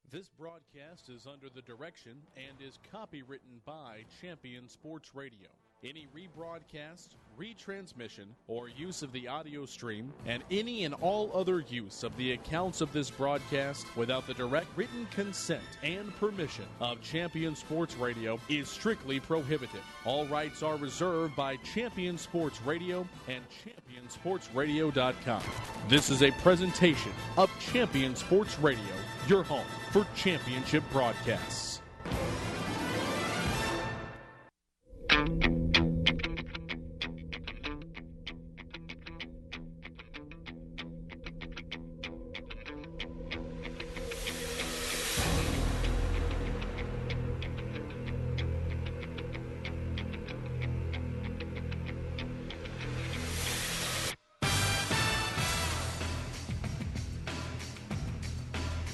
This broadcast is under the direction and is copywritten by Champion Sports Radio. Any rebroadcast, retransmission, or use of the audio stream, and any and all other use of the accounts of this broadcast without the direct written consent and permission of Champion Sports Radio is strictly prohibited. All rights are reserved by Champion Sports Radio and ChampionSportsRadio.com. This is a presentation of Champion Sports Radio, your home for championship broadcasts.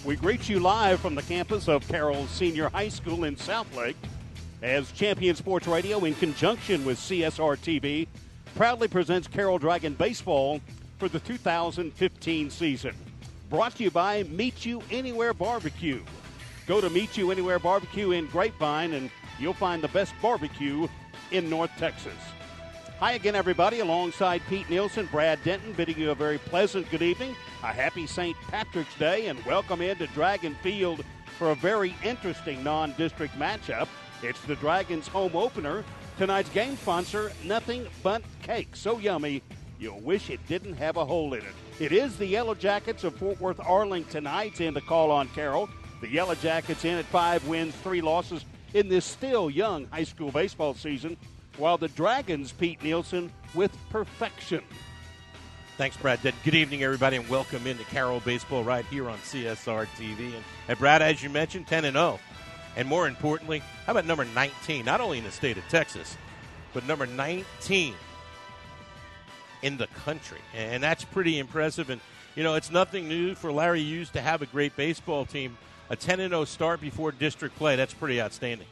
We greet you live from the campus of Carroll Senior High School in Southlake as Champion Sports Radio, in conjunction with CSR TV, proudly presents Carroll Dragon Baseball for the 2015 season. Brought to you by Meet You Anywhere Barbecue. Go to Meet You Anywhere Barbecue in Grapevine and you'll find the best barbecue in North Texas. Hi again, everybody. Alongside Pete Nielsen, Brad Denton, bidding you a very pleasant good evening, a happy St. Patrick's Day, and welcome into Dragon Field for a very interesting non-district matchup. It's the Dragons' home opener. Tonight's game sponsor, Nothing But Cake. So yummy, you'll wish it didn't have a hole in it. It is the Yellow Jackets of Fort Worth Arlington Heights in to call on Carroll. The Yellow Jackets in at 5 wins, 3 losses in this still young high school baseball season, while the Dragons, Pete Nielsen, with perfection. Thanks, Brad. Good evening, everybody, and welcome into Carroll Baseball right here on CSR TV. And Brad, as you mentioned, 10-0. And more importantly, how about number 19, not only in the state of Texas, but number 19 in the country. And that's pretty impressive. And, you know, it's nothing new for Larry Hughes to have a great baseball team. A 10-0 start before district play, that's pretty outstanding.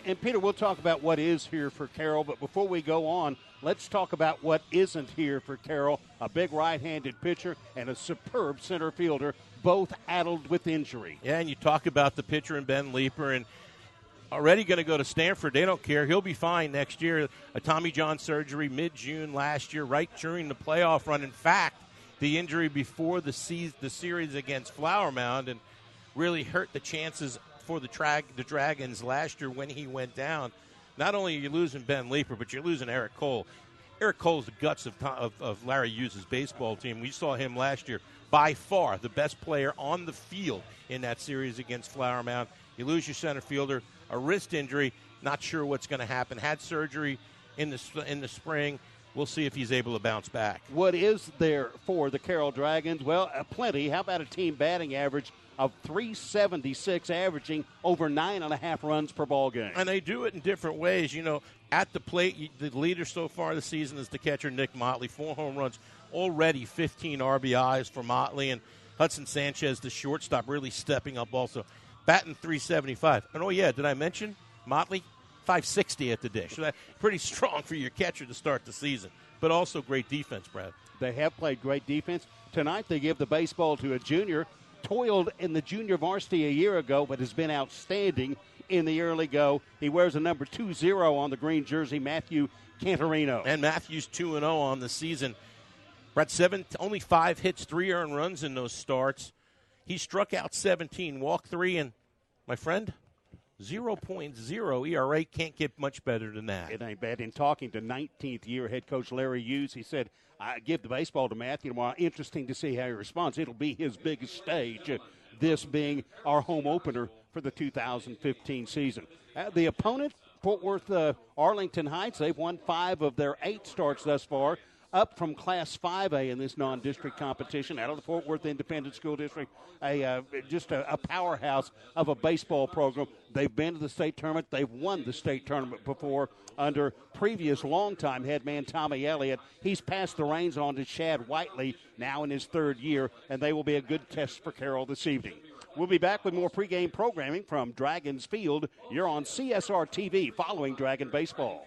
And, Peter, we'll talk about what is here for Carroll, but before we go on, let's talk about what isn't here for Carroll. A big right-handed pitcher and a superb center fielder, both addled with injury. Yeah, and you talk about the pitcher and Ben Leeper, and already going to go to Stanford. They don't care. He'll be fine next year. A Tommy John surgery mid-June last year, right during the playoff run. In fact, the injury before the series against Flower Mound and really hurt the chances for the Dragons last year when he went down. Not only are you losing Ben Leeper, but you're losing Eric Cole. Eric Cole's the guts of Larry Hughes' baseball team. We saw him last year, by far the best player on the field in that series against Flower Mound. You lose your center fielder, a wrist injury, not sure what's going to happen. Had surgery in the spring. We'll see if he's able to bounce back. What is there for the Carroll Dragons? Well, plenty. How about a team batting average of .376, averaging over 9.5 runs per ball game? And they do it in different ways. You know, at the plate, the leader so far this season is the catcher, Nick Motley. 4 home runs, already 15 RBIs for Motley. And Hudson Sanchez, the shortstop, really stepping up also. Batting .375. And, oh, yeah, did I mention Motley? .560 at the dish. So that's pretty strong for your catcher to start the season. But also great defense, Brad. They have played great defense. Tonight they give the baseball to a junior. Toiled in the junior varsity a year ago, but has been outstanding in the early go. He wears a number 20 on the green jersey, Matthew Cantorino. And Matthew's 2-0 on the season. Brad, only 5 hits, 3 earned runs in those starts. He struck out 17, walked 3, and, my friend, 0.0 ERA. Can't get much better than that. It ain't bad. In talking to 19th-year head coach Larry Hughes, he said, I give the baseball to Matthew tomorrow. Interesting to see how he responds. It'll be his biggest stage, this being our home opener for the 2015 season. The opponent, Fort Worth Arlington Heights, they've won 5 of their 8 starts thus far, up from Class 5A in this non-district competition out of the Fort Worth Independent School District, just a powerhouse of a baseball program. They've been to the state tournament. They've won the state tournament before under previous longtime head man Tommy Elliott. He's passed the reins on to Chad Whiteley now in his 3rd year, and they will be a good test for Carroll this evening. We'll be back with more pregame programming from Dragons Field. You're on CSR TV following Dragon Baseball.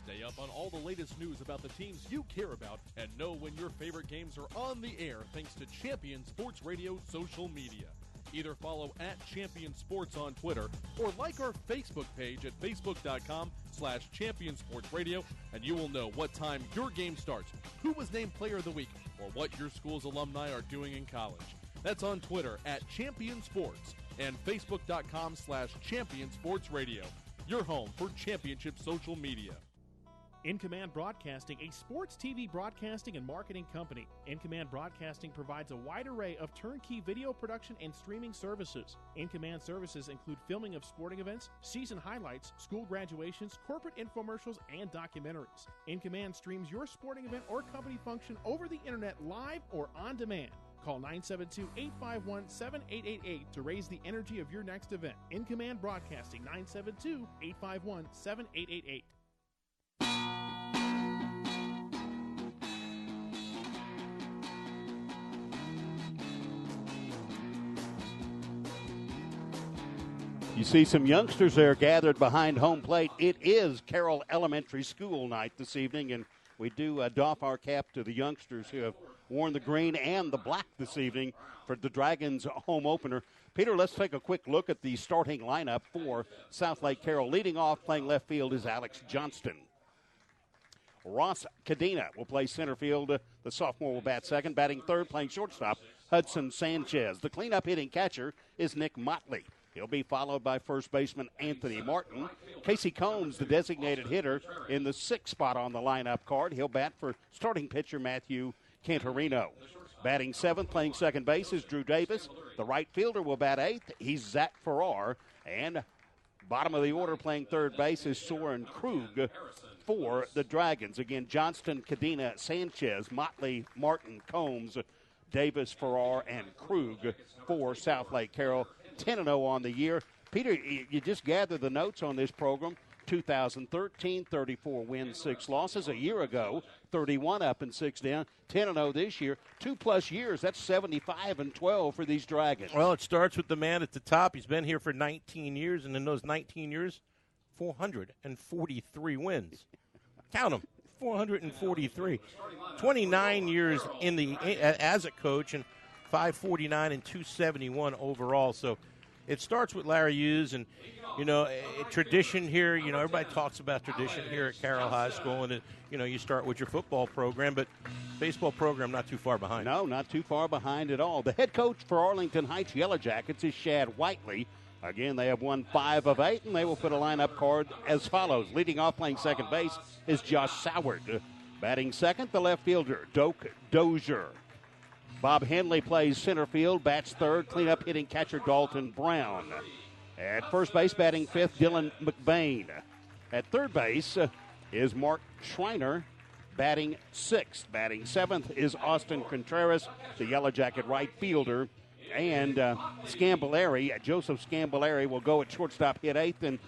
Stay up on all the latest news about the teams you care about and know when your favorite games are on the air thanks to Champion Sports Radio social media. Either follow @Champion Sports on Twitter or like our Facebook page at facebook.com/Champion Sports Radio, and you will know what time your game starts, who was named Player of the Week, or what your school's alumni are doing in college. That's on Twitter @Champion Sports and facebook.com/Champion Sports Radio, your home for championship social media. In Command Broadcasting, a sports TV broadcasting and marketing company. In Command Broadcasting provides a wide array of turnkey video production and streaming services. In Command services include filming of sporting events, season highlights, school graduations, corporate infomercials, and documentaries. In Command streams your sporting event or company function over the internet live or on demand. Call 972-851-7888 to raise the energy of your next event. In Command Broadcasting, 972-851-7888. You see some youngsters there gathered behind home plate. It is Carroll Elementary School night this evening, and we do doff our cap to the youngsters who have worn the green and the black this evening for the Dragons home opener. Peter, let's take a quick look at the starting lineup for Southlake Carroll. Leading off, playing left field, is Alex Johnston. Ross Cadena will play center field. The sophomore will bat second. Batting third, playing shortstop, Hudson Sanchez. The cleanup hitting catcher is Nick Motley. He'll be followed by first baseman Anthony Martin. Casey Combs, the designated hitter, in the sixth spot on the lineup card. He'll bat for starting pitcher Matthew Cantorino. Batting seventh, playing second base, is Drew Davis. The right fielder will bat eighth. He's Zach Farrar. And bottom of the order, playing third base, is Soren Krug for the Dragons. Again, Johnston, Cadena, Sanchez, Motley, Martin, Combs, Davis, Farrar, and Krug for Southlake Carroll. 10-0 on the year. Peter, you just gathered the notes on this program. 2013, 34 wins, 6 losses. A year ago, 31 up and 6 down. 10-0 this year. 2+ years, that's 75-12 for these Dragons. Well, it starts with the man at the top. He's been here for 19 years, and in those 19 years, 443 wins. Count them, 443. 29 years as a coach, and 549 and 271 overall. So it starts with Larry Hughes, and tradition here. Everybody talks about tradition here at Carroll High School, and you start with your football program, but baseball program not too far behind. No, not too far behind at all. The head coach for Arlington Heights Yellow Jackets is Shad Whiteley. Again, they have won 5 of 8, and they will put a lineup card as follows. Leading off, playing second base, is Josh Soward. Batting second, the left fielder, Doak Dozier. Bob Henley plays center field, bats third, cleanup hitting catcher Dalton Brown. At first base, batting fifth, Dylan McBain. At third base is Mark Schreiner, batting sixth. Batting seventh is Austin Contreras, the Yellow Jacket right fielder. And Joseph Scambolari will go at shortstop, hit eighth, and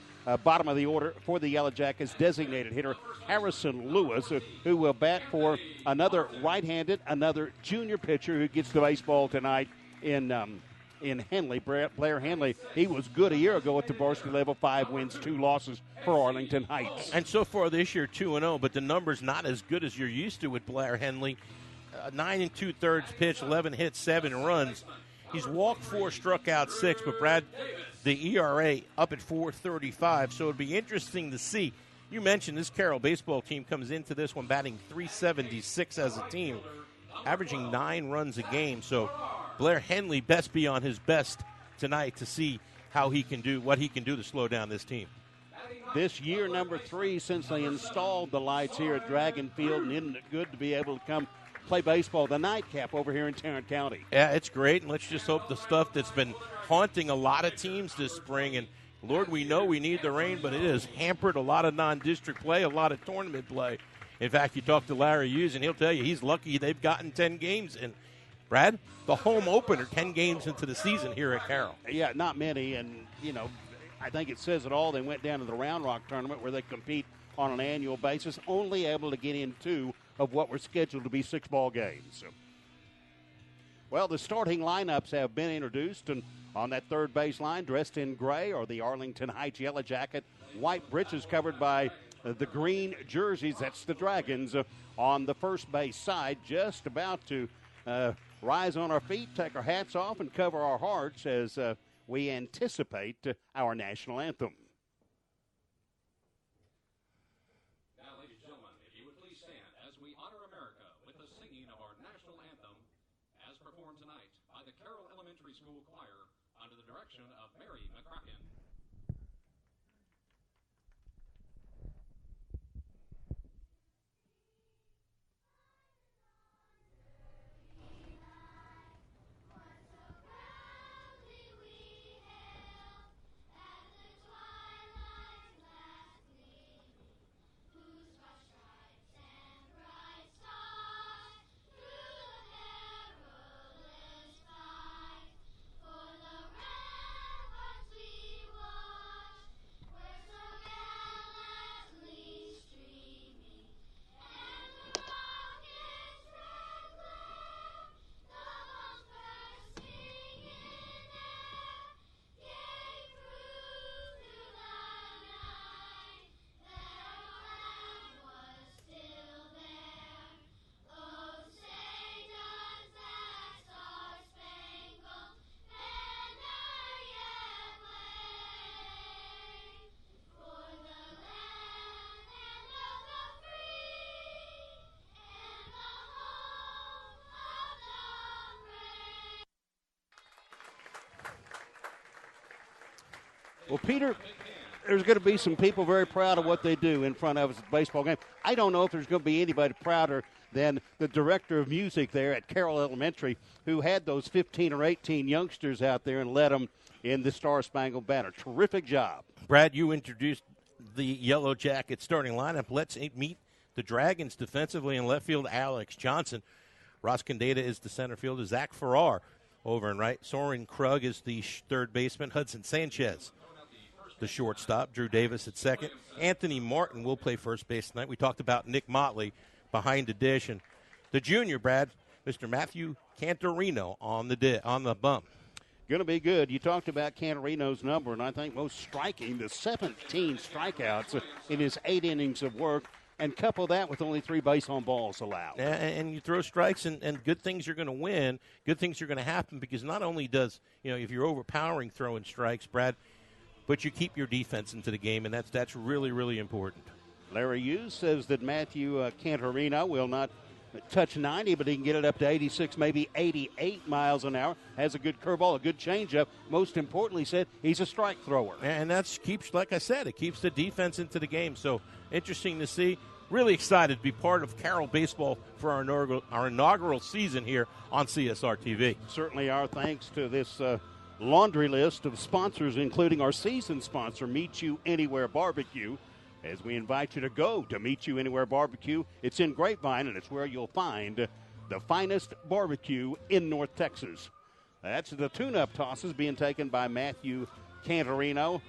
bottom of the order for the Yellow Jackets designated hitter Harrison Lewis, who will bat for another right-handed, another junior pitcher who gets the baseball tonight in Henley. Blair Henley, he was good a year ago at the varsity level, 5 wins, 2 losses for Arlington Heights. And so far this year, 2-0, but the number's not as good as you're used to with Blair Henley. 9 2/3 pitch, 11 hits, 7 runs. He's walked 4, struck out 6, but Brad, the ERA up at 4.35, so it'd be interesting to see. You mentioned this Carroll baseball team comes into this one batting .376 as a team, averaging 9 runs a game. So Blair Henley best be on his best tonight to see what he can do to slow down this team. This year, number 3 since they installed the lights here at Dragon Field, and isn't it good to be able to come play baseball, the nightcap over here in Tarrant County. Yeah, it's great, and let's just hope the stuff that's been haunting a lot of teams this spring, and Lord, we know we need the rain, but it has hampered a lot of non-district play, a lot of tournament play. In fact, you talk to Larry Hughes, and he'll tell you he's lucky they've gotten 10 games in. Brad, the home opener, 10 games into the season here at Carroll. Yeah, not many, and, I think it says it all. They went down to the Round Rock tournament where they compete on an annual basis, only able to get in 2 of what were scheduled to be 6 ball games. Well, the starting lineups have been introduced, and on that third base line, dressed in gray, are the Arlington Heights Yellow Jacket. White breeches covered by the green jerseys. That's the Dragons. On the first base side, just about to rise on our feet, take our hats off, and cover our hearts as we anticipate our national anthem. Now, ladies and gentlemen, if you would please stand as we honor America with the singing of our national anthem as performed tonight by the Carroll Elementary School Choir under the direction of Mary McCracken. Well, Peter, there's going to be some people very proud of what they do in front of us at the baseball game. I don't know if there's going to be anybody prouder than the director of music there at Carroll Elementary, who had those 15 or 18 youngsters out there and led them in the Star Spangled Banner. Terrific job. Brad, you introduced the Yellow Jacket starting lineup. Let's meet the Dragons defensively in left field, Alex Johnson. Ross Condeta is the center fielder. Zach Farrar over and right. Soren Krug is the third baseman. Hudson Sanchez, the shortstop. Drew Davis at second. Anthony Martin will play first base tonight. We talked about Nick Motley behind the dish. And the junior, Brad, Mr. Matthew Cantorino on the bump. Going to be good. You talked about Cantorino's number, and I think most striking, the 17 strikeouts in his 8 innings of work, and couple that with only 3 base on balls allowed. And you throw strikes, and good things are going to win. Good things are going to happen because not only does, if you're overpowering throwing strikes, Brad, but you keep your defense into the game, and that's really, really important. Larry Hughes says that Matthew Cantorino will not touch 90, but he can get it up to 86, maybe 88 miles an hour. Has a good curveball, a good changeup. Most importantly, said he's a strike thrower. And that keeps, like I said, it keeps the defense into the game. So interesting to see. Really excited to be part of Carroll baseball for our inaugural season here on CSR TV. Certainly our thanks to this laundry list of sponsors, including our season sponsor, Meet You Anywhere Barbecue, as we invite you to go to Meet You Anywhere Barbecue. It's in Grapevine, and it's where you'll find the finest barbecue in North Texas. That's the tune-up tosses being taken by Matthew Cantorino.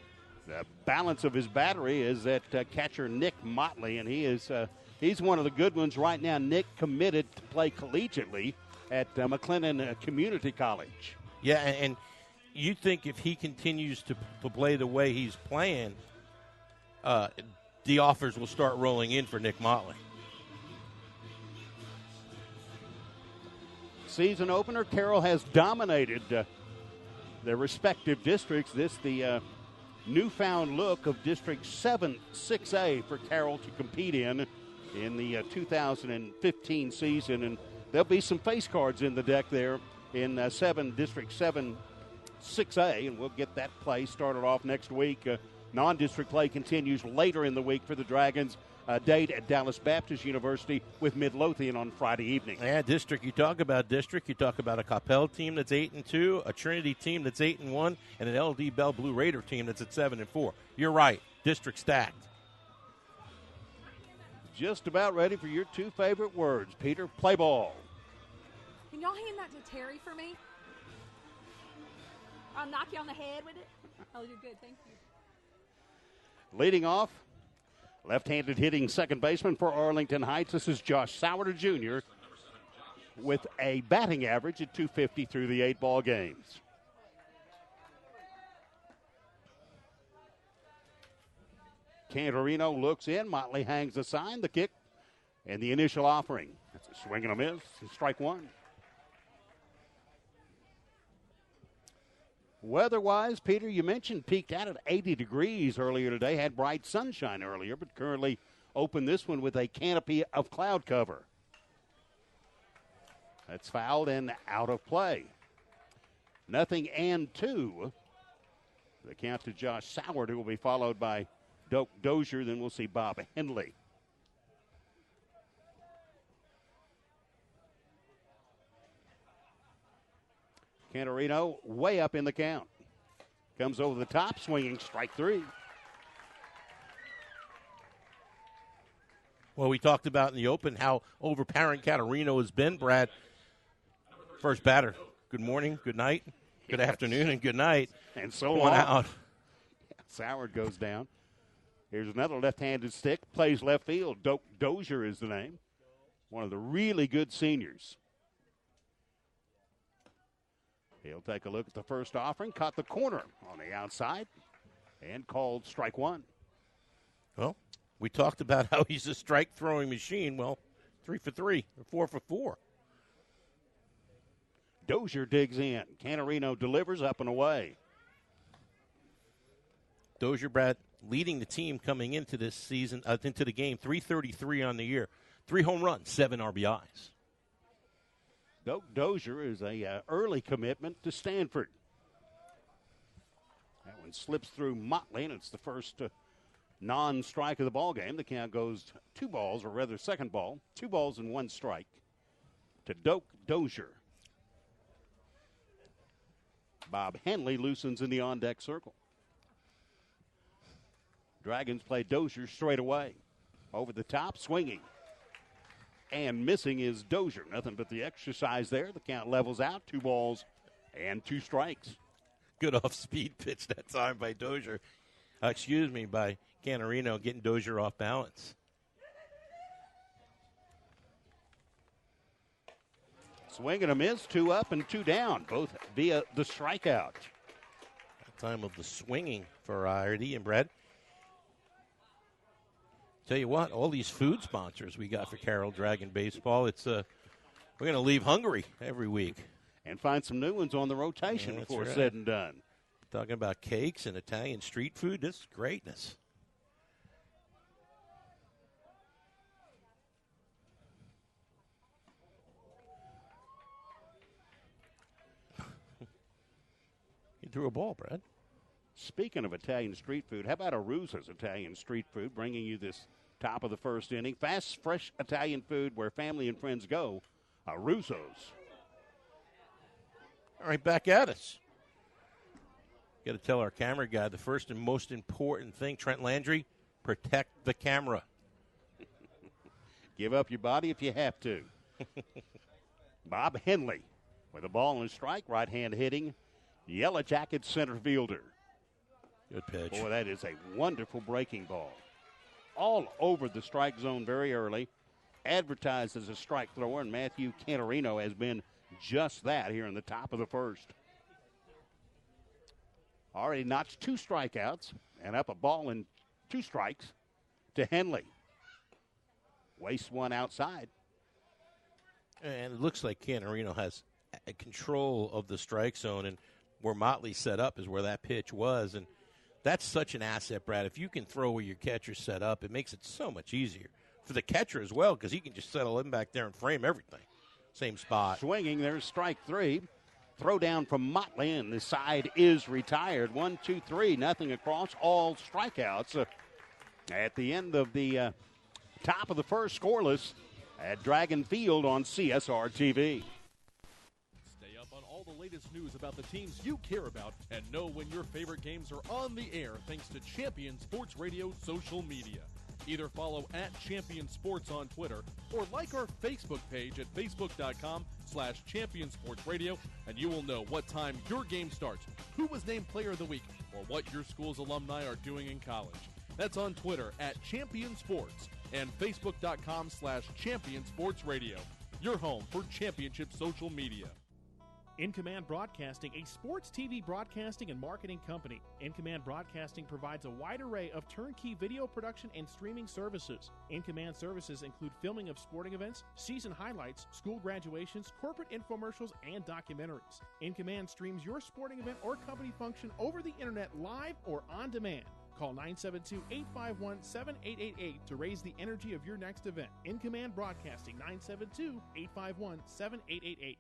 The balance of his battery is at catcher Nick Motley, and he's one of the good ones right now. Nick committed to play collegiately at McLennan Community College. Yeah, and you think if he continues to play the way he's playing, the offers will start rolling in for Nick Motley. Season opener, Carroll has dominated their respective districts. The newfound look of District 7-6A for Carroll to compete in the 2015 season. And there'll be some face cards in the deck there in District 7-6A, and we'll get that play started off next week. Non-district play continues later in the week for the Dragons. Date at Dallas Baptist University with Midlothian on Friday evening. Yeah, district. You talk about district. You talk about a Coppell team that's 8-2, a Trinity team that's 8-1, and an LD Bell Blue Raider team that's at 7-4. You're right. District stacked. Just about ready for your 2 favorite words, Peter. Play ball. Can y'all hand that to Terry for me? I'll knock you on the head with it. Oh, you're good. Thank you. Leading off, left-handed hitting second baseman for Arlington Heights. This is Josh Sauerter Jr. with a batting average at .250 through the 8 ball games. Cantorino looks in. Motley hangs the sign, the kick, and the initial offering. That's a swing and a miss. Strike one. Weather-wise, Peter, you mentioned peaked out at 80 degrees earlier today, had bright sunshine earlier, but currently opened this one with a canopy of cloud cover. That's fouled and out of play. Nothing and 2. The count to Josh Soward, who will be followed by Doak Dozier. Then we'll see Bob Henley. Cantorino way up in the count. Comes over the top, swinging strike 3. Well, we talked about in the open how overpowering Catarino has been, Brad. First batter, good morning, good night, good afternoon, and good night. And so one on. out. Soward goes down. Here's another left-handed stick, plays left field. Doak Dozier is the name. One of the really good seniors. He'll take a look at the first offering, caught the corner on the outside, and called strike 1. Well, we talked about how he's a strike-throwing machine. Well, 3 for 3, or 4 for 4. Dozier digs in. Cantorino delivers up and away. Dozier, Brad, leading the team coming into this season, into the game, 333 on the year. 3 home runs, 7 RBIs. Doak Dozier is a early commitment to Stanford. That one slips through Motley, and it's the first non-strike of the ball game. The count goes 2 balls, or rather second ball, 2 balls and 1 strike to Doak Dozier. Bob Henley loosens in the on-deck circle. Dragons play Dozier straight away. Over the top, swinging. And missing is Dozier. Nothing but the exercise there. The count levels out. 2 balls and 2 strikes. Good off-speed pitch that time by Dozier. By Cantorino, getting Dozier off balance. Swing and a miss. 2 up and 2 down, both via the strikeout. That time of the swinging variety. And Brad, tell you what, all these food sponsors we got for Carroll Dragon Baseball, it's we're going to leave hungry every week. And find some new ones on the rotation before said and done. Talking about cakes and Italian street food, this is greatness. You threw a ball, Brad. Speaking of Italian street food, how about Arusa's Italian street food, bringing you this top of the first inning? Fast, fresh Italian food where family and friends go. Arusa's. All right, back at us. Got to tell our camera guy the first and most important thing, Trent Landry, protect the camera. Give up your body if you have to. Bob Henley with a ball and strike, right hand hitting, Yellow Jacket center fielder. Good pitch. Boy, that is a wonderful breaking ball. All over the strike zone very early. Advertised as a strike thrower, and Matthew Cantorino has been just that here in the top of the first. Already notched 2 strikeouts and up a ball and 2 strikes to Henley. Wastes 1 outside. And it looks like Cantorino has control of the strike zone, and where Motley set up is where that pitch was. And that's such an asset, Brad. If you can throw where your catcher's set up, it makes it so much easier for the catcher as well, because he can just settle in back there and frame everything. Same spot. Swinging, there's strike 3. Throw down from Motley, and the side is retired. 1, 2, 3, nothing across, all strikeouts. At the end of the top of the first, scoreless at Dragon Field on CSR TV. Stay up on all the latest news about the teams you care about and know when your favorite games are on the air thanks to Champion Sports Radio social media. Either follow @Champion Sports on Twitter or like our Facebook page at facebook.com/Champion Sports Radio, and you will know what time your game starts, who was named Player of the Week, or what your school's alumni are doing in college. That's on Twitter @Champion Sports and facebook.com/Champion Sports Radio, your home for championship social media. In Command Broadcasting, a sports TV broadcasting and marketing company. In Command Broadcasting provides a wide array of turnkey video production and streaming services. In Command services include filming of sporting events, season highlights, school graduations, corporate infomercials, and documentaries. In Command streams your sporting event or company function over the internet live or on demand. Call 972-851-7888 to raise the energy of your next event. In Command Broadcasting, 972-851-7888.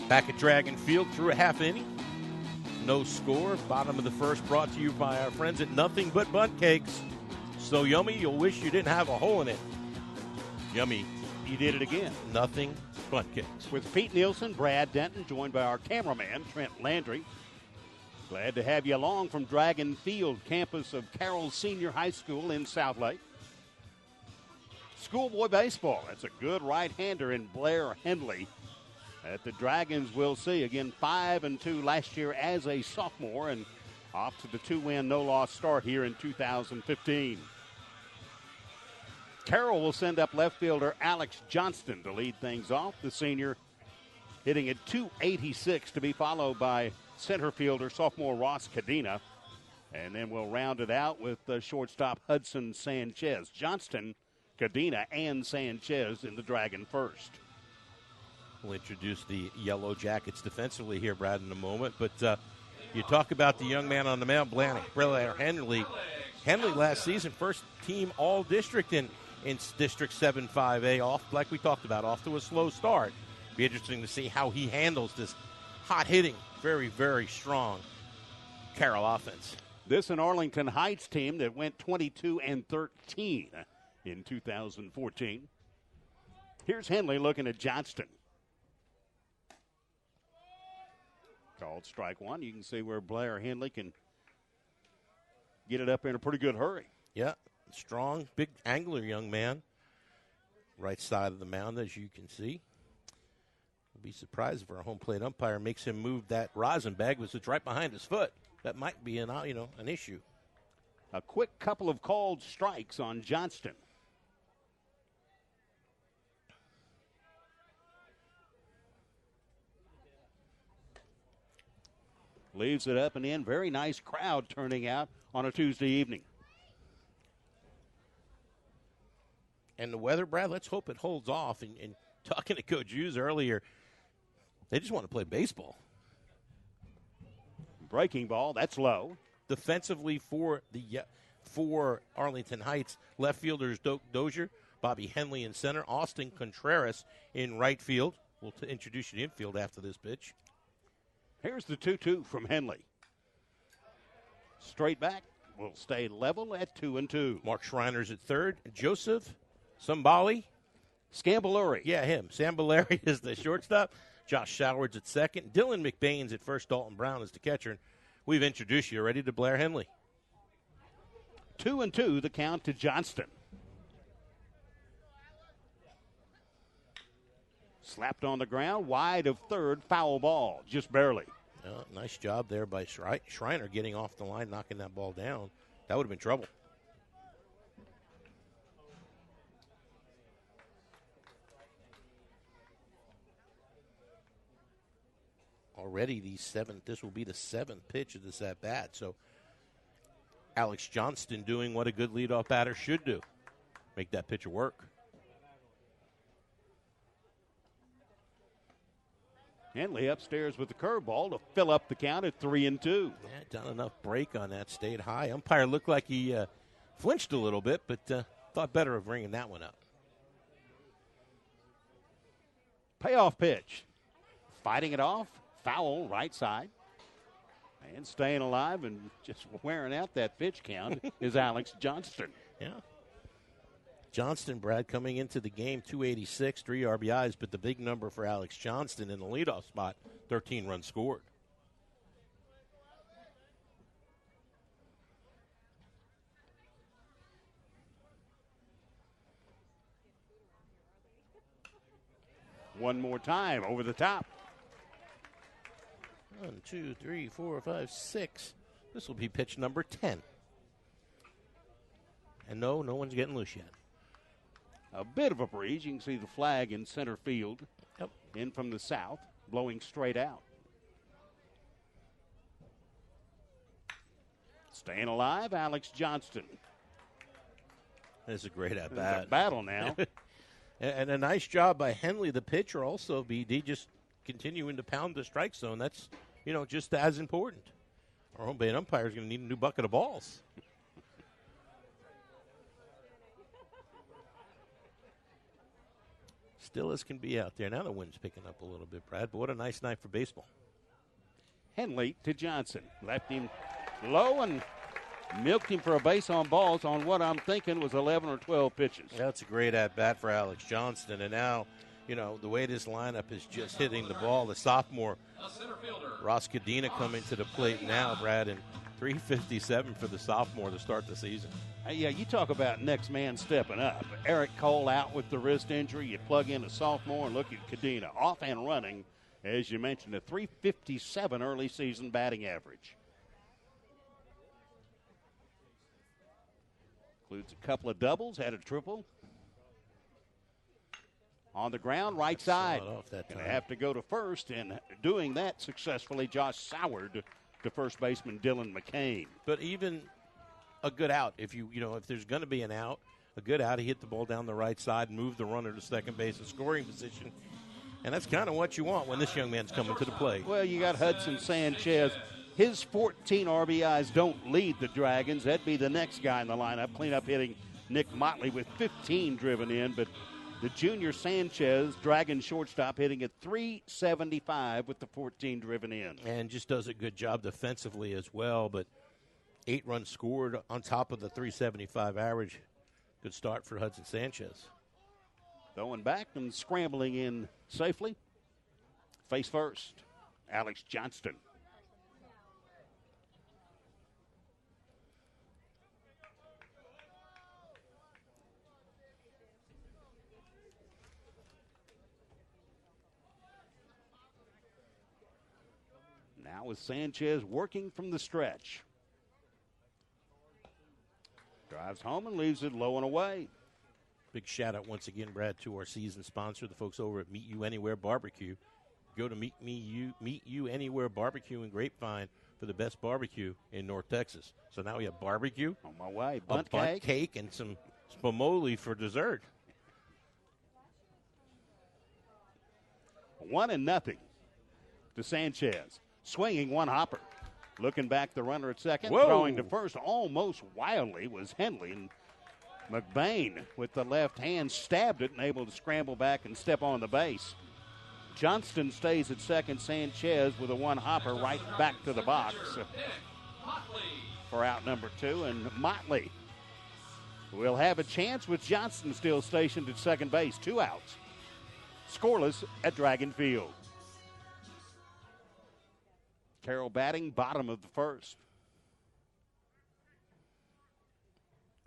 Back at Dragon Field through a half inning. No score. Bottom of the first brought to you by our friends at Nothing But Bundt Cakes. So yummy, you'll wish you didn't have a hole in it. Yummy. You did it again. Nothing Bundt Cakes. With Pete Nielsen, Brad Denton, joined by our cameraman, Trent Landry. Glad to have you along from Dragon Field, campus of Carroll Senior High School in Southlake. Schoolboy baseball. That's a good right-hander in Blair Henley. At the Dragons, we'll see. Again, 5-2 last year as a sophomore and off to the 2-win, no-loss start here in 2015. Carroll will send up left fielder Alex Johnston to lead things off. The senior hitting at .286 to be followed by center fielder sophomore Ross Cadena. And then we'll round it out with shortstop Hudson Sanchez. Johnston, Cadena, and Sanchez in the Dragon first. We'll introduce the Yellow Jackets defensively here, Brad, in a moment. But you talk about the young man on the mound, Blair Henley. Henley last season, first team all-district in District 7-5A, off, like we talked about, off to a slow start. Be interesting to see how he handles this hot-hitting, very, very strong Carroll offense. This an Arlington Heights team that went 22-13 in 2014. Here's Henley looking at Johnston. Called strike one. You can see where Blair Henley can get it up in a pretty good hurry. Yeah, strong, big, angular young man. Right side of the mound, as you can see. We'll be surprised if our home plate umpire makes him move that rosin bag, which is right behind his foot. That might be an issue. A quick couple of called strikes on Johnston. Leaves it up and in. Very nice crowd turning out on a Tuesday evening. And the weather, Brad, let's hope it holds off. And talking to Coach Hughes earlier, they just want to play baseball. Breaking ball, that's low. Defensively for Arlington Heights, left fielders Dozier, Bobby Henley in center, Austin Contreras in right field. We'll introduce you to infield after this pitch. Here's the 2-2 from Henley. Straight back will stay level at 2-2. Mark Schreiner's at third. Joseph Sambali. Scambolari. Yeah, him. Sambolari is the shortstop. Josh Showard's at second. Dylan McBain's at first. Dalton Brown is the catcher. We've introduced you already to Blair Henley. 2-2 the count to Johnston. Slapped on the ground, wide of third, foul ball, just barely. Nice job there by Schreiner getting off the line, knocking that ball down. That would have been trouble. Already this will be the seventh pitch of this at-bat. So Alex Johnston doing what a good leadoff batter should do. Make that pitcher work. Henley upstairs with the curveball to fill up the count at 3-2. Yeah, done enough break on that, stayed high. Umpire looked like he flinched a little bit, but thought better of bringing that one up. Payoff pitch. Fighting it off, foul right side. And staying alive and just wearing out that pitch count is Alex Johnston. Yeah. Johnston, Brad, coming into the game, 286, 3 RBIs, but the big number for Alex Johnston in the leadoff spot, 13 runs scored. One more time, over the top. 1, 2, 3, 4, 5, 6. This will be pitch number 10. And no one's getting loose yet. a bit of a breeze. You can see the flag in center field. Yep. In from the south, blowing straight out. Staying alive, Alex Johnston. That's a great It's at-bat. a battle now. And a nice job by Henley, the pitcher, also, BD, just continuing to pound the strike zone. That's, just as important. Our home bay umpire is going to need a new bucket of balls. Still as can be out there. Now the wind's picking up a little bit, Brad, but what a nice night for baseball. Henley to Johnson. Left him low and milked him for a base on balls on what I'm thinking was 11 or 12 pitches. That's a great at-bat for Alex Johnston. And now, the way this lineup is just hitting the ball, the sophomore Ross Cadena coming to the plate now, Brad, and 357 for the sophomore to start the season. Yeah, you talk about next man stepping up. Eric Cole out with the wrist injury. You plug in a sophomore and look at Cadena off and running. As you mentioned, a 357 early season batting average. Includes a couple of doubles, had a triple. On the ground, right side. Going to have to go to first, and doing that successfully, Josh Soward to first baseman Dylan McCain. But even a good out, if if there's going to be an out, a good out, he hit the ball down the right side and moved the runner to second base in scoring position. And that's kind of what you want when this young man's coming to the plate. Well, you got Hudson Sanchez. His 14 RBIs don't lead the Dragons. That'd be the next guy in the lineup. Cleanup hitting Nick Motley with 15 driven in, but the junior Sanchez, Dragon shortstop, hitting at 375 with the 14 driven in. And just does a good job defensively as well, but 8 runs scored on top of the 375 average. Good start for Hudson Sanchez. Throwing back and scrambling in safely. Face first, Alex Johnston. Now with Sanchez working from the stretch. Drives home and leaves it low and away. Big shout out once again, Brad, to our season sponsor, the folks over at Meet You Anywhere Barbecue. Go to Meet You Anywhere Barbecue in Grapevine for the best barbecue in North Texas. So now we have barbecue. On my way. Bunt cake and some spumoni for dessert. 1-0 to Sanchez. Swinging one hopper. Looking back, the runner at second. Whoa. Throwing to first almost wildly was Henley. And McBain with the left hand stabbed it and able to scramble back and step on the base. Johnston stays at second. Sanchez with a one hopper right back to the box for out number 2. And Motley will have a chance with Johnston still stationed at second base. 2 outs. Scoreless at Dragon Field. Carroll batting bottom of the first.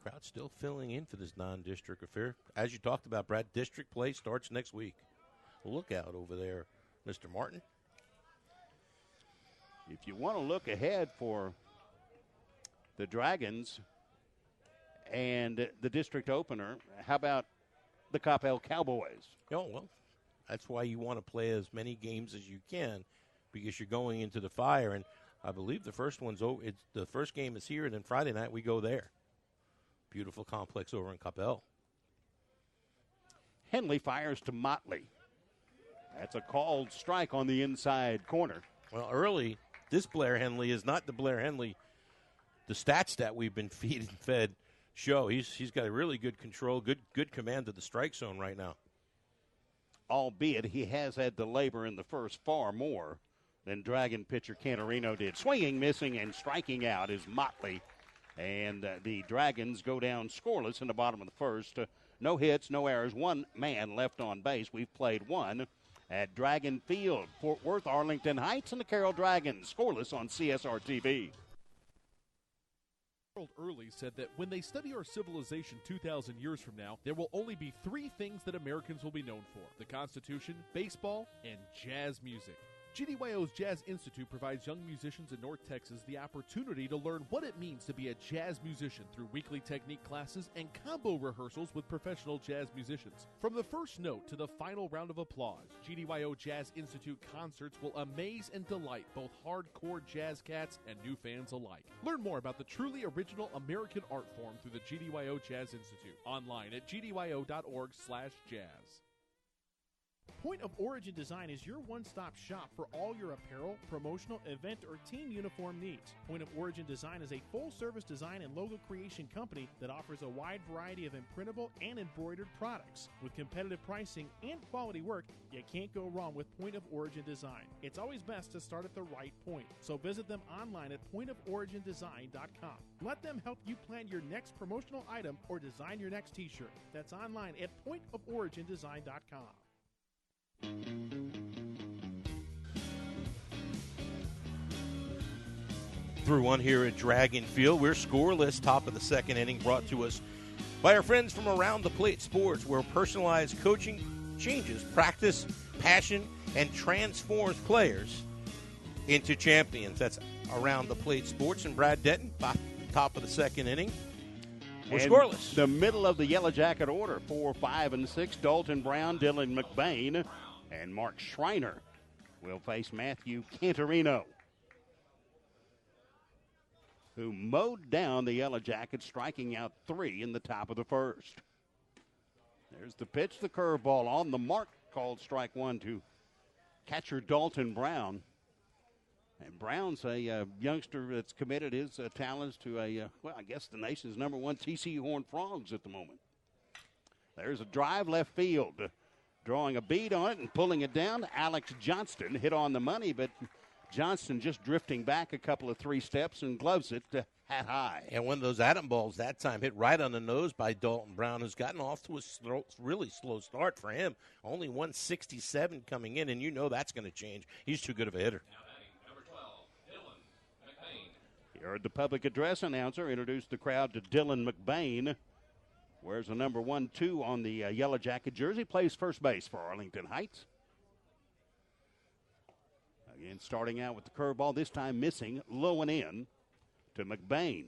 Crowd still filling in for this non-district affair. As you talked about, Brad, district play starts next week. Look out over there, Mr. Martin. If you want to look ahead for the Dragons and the district opener, how about the Coppell Cowboys? Oh, well, that's why you want to play as many games as you can, because you're going into the fire. And I believe the first one's over. The first game is here, and then Friday night we go there. Beautiful complex over in Coppell. Henley fires to Motley. That's a called strike on the inside corner. Well, early, this Blair Henley is not the Blair Henley the stats that we've been fed show. He's got a really good control, good command of the strike zone right now. Albeit he has had to labor in the first far more than Dragon pitcher Canarino did. Swinging, missing, and striking out is Motley. And the Dragons go down scoreless in the bottom of the first. No hits, no errors, one man left on base. We've played one at Dragon Field. Fort Worth, Arlington Heights, and the Carroll Dragons scoreless on CSR TV. Harold Early said that when they study our civilization 2,000 years from now, there will only be 3 things that Americans will be known for: the Constitution, baseball, and jazz music. GDYO's Jazz Institute provides young musicians in North Texas the opportunity to learn what it means to be a jazz musician through weekly technique classes and combo rehearsals with professional jazz musicians. From the first note to the final round of applause, GDYO Jazz Institute concerts will amaze and delight both hardcore jazz cats and new fans alike. Learn more about the truly original American art form through the GDYO Jazz Institute. Online at gdyo.org/jazz. Point of Origin Design is your one-stop shop for all your apparel, promotional, event, or team uniform needs. Point of Origin Design is a full-service design and logo creation company that offers a wide variety of imprintable and embroidered products. With competitive pricing and quality work, you can't go wrong with Point of Origin Design. It's always best to start at the right point, so visit them online at pointoforigindesign.com. Let them help you plan your next promotional item or design your next t-shirt. That's online at pointoforigindesign.com. Through one here at Dragon Field. We're scoreless, top of the second inning, brought to us by our friends from Around the Plate Sports, where personalized coaching changes practice, passion, and transforms players into champions. That's Around the Plate Sports. And Brad Denton, top of the second inning. We're scoreless. The middle of the Yellow Jacket order, 4, 5, and 6, Dalton Brown, Dylan McBain, and Mark Schreiner will face Matthew Cantorino, who mowed down the Yellow Jackets, striking out 3 in the top of the first. There's the pitch, the curveball on the mark, called strike 1 to catcher Dalton Brown. And Brown's a youngster that's committed his talents to I guess the nation's number 1 TCU Horned Frogs at the moment. There's a drive left field. Drawing a bead on it and pulling it down, Alex Johnston hit on the money, but Johnston just drifting back a couple of 3 steps and gloves it hat high. And one of those atom balls that time hit right on the nose by Dalton Brown, who's gotten off to a really slow start for him. Only 167 coming in, and you know that's going to change. He's too good of a hitter. You heard the public address announcer introduce the crowd to Dylan McBain. Wears the number 1-2 on the Yellow Jacket jersey. Plays first base for Arlington Heights. Again, starting out with the curveball, this time missing, low and in to McBain.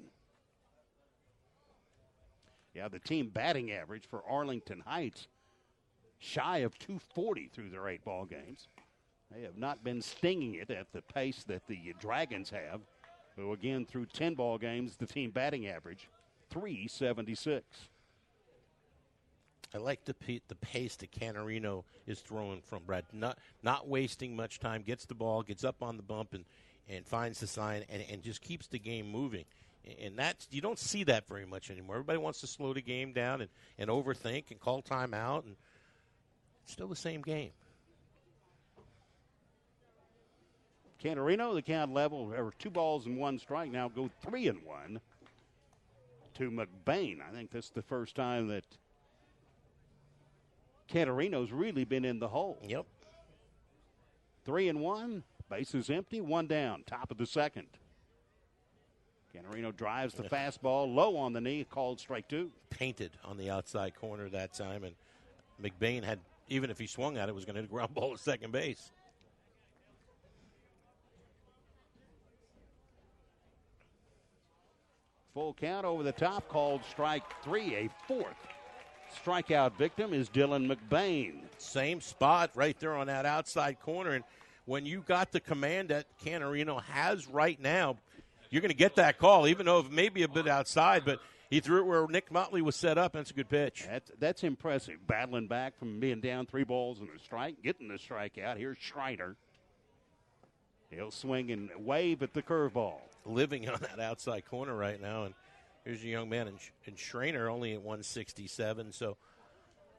Yeah, the team batting average for Arlington Heights shy of 240 through their 8 ball games. They have not been stinging it at the pace that the Dragons have, who again through 10 ball games, the team batting average 376. I like the pace that Cantorino is throwing from Brad. Not wasting much time, gets the ball, gets up on the bump, and finds the sign, and just keeps the game moving. And that's, you don't see that very much anymore. Everybody wants to slow the game down and overthink and call timeout, and it's still the same game. Cantorino, the count level, 2 balls and 1 strike, now go 3-1 to McBain. I think that's the first time that Cantorino's really been in the hole. Yep. 3-1, bases empty, 1 down, top of the second. Cantorino drives the fastball low on the knee, called strike 2. Painted on the outside corner that time, and McBain had, even if he swung at it, was going to hit a ground ball at second base. Full count over the top, called strike 3, a 4th. Strikeout victim is Dylan McBain. Same spot right there on that outside corner. And when you got the command that Cantorino has right now, you're going to get that call, even though it may be a bit outside. But he threw it where Nick Motley was set up, and it's a good pitch. That's impressive. Battling back from being down 3 balls and a strike, getting the strikeout. Here's Schreiner. He'll swing and wave at the curveball. Living on that outside corner right now, and here's a young man, and Schreiner only at 167. So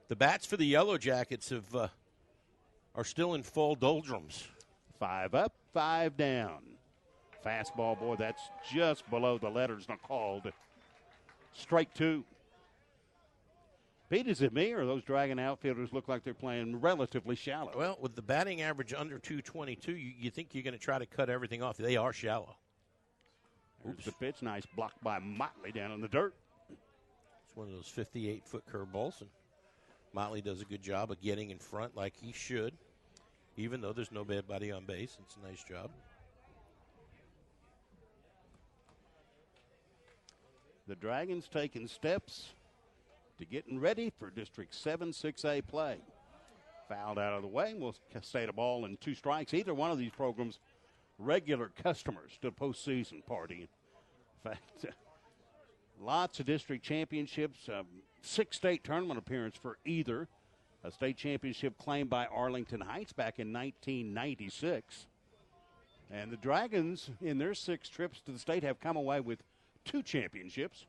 the bats for the Yellow Jackets are still in full doldrums. 5 up, 5 down. Fastball, boy, that's just below the letters, not called. Strike 2. Pete, is it me, or those Dragon outfielders look like they're playing relatively shallow? Well, with the batting average under 222, you think you're going to try to cut everything off. They are shallow. There's the pitch. Nice block by Motley down in the dirt. It's one of those 58-foot curveballs, and Motley does a good job of getting in front like he should. even though there's nobody on base. It's a nice job. The Dragons taking steps to getting ready for District 7 6A play. Fouled out of the way. We'll stay the ball in 2 strikes. Either one of these programs, regular customers to the postseason party. In fact, lots of district championships, 6 state tournament appearance for either. A state championship claimed by Arlington Heights back in 1996. And the Dragons, in their 6 trips to the state, have come away with 2 championships.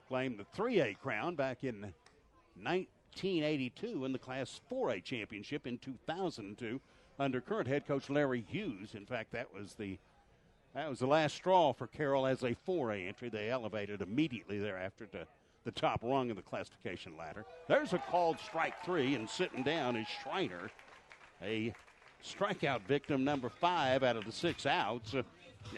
Claimed the 3A crown back in 1982 and the Class 4A championship in 2002 under current head coach Larry Hughes. In fact, that was the last straw for Carroll as a 4A entry. They elevated immediately thereafter to the top rung of the classification ladder. There's a called strike 3, and sitting down is Schreiner, a strikeout victim, number 5 out of the 6 outs.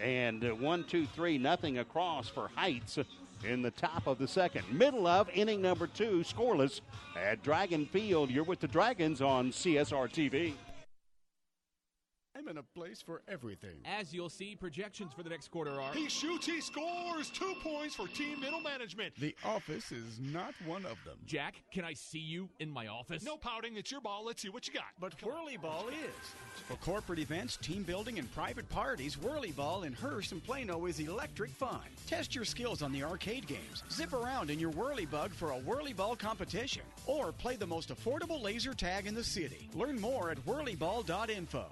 And 1-2-3, nothing across for Heights in the top of the second. Middle of inning number 2, scoreless at Dragon Field. You're with the Dragons on CSR TV. I'm in a place for everything. As you'll see, projections for the next quarter are... He shoots, he scores! 2 points for team middle management. The office is not one of them. Jack, can I see you in my office? No pouting, it's your ball. Let's see what you got. But Whirly Ball is. For corporate events, team building, and private parties, Whirly Ball in Hearst and Plano is electric fun. Test your skills on the arcade games. Zip around in your Whirly Bug for a Whirly Ball competition. Or play the most affordable laser tag in the city. Learn more at whirlyball.info.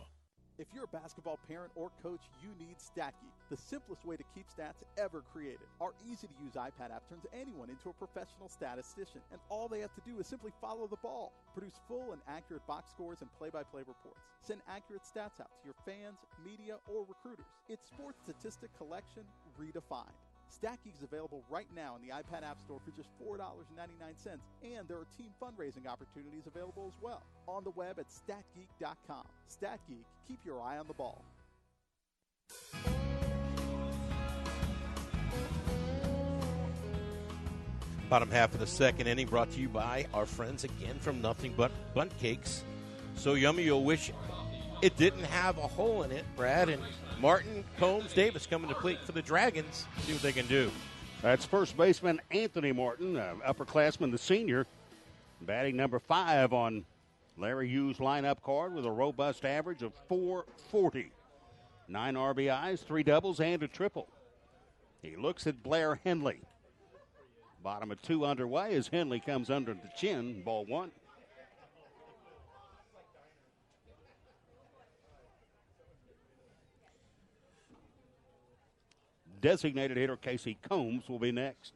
If you're a basketball parent or coach, you need StatGeek, the simplest way to keep stats ever created. Our easy-to-use iPad app turns anyone into a professional statistician, and all they have to do is simply follow the ball. Produce full and accurate box scores and play-by-play reports. Send accurate stats out to your fans, media, or recruiters. It's sports statistic collection redefined. StatGeek is available right now in the iPad App Store for just $4.99, and there are team fundraising opportunities available as well. On the web at statgeek.com. StatGeek, keep your eye on the ball. Bottom half of the second inning brought to you by our friends again from Nothing But Bundt Cakes. So yummy you'll wish it didn't have a hole in it, Brad. And Martin Combs Davis coming to plate for the Dragons. See what they can do. That's first baseman Anthony Martin, upperclassman, the senior, batting number 5 on Larry Hughes' lineup card with a robust average of .440. 9 RBIs, 3 doubles, and a triple. He looks at Blair Henley. Bottom of 2 underway as Henley comes under the chin, ball 1. Designated hitter Casey Combs will be next.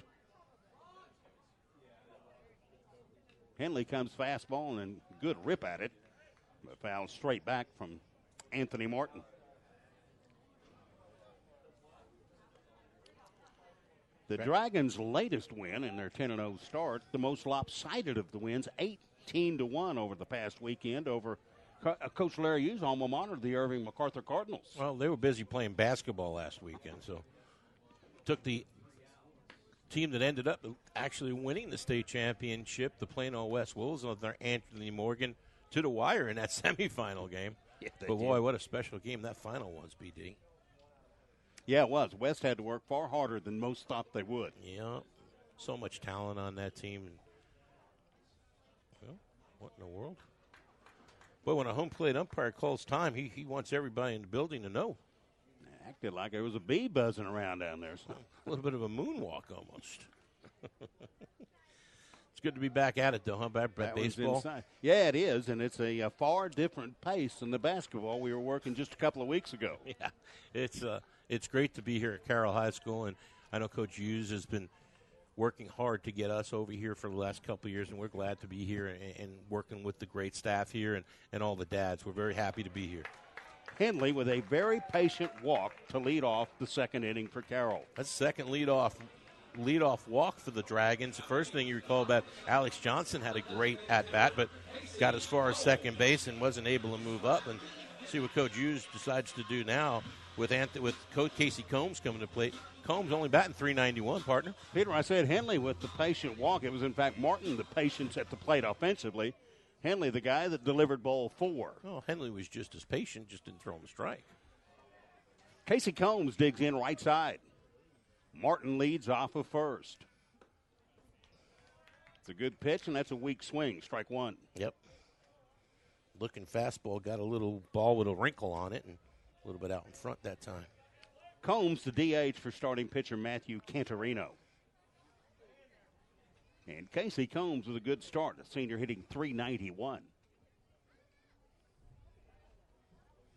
Henley comes fastball and good rip at it. But foul straight back from Anthony Martin. The Dragons' latest win in their 10-0 start, the most lopsided of the wins, 18-1 over the past weekend over Coach Larry Hughes' alma mater, the Irving MacArthur Cardinals. Well, they were busy playing basketball last weekend, so took the team that ended up actually winning the state championship, the Plano West Wolves, with their Anthony Morgan, to the wire in that semifinal game. Yeah, but boy, what a special game that final was, BD. Yeah, it was. West had to work far harder than most thought they would. Yeah, so much talent on that team. And, well, what in the world? Boy, when a home plate umpire calls time, he wants everybody in the building to know. Acted like there was a bee buzzing around down there. So. A little bit of a moonwalk almost. It's good to be back at it, though, huh, baseball? Yeah, it is, and it's a far different pace than the basketball we were working just a couple of weeks ago. Yeah, it's great to be here at Carroll High School, and I know Coach Hughes has been working hard to get us over here for the last couple of years, and we're glad to be here and working with the great staff here and all the dads. We're very happy to be here. Henley with a very patient walk to lead off the second inning for Carroll. That's second leadoff walk for the Dragons. The first thing you recall about Alex Johnson had a great at-bat, but got as far as second base and wasn't able to move up. And see what Coach Hughes decides to do now with Coach Casey Combs coming to plate. Combs only batting .391, partner. Peter, I said Henley with the patient walk. It was, in fact, Martin, the patience at the plate offensively. Henley, the guy that delivered ball 4. Oh, Henley was just as patient, just didn't throw him a strike. Casey Combs digs in right side. Martin leads off of first. It's a good pitch, and that's a weak swing. Strike 1. Yep. Looking fastball, got a little ball with a wrinkle on it, and a little bit out in front that time. Combs, the DH for starting pitcher Matthew Cantorino. And Casey Combs with a good start, a senior hitting .391.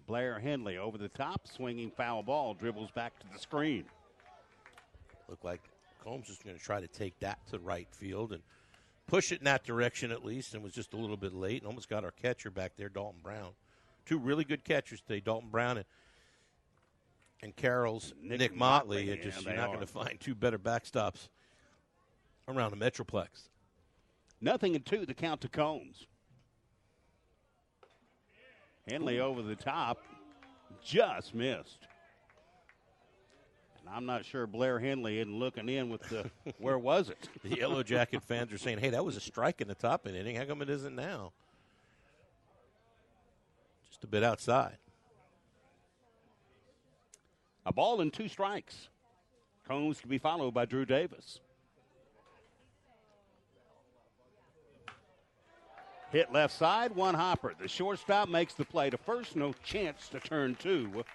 Blair Henley over the top, swinging foul ball, dribbles back to the screen. Looked like Combs was going to try to take that to right field and push it in that direction at least, and was just a little bit late and almost got our catcher back there, Dalton Brown. Two really good catchers today, Dalton Brown and Carroll's Nick Motley. Yeah, You're not going to find two better backstops around the Metroplex. 0-2, the count to Combs. Henley over the top, just missed. And I'm not sure Blair Henley isn't looking in with the, where was it? The Yellow Jacket fans are saying, hey, that was a strike in the top of the inning. How come it isn't now? Just a bit outside. A ball and 2 strikes. Combs to be followed by Drew Davis. Hit left side, one hopper. The shortstop makes the play to first. No chance to turn 2.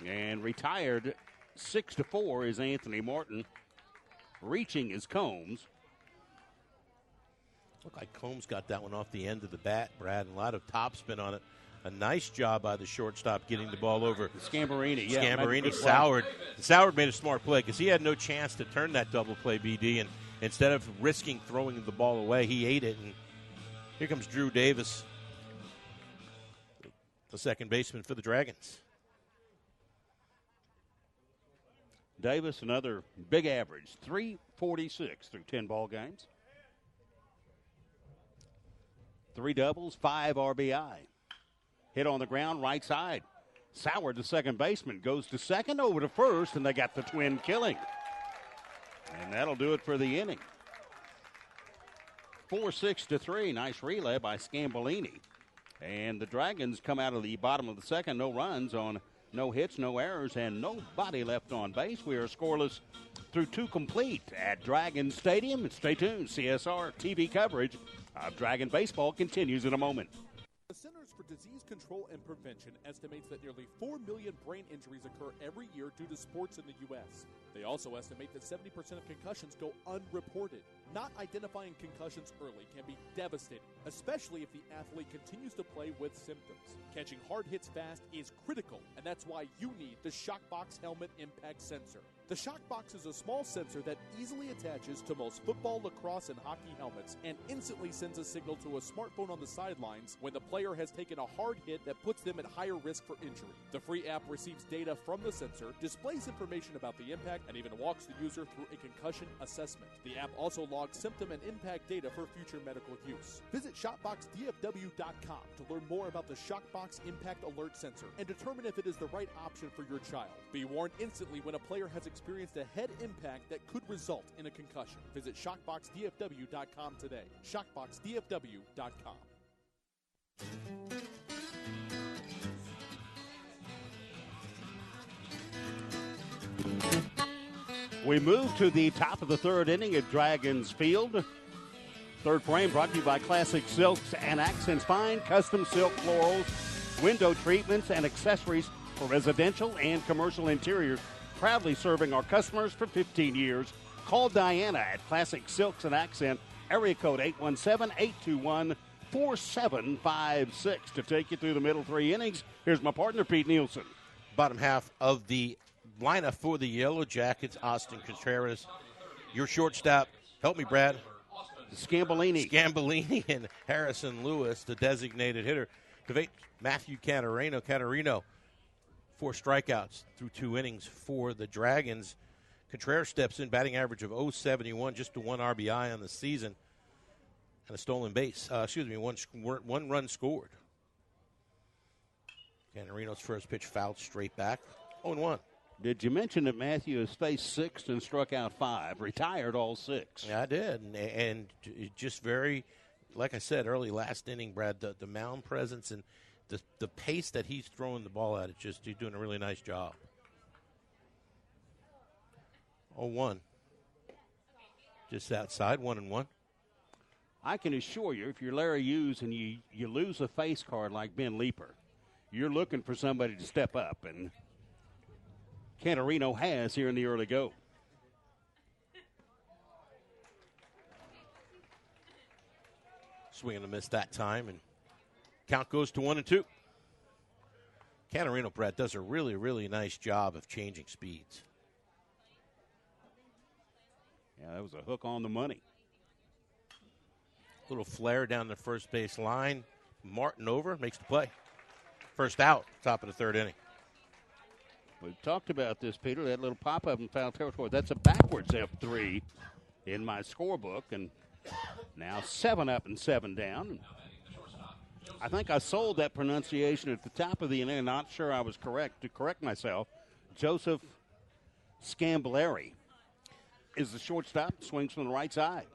And retired 6-4 is Anthony Martin. Reaching is Combs. Looked like Combs got that one off the end of the bat, Brad, and a lot of topspin on it. A nice job by the shortstop getting the ball over. Scambarini, yeah. Scambarini, Soward made a smart play because he had no chance to turn that double play, BD, and instead of risking throwing the ball away, he ate it. And here comes Drew Davis, the second baseman for the Dragons. Davis, another big average, .346 through 10 ball games. 3 doubles, 5 RBI. Hit on the ground, right side. Soward, the second baseman, goes to second, over to first, and they got the twin killing. And that'll do it for the inning. 4-6-3. Nice relay by Scambolini. And the Dragons come out of the bottom of the second. No runs on no hits, no errors, and nobody left on base. We are scoreless through 2 complete at Dragon Stadium. Stay tuned. CSR TV coverage of Dragon Baseball continues in a moment. The Centers for Disease Control and Prevention estimates that nearly 4 million brain injuries occur every year due to sports in the U.S. They also estimate that 70% of concussions go unreported. Not identifying concussions early can be devastating, especially if the athlete continues to play with symptoms. Catching hard hits fast is critical, and that's why you need the Shockbox Helmet Impact Sensor. The Shockbox is a small sensor that easily attaches to most football, lacrosse, and hockey helmets and instantly sends a signal to a smartphone on the sidelines when the player has taken a hard hit that puts them at higher risk for injury. The free app receives data from the sensor, displays information about the impact, and even walks the user through a concussion assessment. The app also logs symptom and impact data for future medical use. Visit ShotboxDFW.com to learn more about the Shockbox Impact Alert Sensor and determine if it is the right option for your child. Be warned instantly when a player has experienced a head impact that could result in a concussion. Visit ShotboxDFW.com today. ShotboxDFW.com. We move to the top of the third inning at Dragons Field. Third frame brought to you by Classic Silks and Accents Fine, custom silk florals, window treatments, and accessories for residential and commercial interiors. Proudly serving our customers for 15 years. Call Diana at Classic Silks and Accent, area code 817-821-4756 to take you through the middle 3 innings. Here's my partner, Pete Nielsen. Bottom half of the lineup for the Yellow Jackets, Austin Contreras. Your shortstop, help me, Brad. Scambolini and Harrison Lewis, the designated hitter. Matthew Cantorino, 4 strikeouts through 2 innings for the Dragons. Contreras steps in, batting average of .071, just to 1 RBI on the season, and a stolen base. One run scored. Cantorino's first pitch fouled straight back, 0-1. Did you mention that Matthew has faced 6 and struck out 5, retired all 6? Yeah, I did, and just very like I said early last inning, Brad, the mound presence and the pace that he's throwing the ball at, he's doing a really nice job. 0-1. Just outside, 1-1. I can assure you, if you're Larry Hughes and you lose a face card like Ben Leeper, you're looking for somebody to step up, and Cantorino has here in the early go. Swing and a miss that time, and count goes to 1-2. Cantorino, Brad, does a really, really nice job of changing speeds. Yeah, that was a hook on the money. Little flare down the first base line. Martin over, makes the play. First out, top of the third inning. We've talked about this, Peter, that little pop-up in foul territory. That's a backwards F3 in my scorebook, and now 7 up and 7 down. I think I sold that pronunciation at the top of the inning. Not sure I was correct. To correct myself, Joseph Scambolari is the shortstop, swings from the right side.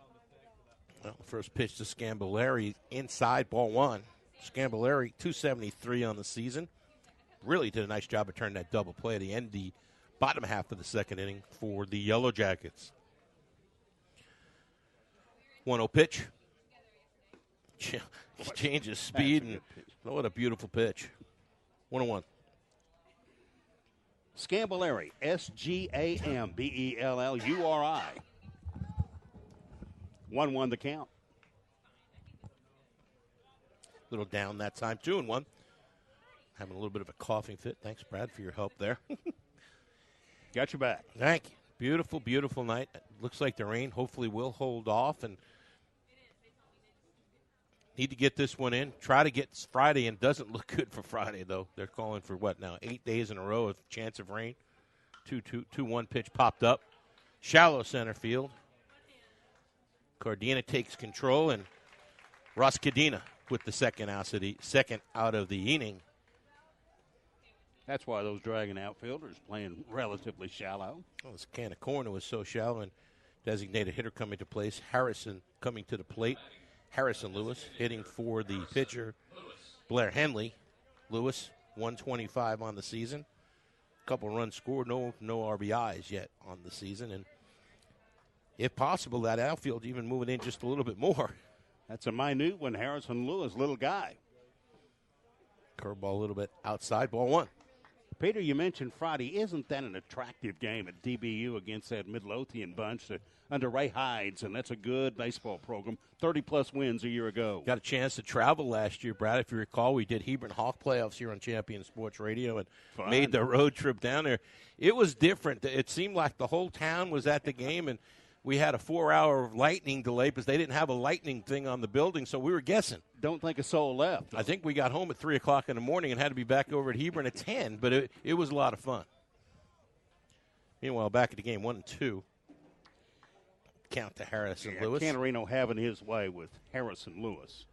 Well, first pitch to Scambolari, inside, ball one. Scambolari, 273 on the season. Really did a nice job of turning that double play at the end, the bottom half of the second inning for the Yellow Jackets. 1-0 pitch. Changes speed, and what a beautiful pitch. 1-1. Scambolari, Scambelluri. 1-1 the count. Little down that time, 2-1. Having a little bit of a coughing fit. Thanks, Brad, for your help there. Got your back. Thank you. Beautiful, beautiful night. Looks like the rain hopefully will hold off, and need to get this one in. Try to get Friday in. Doesn't look good for Friday, though. They're calling for what now? 8 days in a row of chance of rain. 2-1 pitch popped up. Shallow center field. Cardina takes control, and Ross Cadena with the second out of the inning. That's why those Dragon outfielders playing relatively shallow. Well, this can of corner was so shallow, and designated hitter coming to place. Harrison coming to the plate. Harrison Lewis hitting for the pitcher, Blair Henley. Lewis, 125 on the season. Couple runs scored, no RBIs yet on the season, and if possible, that outfield even moving in just a little bit more. That's a minute one. Harrison Lewis, little guy. Curveball a little bit outside, ball one. Peter, you mentioned Friday. Isn't that an attractive game at DBU against that Midlothian bunch under Ray Hides? And that's a good baseball program. 30-plus wins a year ago. Got a chance to travel last year, Brad. If you recall, we did Hebron Hawk playoffs here on Champion Sports Radio and made the road trip down there. It was different. It seemed like the whole town was at the game, and we had a 4-hour lightning delay because they didn't have a lightning thing on the building, so we were guessing. Don't think a soul left. I think we got home at 3 o'clock in the morning and had to be back over at Hebron at 10, but it was a lot of fun. Meanwhile, back at the game, 1-2. Count to Harrison Lewis. Cantorino having his way with Harrison Lewis.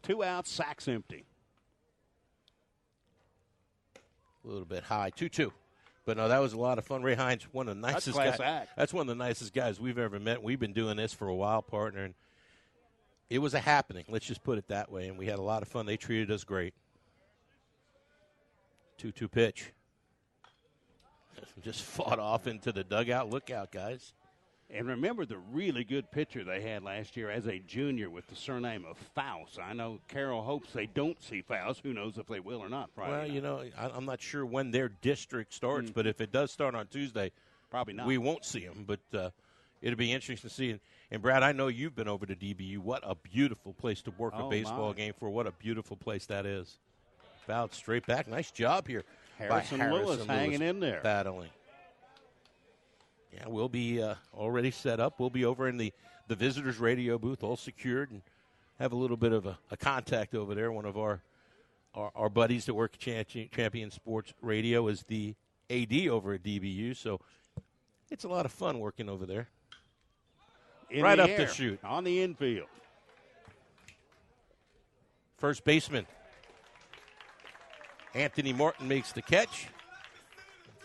2 outs, sacks empty. A little bit high, 2-2. But, no, that was a lot of fun. Ray Hines, one of the nicest guys. That's one of the nicest guys we've ever met. We've been doing this for a while, partner, and it was a happening. Let's just put it that way, and we had a lot of fun. They treated us great. 2-2 pitch. Just fought off into the dugout. Look out, guys. And remember the really good pitcher they had last year as a junior with the surname of Faust. I know Carroll hopes they don't see Faust. Who knows if they will or not Friday Well, night. you know, I'm not sure when their district starts, but if it does start on Tuesday, probably not. We won't see them, but it'll be interesting to see. And, Brad, I know you've been over to DBU. What a beautiful place to work a baseball game for. What a beautiful place that is. Fouled straight back. Nice job here Harrison by Harrison Lewis hanging in there. Battling. Yeah, we'll be already set up. We'll be over in the visitors' radio booth, all secured, and have a little bit of a contact over there. One of our buddies that work at Champion Sports Radio is the AD over at DBU, so it's a lot of fun working over there. Right up the chute. On the infield. First baseman Anthony Martin makes the catch.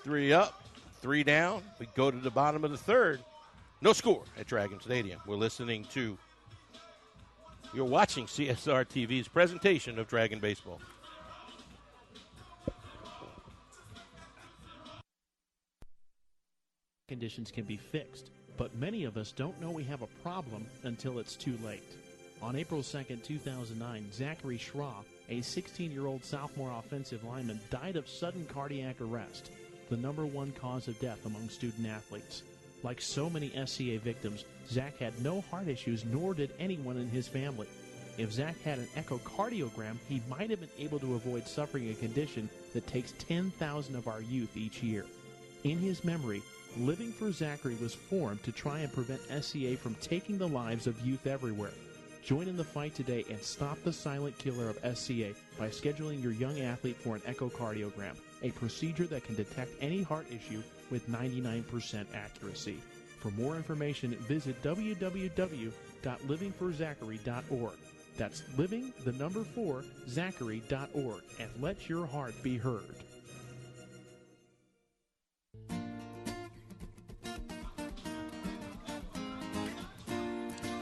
3 up. 3 down. We go to the bottom of the third. No score at Dragon Stadium. We're listening to You're watching CSR TV's presentation of Dragon Baseball. Conditions can be fixed, but many of us don't know we have a problem until it's too late. On April 2nd, 2009, Zachary Schraw, a 16-year-old sophomore offensive lineman, died of sudden cardiac arrest, the number one cause of death among student athletes. Like so many SCA victims, Zach had no heart issues, nor did anyone in his family. If Zach had an echocardiogram, he might have been able to avoid suffering a condition that takes 10,000 of our youth each year. In his memory, Living for Zachary was formed to try and prevent SCA from taking the lives of youth everywhere. Join in the fight today and stop the silent killer of SCA by scheduling your young athlete for an echocardiogram, a procedure that can detect any heart issue with 99% accuracy. For more information, visit www.livingforzachary.org. That's living4zachary.org, and let your heart be heard.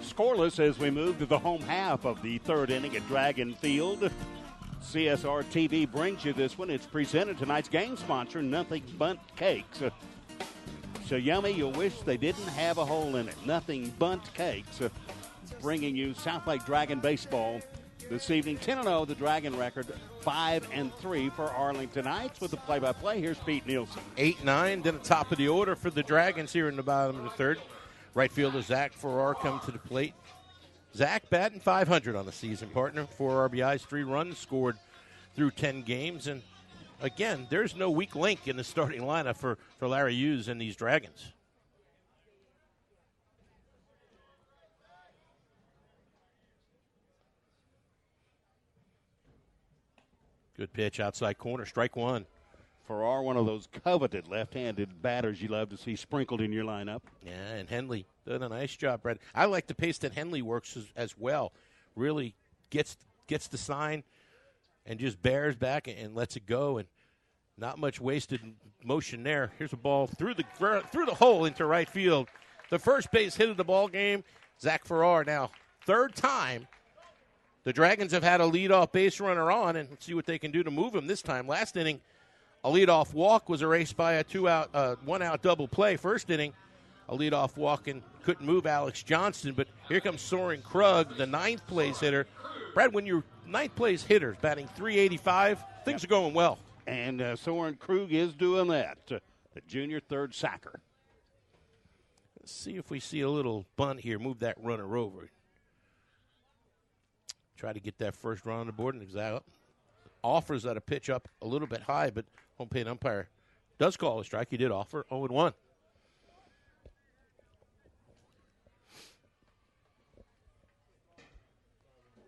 Scoreless as we move to the home half of the third inning at Dragon Field. CSR TV brings you this one. It's presented tonight's game sponsor, Nothing Bundt Cakes. So yummy, you'll wish they didn't have a hole in it. Nothing Bundt Cakes, bringing you South Lake Dragon Baseball this evening. 10-0, the Dragon record, 5-3 for Arlington Heights. With the play-by-play, here's Pete Nielsen. 8-9, then the top of the order for the Dragons here in the bottom of the third. Right fielder Zach Farrar come to the plate. Zach batting .500 on the season, partner. 4 RBIs, 3 runs scored through 10 games. And, again, there's no weak link in the starting lineup for Larry Hughes and these Dragons. Good pitch outside corner, strike one. Farrar, one of those coveted left-handed batters you love to see sprinkled in your lineup. Yeah, and Henley did a nice job, Brad. I like the pace that Henley works as well. Really gets the sign and just bears back and lets it go, and not much wasted motion there. Here's a ball through the hole into right field. The first base hit of the ball game, Zach Farrar. Now, third time the Dragons have had a leadoff base runner on, and let's see what they can do to move him this time. Last inning, a leadoff walk was erased by a one-out double play. First inning, a leadoff walk and couldn't move Alex Johnston. But here comes Soren Krug, the ninth place hitter. Brad, when you're ninth place hitter, batting .385, things are going well. And Soren Krug is doing that, the junior third sacker. Let's see if we see a little bunt here. Move that runner over. Try to get that first run on the board, and offers that a pitch up a little bit high, but home plate umpire does call a strike. He did offer 0-1.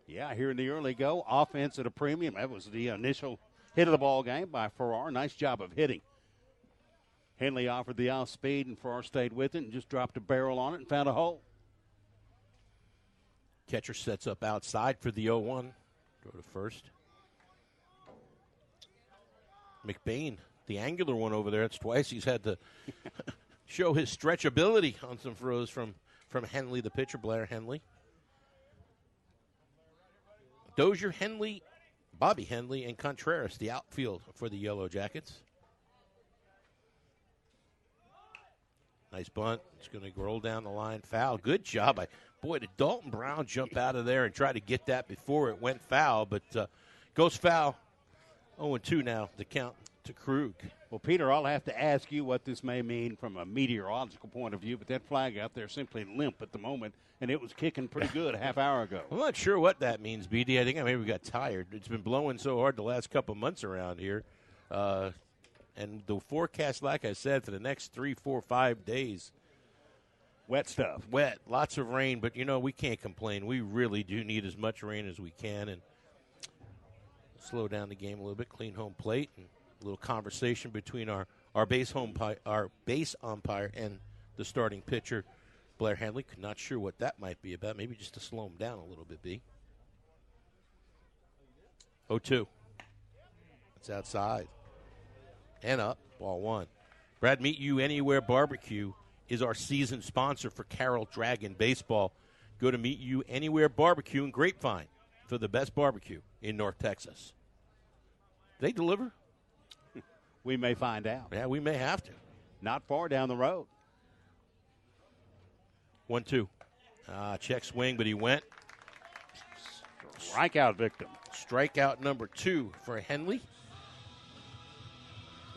Yeah, here in the early go, offense at a premium. That was the initial hit of the ball game by Farrar. Nice job of hitting. Henley offered the off speed, and Farrar stayed with it and just dropped a barrel on it and found a hole. Catcher sets up outside for the 0-1. Go to first. McBain, the angular one over there. It's twice he's had to show his stretchability on some throws from Henley, the pitcher, Blair Henley. Dozier, Henley, Bobby Henley, and Contreras, the outfield for the Yellow Jackets. Nice bunt. It's going to roll down the line. Foul. Good job. Boy, did Dalton Brown jump out of there and try to get that before it went foul, but goes foul. 0-2 now, the count to Krug. Well, Peter, I'll have to ask you what this may mean from a meteorological point of view, but that flag out there simply limp at the moment, and it was kicking pretty good a half hour ago. I'm not sure what that means, BD. I think maybe we got tired. It's been blowing so hard the last couple of months around here. And the forecast, like I said, for the next 3, 4, 5 days. Wet stuff. Wet, lots of rain, but, we can't complain. We really do need as much rain as we can, and slow down the game a little bit, clean home plate, and a little conversation between our base umpire and the starting pitcher, Blair Henley. Not sure what that might be about. Maybe just to slow him down a little bit, B. 0-2. It's outside. And up, ball one. Brad, Meet You Anywhere Barbecue is our season sponsor for Carroll Dragon Baseball. Go to Meet You Anywhere Barbecue in Grapevine for the best barbecue in North Texas. They deliver? We may find out. Yeah, we may have to. Not far down the road. 1-2. Check swing, but he went. Strikeout victim. Strikeout number 2 for Henley.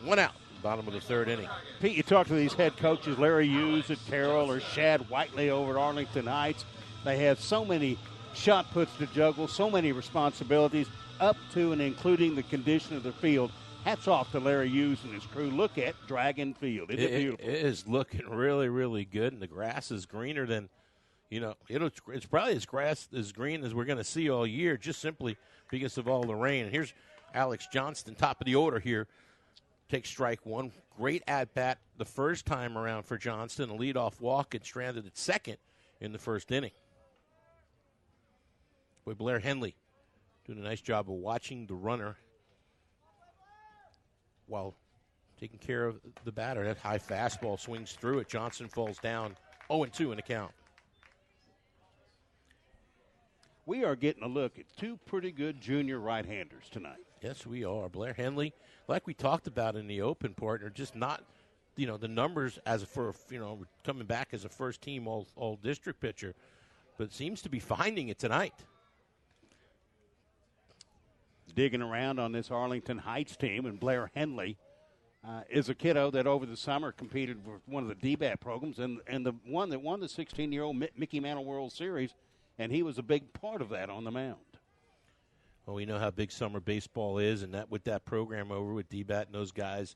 1 out. Bottom of the 3rd inning. Pete, you talk to these head coaches, Larry Hughes at Carroll or Shad Whiteley over at Arlington Heights. They have so many shot puts to juggle, so many responsibilities, up to and including the condition of the field. Hats off to Larry Hughes and his crew. Look at Dragon Field. Isn't it beautiful? It is looking really, really good, and the grass is greener than, it's probably as green as we're going to see all year, just simply because of all the rain. And here's Alex Johnston, top of the order here. Takes strike 1. Great at-bat the first time around for Johnston. A leadoff walk and stranded at second in the first inning. Boy, Blair Henley doing a nice job of watching the runner while taking care of the batter. That high fastball swings through it. Johnson falls down 0-2 in the count. We are getting a look at 2 pretty good junior right-handers tonight. Yes, we are. Blair Henley, like we talked about in the open part, are just not, the numbers coming back as a first-team all-district pitcher, but seems to be finding it tonight. Digging around on this Arlington Heights team, and Blair Henley is a kiddo that over the summer competed for one of the DBAT programs and the one that won the 16-year-old Mickey Mantle World Series, and he was a big part of that on the mound. Well, we know how big summer baseball is, and that with that program over with DBAT and those guys,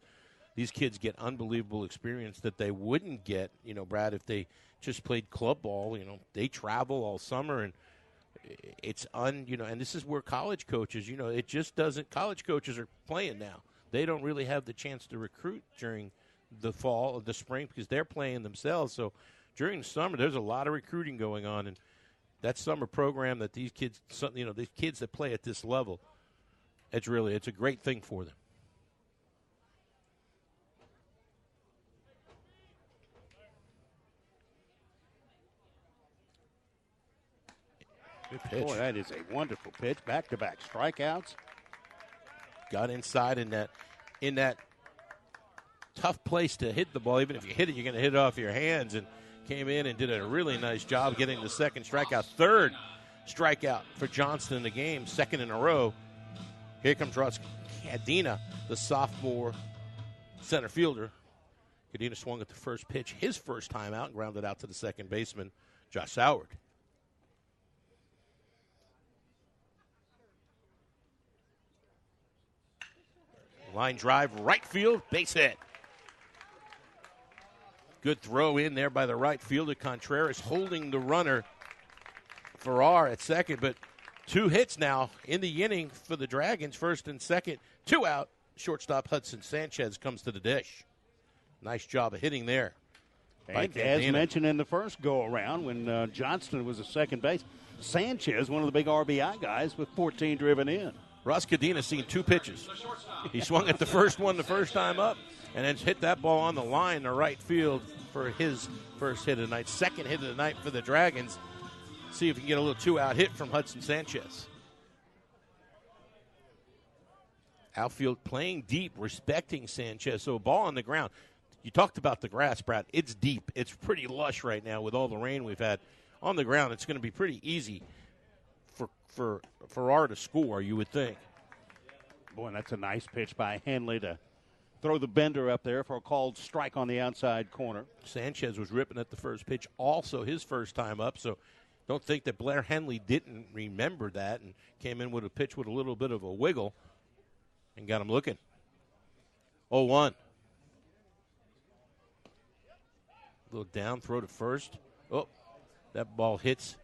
these kids get unbelievable experience that they wouldn't get, Brad, if they just played club ball. They travel all summer, and it's and this is where college coaches, it just doesn't. College coaches are playing now. They don't really have the chance to recruit during the fall or the spring because they're playing themselves. So during the summer, there's a lot of recruiting going on, and that summer program that these kids, these kids that play at this level, it's a great thing for them. Good pitch. Boy, that is a wonderful pitch. Back-to-back strikeouts. Got inside in that tough place to hit the ball. Even if you hit it, you're going to hit it off your hands, and came in and did a really nice job getting the second strikeout. 3rd strikeout for Johnston in the game, 2nd in a row. Here comes Ross Cadena, the sophomore center fielder. Cadena swung at the first pitch, his first time out, and grounded out to the second baseman, Josh Howard. Line drive, right field, base hit. Good throw in there by the right fielder. Contreras holding the runner. Farrar at second, but 2 hits now in the inning for the Dragons, first and second. 2 out. Shortstop Hudson Sanchez comes to the dish. Nice job of hitting there. And as mentioned in the first go-around when Johnston was at second base, Sanchez, one of the big RBI guys with 14 driven in. Ross Cadena seen 2 pitches. He swung at the first one the first time up, and then hit that ball on the line to right field for his first hit of the night. Second hit of the night for the Dragons. See if we can get a little 2-out hit from Hudson Sanchez. Outfield playing deep, respecting Sanchez. So a ball on the ground. You talked about the grass, Brad. It's deep. It's pretty lush right now with all the rain we've had. On the ground, it's going to be pretty easy for Farrar to score, you would think. Boy, that's a nice pitch by Henley to throw the bender up there for a called strike on the outside corner. Sanchez was ripping at the first pitch, also his first time up, so don't think that Blair Henley didn't remember that and came in with a pitch with a little bit of a wiggle and got him looking. 0-1. Little down throw to first. Oh, that ball hits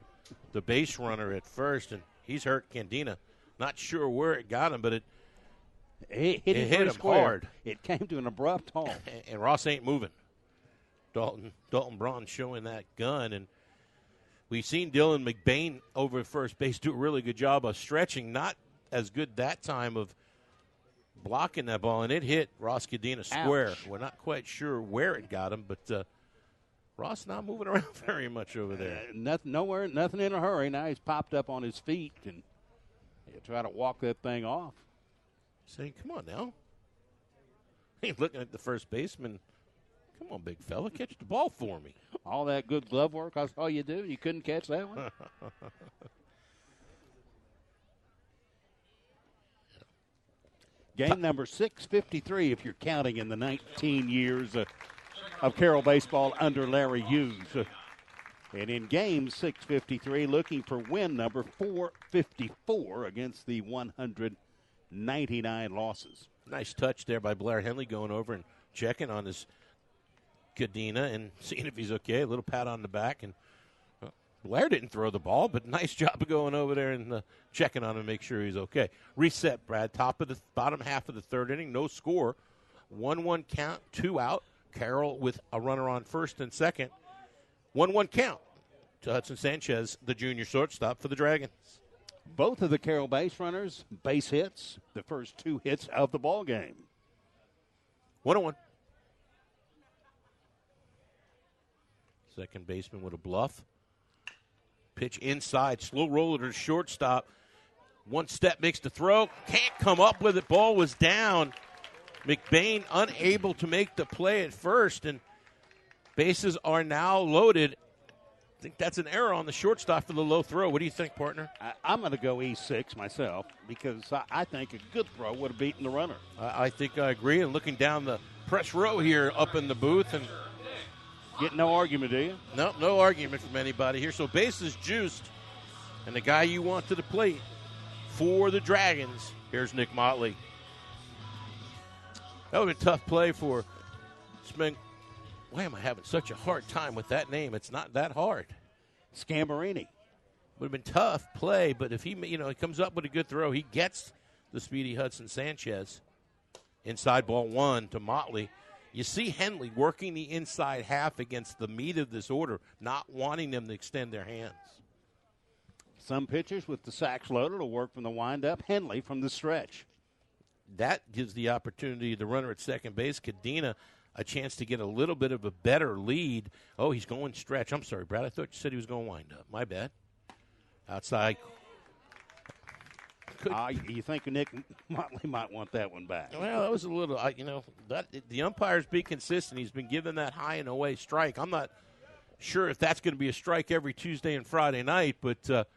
the base runner at first, and he's hurt. Cadena, not sure where it got him, but it hit him hard. It came to an abrupt halt. And Ross ain't moving. Dalton Braun showing that gun, and we've seen Dylan McBain over at first base do a really good job of stretching. Not as good that time of blocking that ball, and it hit Ross Cadena square. Ouch. We're not quite sure where it got him, but Ross not moving around very much over there. Nothing in a hurry. Now he's popped up on his feet and he'll try to walk that thing off. Saying, come on now. He's looking at the first baseman. Come on, big fella, catch the ball for me. All that good glove work I saw you do, you couldn't catch that one? Game number 653, if you're counting in the 19 years of Carroll baseball under Larry Hughes. And in game 653, looking for win number 454 against the 199 losses. Nice touch there by Blair Henley going over and checking on his Cadena and seeing if he's okay. A little pat on the back. And Blair didn't throw the ball, but nice job of going over there and checking on him to make sure he's okay. Reset, Brad. Bottom half of the third inning. No score. 1-1 count, 2 out. Carroll with a runner on first and second. 1-1 count to Hudson Sanchez, the junior shortstop for the Dragons. Both of the Carroll base runners, base hits, the first 2 hits of the ball game. 1-1. Second baseman with a bluff. Pitch inside, slow roller to shortstop. One step makes the throw. Can't come up with it. Ball was down. McBain unable to make the play at first, and bases are now loaded. I think that's an error on the shortstop for the low throw. What do you think, partner? I'm going to go E6 myself because I think a good throw would have beaten the runner. I think I agree. And looking down the press row here up in the booth, and get no argument, do you? No argument from anybody here. So bases juiced, and the guy you want to the plate for the Dragons, here's Nick Motley. That would have been a tough play for Spring. Why am I having such a hard time with that name? It's not that hard. Scambarini. Would have been tough play, but if he comes up with a good throw, he gets the speedy Hudson Sanchez. Inside ball 1 to Motley. You see Henley working the inside half against the meat of this order, not wanting them to extend their hands. Some pitchers with the sacks loaded will work from the windup. Henley from the stretch. That gives the opportunity, the runner at second base, Cadena, a chance to get a little bit of a better lead. Oh, he's going stretch. I'm sorry, Brad. I thought you said he was going wind up. My bad. Outside. You think Nick Motley might want that one back? Well, that was a little, the umpires be consistent. He's been given that high and away strike. I'm not sure if that's going to be a strike every Tuesday and Friday night, but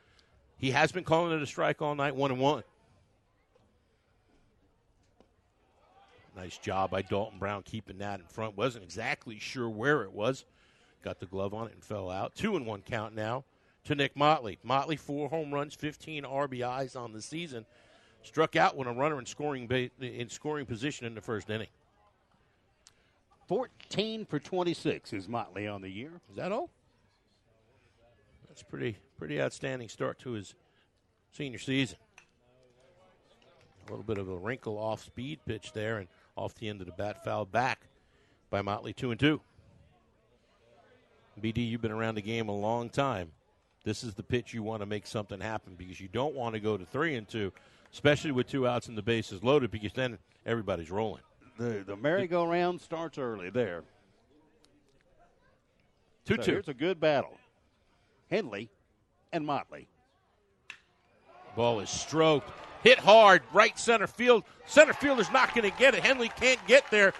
he has been calling it a strike all night, 1-1. Nice job by Dalton Brown keeping that in front. Wasn't exactly sure where it was. Got the glove on it and fell out. 2-1 count now to Nick Motley. Motley, 4 home runs, 15 RBIs on the season. Struck out when a runner in scoring position in the first inning. 14 for 26 is Motley on the year. Is that all? That's pretty outstanding start to his senior season. A little bit of a wrinkle off speed pitch there, and off the end of the bat, fouled back by Motley. 2-2. BD, you've been around the game a long time. This is the pitch you want to make something happen because you don't want to go to 3-2, especially with 2 outs and the bases loaded, because then everybody's rolling. The merry-go-round starts early there. 2-2. So here's a good battle. Henley and Motley. Ball is stroked. Hit hard, right center field. Center fielder's not going to get it. Henley can't get there.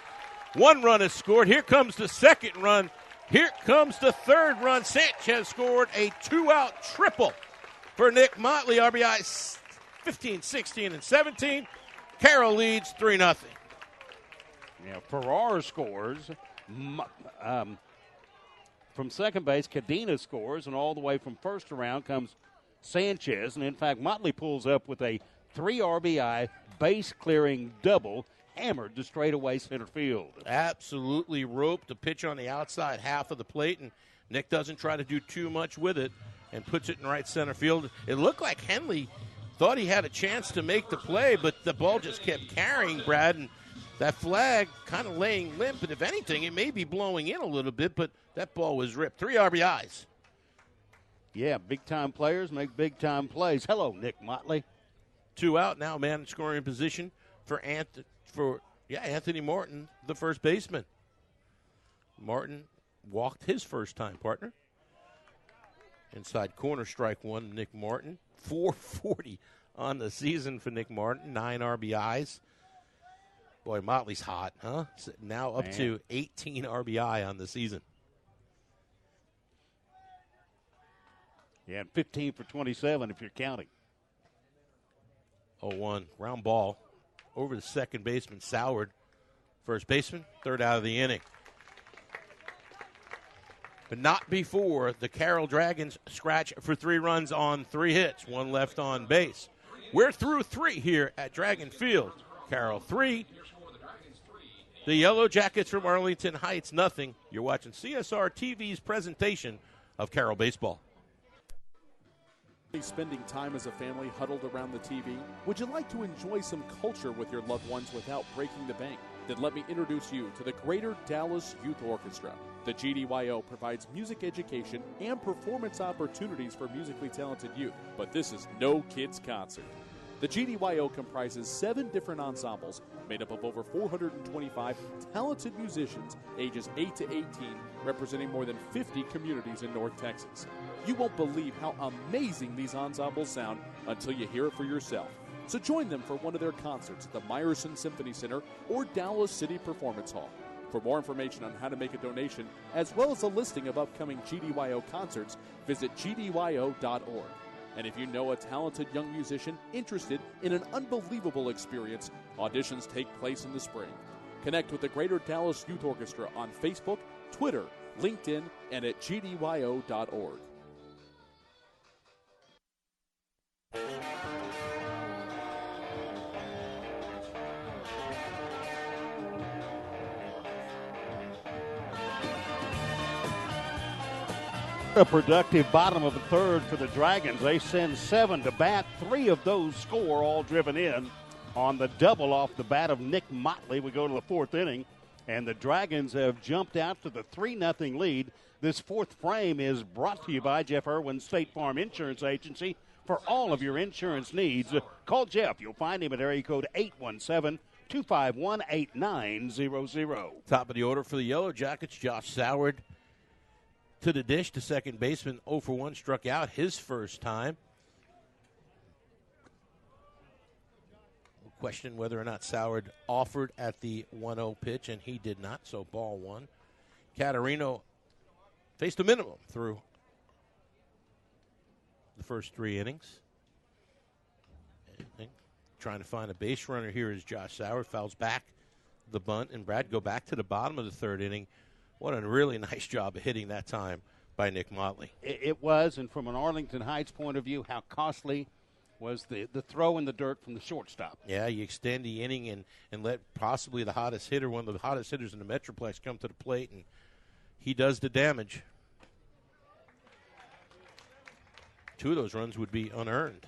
1 run is scored. Here comes the second run. Here comes the third run. Sanchez scored a 2-out triple for Nick Motley. RBI 15, 16, and 17. Carroll leads 3-0. Now, Farrar scores. From second base, Cadena scores, and all the way from first around comes Sanchez. And, in fact, Motley pulls up with a 3 RBI base-clearing double, hammered to straightaway center field. Absolutely roped the pitch on the outside half of the plate, and Nick doesn't try to do too much with it and puts it in right center field. It looked like Henley thought he had a chance to make the play, but the ball just kept carrying, Brad, and that flag kind of laying limp, and if anything, it may be blowing in a little bit, but that ball was ripped. 3 RBIs. Yeah, big-time players make big-time plays. Hello, Nick Motley. 2 out now, man in scoring position for Anthony Martin, the first baseman. Martin walked his first time, partner. Inside corner, strike one, Nick Martin. 440 on the season for Nick Martin, 9 RBIs. Boy, Motley's hot, huh? Now up to 18 RBI on the season. Yeah, 15 for 27 if you're counting. 0-1, round ball over the second baseman, Soward. First baseman, third out of the inning. But not before the Carroll Dragons scratch for 3 runs on 3 hits, 1 left on base. We're through 3 here at Dragon Field. Carroll 3. The Yellow Jackets from Arlington Heights, nothing. You're watching CSR TV's presentation of Carroll baseball. Spending time as a family huddled around the TV? Would you like to enjoy some culture with your loved ones without breaking the bank? Then let me introduce you to the Greater Dallas Youth Orchestra. The GDYO provides music education and performance opportunities for musically talented youth, but this is no kids' concert. The GDYO comprises 7 different ensembles made up of over 425 talented musicians ages 8 to 18, representing more than 50 communities in North Texas. You won't believe how amazing these ensembles sound until you hear it for yourself. So join them for one of their concerts at the Meyerson Symphony Center or Dallas City Performance Hall. For more information on how to make a donation, as well as a listing of upcoming GDYO concerts, visit gdyo.org. And if you know a talented young musician interested in an unbelievable experience, auditions take place in the spring. Connect with the Greater Dallas Youth Orchestra on Facebook, Twitter, LinkedIn, and at gdyo.org. A productive bottom of the third for the Dragons. They send 7 to bat. 3 of those score, all driven in on the double off the bat of Nick Motley. We go to the 4th inning, and the Dragons have jumped out to the 3-0 lead. This 4th frame is brought to you by Jeff Irwin State Farm Insurance Agency. For all of your insurance needs, call Jeff. You'll find him at area code 817-251-8900. Top of the order for the Yellow Jackets, Josh Soward. To the dish, the second baseman, 0 for 1, struck out his first time. We'll question whether or not Soward offered at the 1-0 pitch, and he did not, so ball 1. Catarino faced a minimum through the first 3 innings. And trying to find a base runner here is Josh Soward. Fouls back the bunt, and Brad go back to the bottom of the 3rd inning. What a really nice job of hitting that time by Nick Motley. It was, and from an Arlington Heights point of view, how costly was the throw in the dirt from the shortstop. Yeah, you extend the inning and let possibly the hottest hitter, one of the hottest hitters in the Metroplex, come to the plate, and he does the damage. 2 of those runs would be unearned.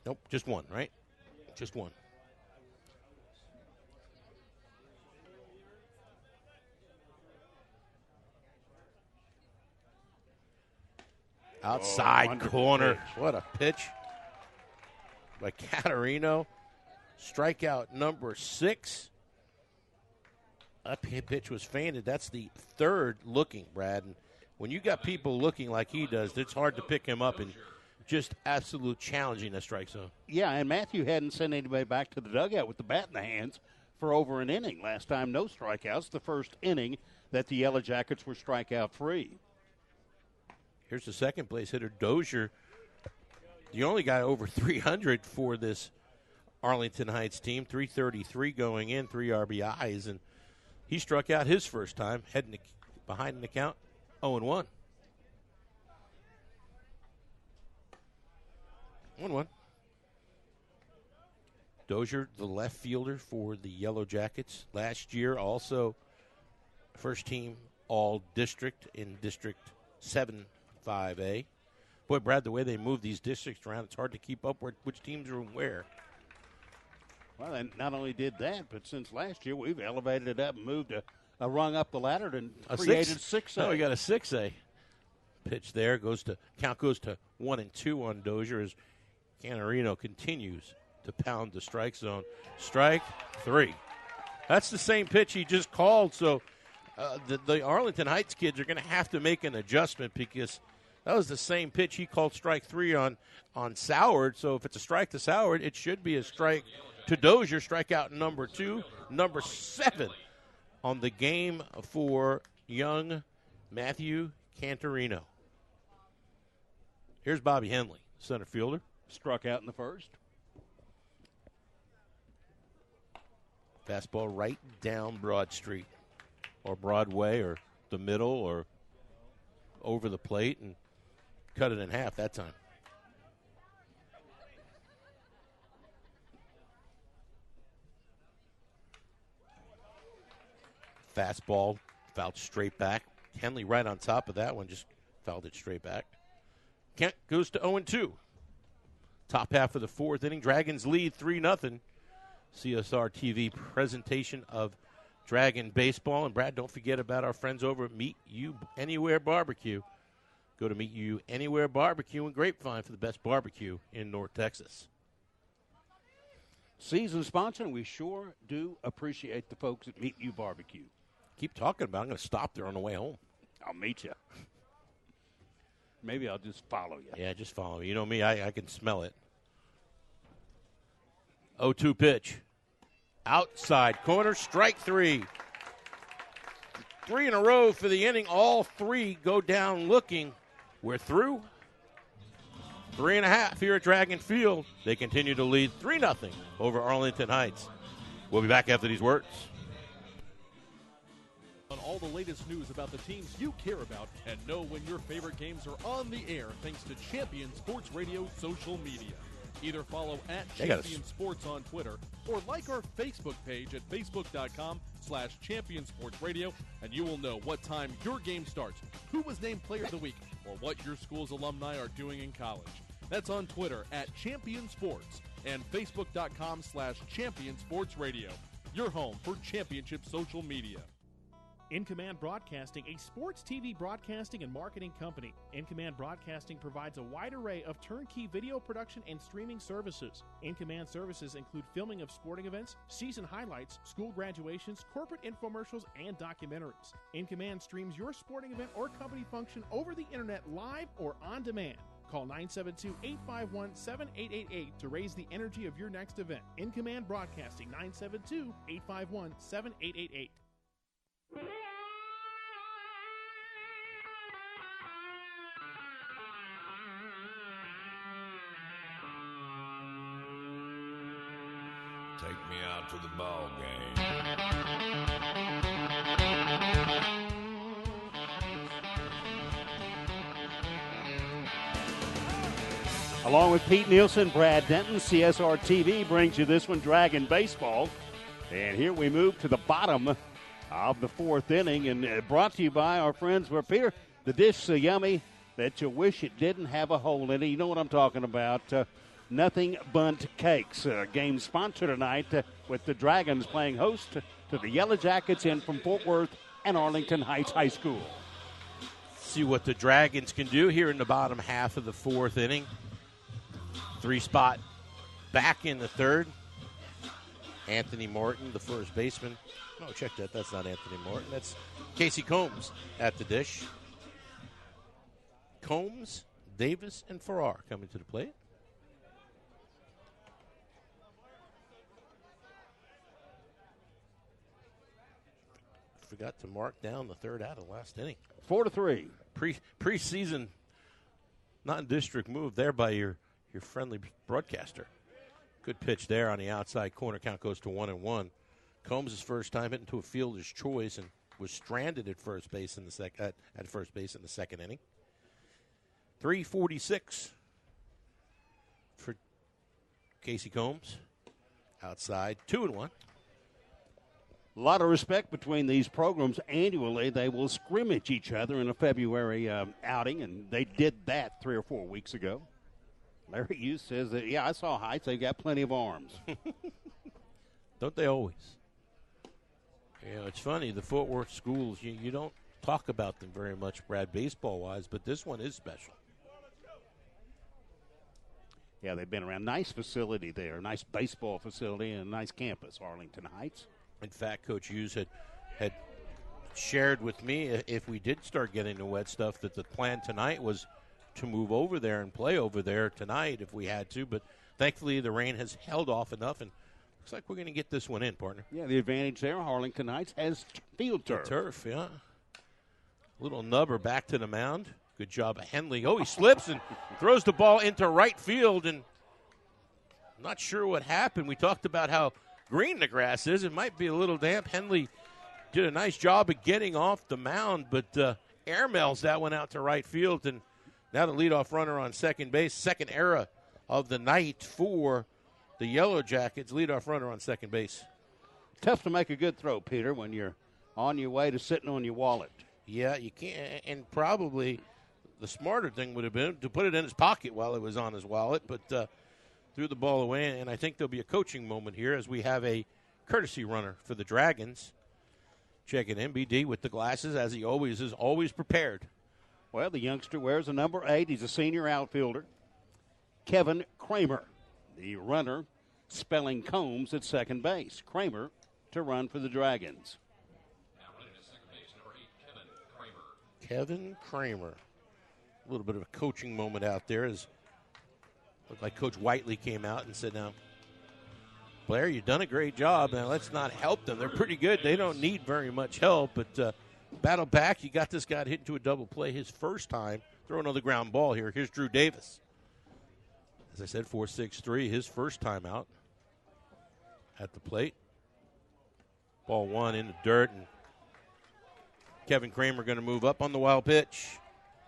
Nope, just 1, right? Just 1. Outside corner. Pitch. What a pitch by Catarino. Strikeout number 6. That pitch was feinted. That's the 3rd looking, Brad. And when you got people looking like he does, it's hard to pick him up and just absolute challenging a strike zone. Yeah, and Matthew hadn't sent anybody back to the dugout with the bat in the hands for over an inning. Last time, no strikeouts. The first inning that the Yellow Jackets were strikeout free. Here's the second place hitter, Dozier. The only guy over 300 for this Arlington Heights team, 333 going in, 3 RBIs, and he struck out his first time, heading behind in the count, 0-1. 1-1. Dozier, the left fielder for the Yellow Jackets. Last year, also first team all-district in District 7-5A. Boy, Brad, the way they move these districts around, it's hard to keep up which teams are where. Well, and not only did that, but since last year, we've elevated it up and moved a rung up the ladder and created 6A. No, we got a 6A pitch there. Count goes to 1-2 on Dozier as Canarino continues to pound the strike zone. Strike 3. That's the same pitch he just called, so the Arlington Heights kids are going to have to make an adjustment because that was the same pitch he called strike 3 on Soward. So if it's a strike to Soward, it should be a strike to Dozier. Strikeout number 2, number 7 on the game for young Matthew Cantorino. Here's Bobby Henley, center fielder. Struck out in the first. Fastball right down Broad Street or Broadway or the middle or over the plate and cut it in half that time. Fastball fouled straight back. Henley right on top of that one, just fouled it straight back. Kent goes to 0-2. Top half of the fourth inning. Dragons lead 3-0. CSR TV presentation of Dragon Baseball. And, Brad, don't forget about our friends over at Meet You Anywhere Barbecue. Go to Meet You Anywhere Barbecue in Grapevine for the best barbecue in North Texas. Season sponsor, and we sure do appreciate the folks at Meet You Barbecue. Keep talking about it. I'm going to stop there on the way home. I'll meet you. Maybe I'll just follow you. Yeah, just follow me. You know me, I can smell it. 0-2 pitch. Outside corner, strike 3. 3 in a row for the inning. All 3 go down looking. We're through. 3.5 here at Dragon Field. They continue to lead 3-0 over Arlington Heights. We'll be back after these words. On all the latest news about the teams you care about and know when your favorite games are on the air thanks to Champion Sports Radio social media. Either follow at Champion Sports on Twitter or like our Facebook page at facebook.com/Champion Sports Radio, and you will know what time your game starts, who was named Player of the Week, or what your school's alumni are doing in college. That's on Twitter at Champion Sports and facebook.com/Champion Sports Radio. Your home for championship social media. In Command Broadcasting, a sports TV broadcasting and marketing company. In Command Broadcasting provides a wide array of turnkey video production and streaming services. In Command services include filming of sporting events, season highlights, school graduations, corporate infomercials, and documentaries. In Command streams your sporting event or company function over the internet live or on demand. Call 972-851-7888 to raise the energy of your next event. In Command Broadcasting, 972-851-7888. Take me out to the ball game. Along with Pete Nielsen, Brad Denton, CSR TV brings you this one, Dragon Baseball. And here we move to the bottom of the fourth inning, and brought to you by our friends where, Peter, the dish so yummy that you wish it didn't have a hole in it. You know what I'm talking about. Nothing Bundt Cakes. Game sponsor tonight with the Dragons playing host to the Yellow Jackets in from Fort Worth and Arlington Heights High School. See what the Dragons can do here in the bottom half of the fourth inning. 3-spot back in the third. Anthony Martin, the first baseman. No, check that. That's not Anthony Martin. That's Casey Combs at the dish. Combs, Davis, and Farrar coming to the plate. Forgot to mark down the third out of the last inning. 4-3. Preseason non-district move there by your friendly broadcaster. Good pitch there on the outside corner. Count goes to 1-1. Combs' first time hitting to a fielder's choice and was stranded at first base in the second inning. 3:46 for Casey Combs. Outside, 2-1. A lot of respect between these programs. Annually, they will scrimmage each other in a February outing, and they did that 3 or 4 weeks ago. Larry Hughes says that, I saw Heights. They've got plenty of arms. Don't they always? It's funny. The Fort Worth schools, you don't talk about them very much, Brad, baseball-wise, but this one is special. Yeah, they've been around. Nice facility there, nice baseball facility, and a nice campus, Arlington Heights. In fact, Coach Hughes had shared with me, if we did start getting the wet stuff, that the plan tonight was to move over there and play over there tonight if we had to. But thankfully, the rain has held off enough, and looks like we're going to get this one in, partner. Yeah, the advantage there, Arlington Heights has field turf. Turf, yeah. Little nubber back to the mound. Good job of Henley. Oh, he slips and throws the ball into right field, and I'm not sure what happened. We talked about how green the grass is. It might be a little damp. Henley did a nice job of getting off the mound, but airmails that one out to right field, and now the leadoff runner on second base. Second error of the night for the Yellow Jackets. Leadoff runner on second base. Tough to make a good throw, Peter, when you're on your way to sitting on your wallet. Yeah, you can't, and probably the smarter thing would have been to put it in his pocket while it was on his wallet, but threw the ball away, and I think there'll be a coaching moment here as we have a courtesy runner for the Dragons. Checking MBD with the glasses, as he always is, always prepared. Well, the youngster wears a number 8. He's a senior outfielder. Kevin Kramer, the runner, spelling Combs at second base. Kramer to run for the Dragons. Kevin Kramer. A little bit of a coaching moment out there as looked like Coach Whiteley came out and said, now, Blair, you've done a great job. Now, let's not help them. They're pretty good. They don't need very much help. But battle back. You got this guy hit into a double play his first time. Throw another ground ball here. Here's Drew Davis. As I said, 4.63, his first time out at the plate. Ball one in the dirt, and Kevin Kramer going to move up on the wild pitch.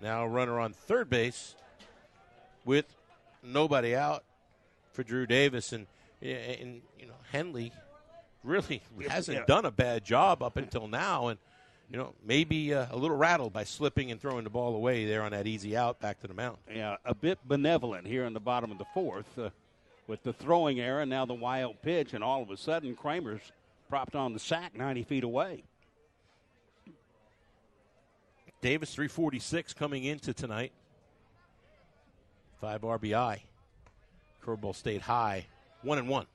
Now a runner on third base with nobody out for Drew Davis. And you know, Henley really hasn't done a bad job up until now. And, you know, maybe a little rattled by slipping and throwing the ball away there on that easy out back to the mound. Yeah, a bit benevolent here in the bottom of the fourth with the throwing error, now the wild pitch, and all of a sudden Kramer's propped on the sack 90 feet away. Davis, 346 coming into tonight. 5 RBI. Curveball stayed high. 1-1.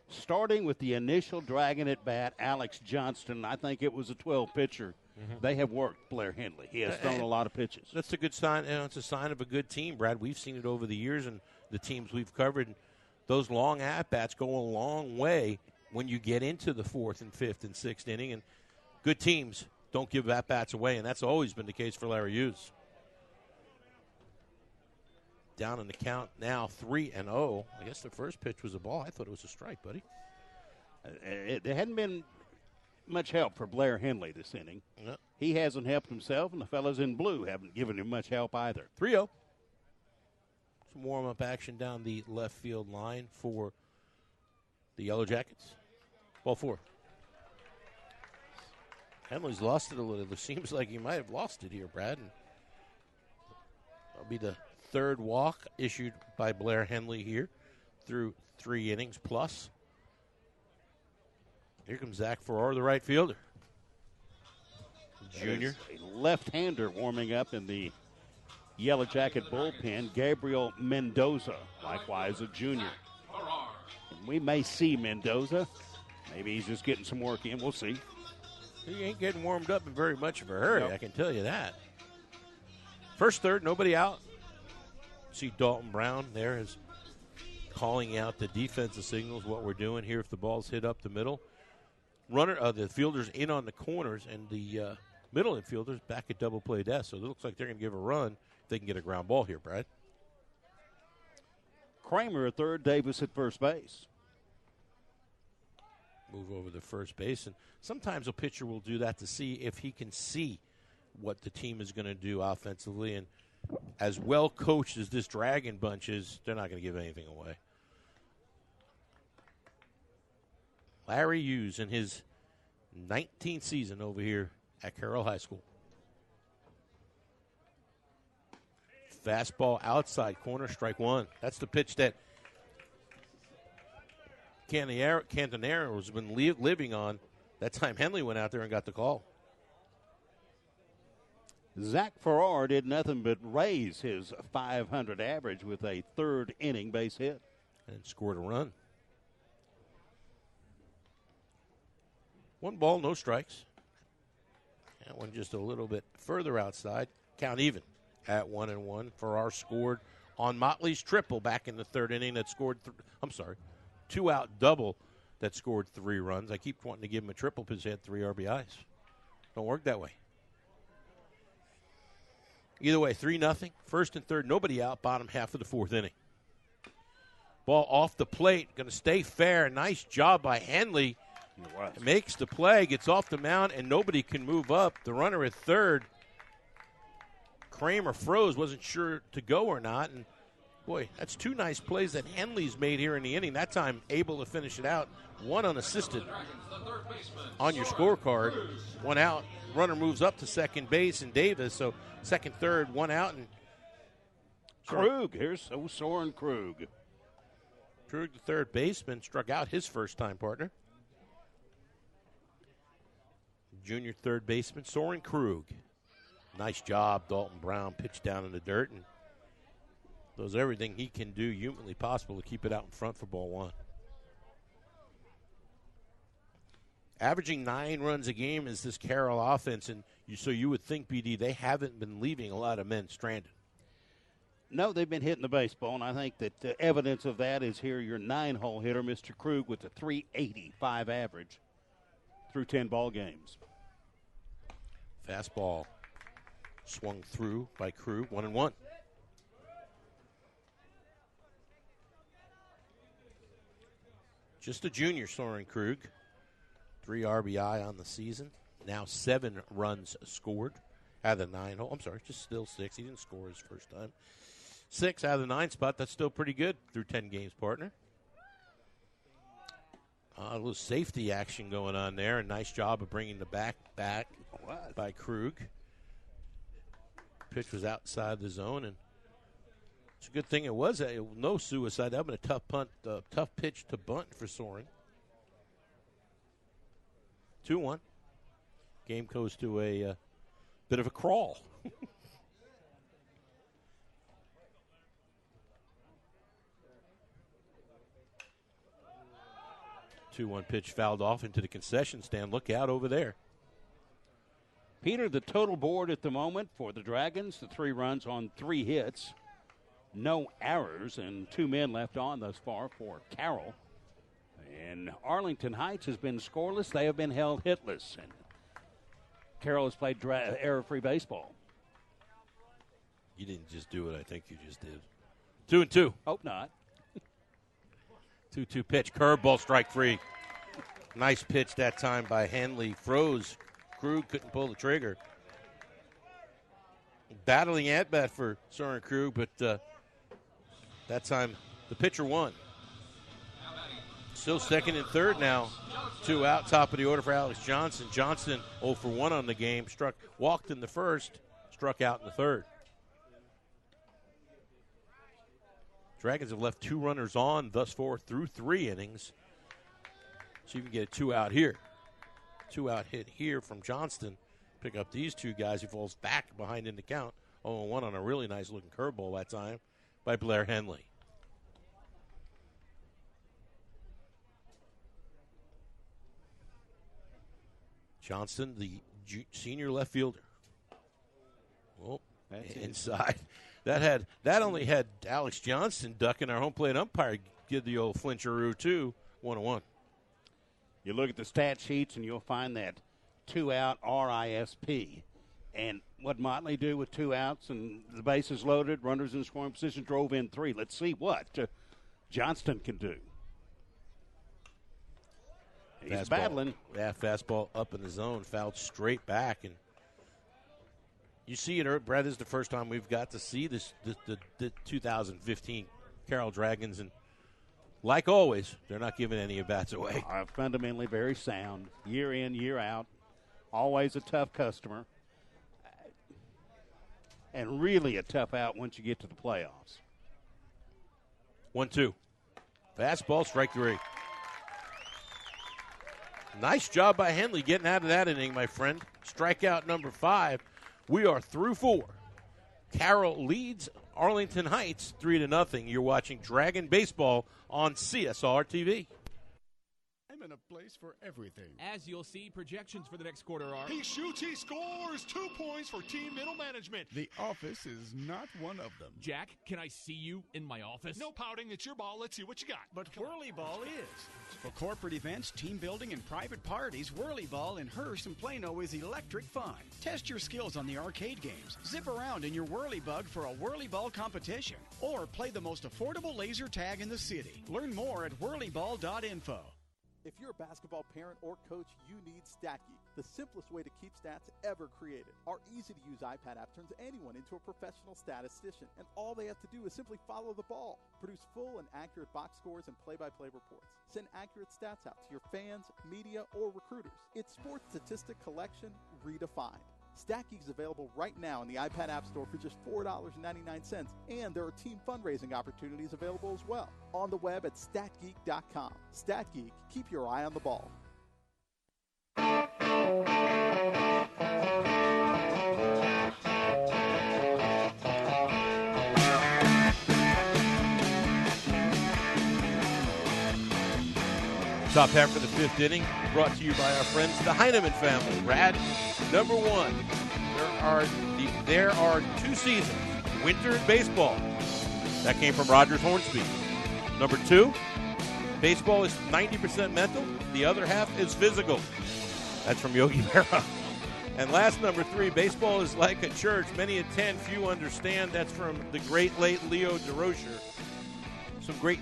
Starting with the initial Dragon at bat, Alex Johnston, I think it was a 12-pitcher. Mm-hmm. They have worked Blair Henley. He has thrown a lot of pitches. That's a good sign. You know, it's a sign of a good team, Brad. We've seen it over the years and the teams we've covered. Those long at-bats go a long way when you get into the fourth and fifth and sixth inning. And good teams don't give at-bats away, and that's always been the case for Larry Hughes. Down in the count now, 3-0. I guess the first pitch was a ball. I thought it was a strike, buddy. There hadn't been much help for Blair Henley this inning. No. He hasn't helped himself, and the fellas in blue haven't given him much help either. 3-0. Some warm-up action down the left field line for the Yellow Jackets. Ball 4. Henley's lost it a little. It seems like he might have lost it here, Brad. And that'll be the third walk issued by Blair Henley here through 3 innings plus. Here comes Zach Farrar, the right fielder. Junior. A left-hander warming up in the Yellow Jacket bullpen. Gabriel Mendoza, likewise a junior. And we may see Mendoza. Maybe he's just getting some work in. We'll see. He ain't getting warmed up in very much of a hurry, Nope. I can tell you that. First, third, nobody out. See Dalton Brown there is calling out the defensive signals, what we're doing here if the ball's hit up the middle. The fielders in on the corners, and the middle infielders back at double play desk. So it looks like they're going to give a run if they can get a ground ball here, Brad. Kramer at third, Davis at first base. Move over to first base, and sometimes a pitcher will do that to see if he can see what the team is going to do offensively. And as well coached as this Dragon bunch is, they're not going to give anything away. Larry Hughes in his 19th season over here at Carroll High School. Fastball outside corner, strike one. That's the pitch that Cantanero has been living on. That time Henley went out there and got the call. Zach Farrar did nothing but raise his .500 average with a third inning base hit. And scored a run. 1 ball, no strikes. That one just a little bit further outside. Count even at 1-1. Farrar scored on Motley's triple back in the third inning that scored, two-out double that scored 3 runs. I keep wanting to give him a triple because he had 3 RBIs. Don't work that way. Either way, 3-0. First and third, nobody out, bottom half of the fourth inning. Ball off the plate, going to stay fair. Nice job by Henley. Makes the play, gets off the mound, and nobody can move up. The runner at third, Kramer froze, wasn't sure to go or not. And, boy, that's 2 nice plays that Henley's made here in the inning. That time able to finish it out. 1 unassisted on your scorecard. 1 out. Runner moves up to second base, and Davis. So second, third, 1 out. And Krug, here's Soren Krug. Krug, the third baseman, struck out his first-time partner. Junior third baseman, Soren Krug. Nice job, Dalton Brown pitched down in the dirt and does everything he can do humanly possible to keep it out in front for ball 1. Averaging 9 runs a game is this Carroll offense, and so you would think, BD, they haven't been leaving a lot of men stranded. No, they've been hitting the baseball, and I think that evidence of that is here your 9-hole hitter, Mr. Krug, with a .385 average through 10 ball games. Fastball swung through by Krug, 1-1. Just a junior, Soren Krug. 3 RBI on the season. Now 7 runs scored out of the 9-hole. I'm sorry, just still 6. He didn't score his first time. 6 out of the 9 spot. That's still pretty good through 10 games, partner. A little safety action going on there. A nice job of bringing the back by Krug. Pitch was outside the zone, and it's a good thing it was no suicide. That would have been a tough pitch to bunt for Soren. 2-1. Game goes to a bit of a crawl. 2-1 pitch fouled off into the concession stand. Look out over there. Peter, the total board at the moment for the Dragons, the 3 runs on 3 hits. No errors, and 2 men left on thus far for Carroll. And Arlington Heights has been scoreless. They have been held hitless. And Carroll has played error-free baseball. You didn't just do it. I think you just did. 2-2. Hope not. 2-2 pitch. Curveball, strike 3. Nice pitch that time by Henley. Froze. Krug couldn't pull the trigger. Battling at bat for Soren Krug, but that time the pitcher won. Still second and third now. 2 out, top of the order for Alex Johnson. Johnson 0 for 1 on the game. Walked in the first, struck out in the third. Dragons have left 2 runners on thus far through 3 innings. So you can get a 2 out here. 2 out hit here from Johnston. Pick up these 2 guys. He falls back behind in the count. 0-1 on a really nice looking curveball that time by Blair Henley. Johnston, the senior left fielder. Oh, inside. That only had Alex Johnston ducking our home plate umpire. Give the old flincharoo too. 1-1. You look at the stat sheets and you'll find that 2 out RISP. And what Motley do with 2 outs and the bases loaded, runners in scoring position, drove in 3. Let's see what Johnston can do. He's battling. Yeah, fastball up in the zone, fouled straight back. And you see it, Brad, this is the first time we've got to see the 2015 Carroll Dragons. And like always, they're not giving any at-bats away. Fundamentally very sound, year in, year out. Always a tough customer. And really a tough out once you get to the playoffs. 1-2. Fastball, strike 3. Nice job by Henley getting out of that inning, my friend. Strikeout number 5. We are through 4. Carroll leads Arlington Heights 3-0. You're watching Dragon Baseball on CSR TV. I'm an in a place for everything. As you'll see, projections for the next quarter are... He shoots, he scores! 2 points for team middle management. The office is not one of them. Jack, can I see you in my office? No pouting, it's your ball. Let's see what you got. But Whirly Ball is. For corporate events, team building, and private parties, Whirly Ball in Hearst and Plano is electric fun. Test your skills on the arcade games. Zip around in your Whirly Bug for a Whirly Ball competition. Or play the most affordable laser tag in the city. Learn more at whirlyball.info. If you're a basketball parent or coach, you need StatGeek, the simplest way to keep stats ever created. Our easy-to-use iPad app turns anyone into a professional statistician, and all they have to do is simply follow the ball. Produce full and accurate box scores and play-by-play reports. Send accurate stats out to your fans, media, or recruiters. It's sports statistic collection redefined. StatGeek is available right now in the iPad App Store for just $4.99, and there are team fundraising opportunities available as well. On the web at statgeek.com. StatGeek, keep your eye on the ball. Top half of the fifth inning, brought to you by our friends, the Heineman family. Brad, number one, there are 2 seasons, winter in baseball. That came from Rogers Hornsby. Number 2, baseball is 90% mental. The other half is physical. That's from Yogi Berra. And last, number 3, baseball is like a church. Many attend, few understand. That's from the great late Leo DeRocher. Some great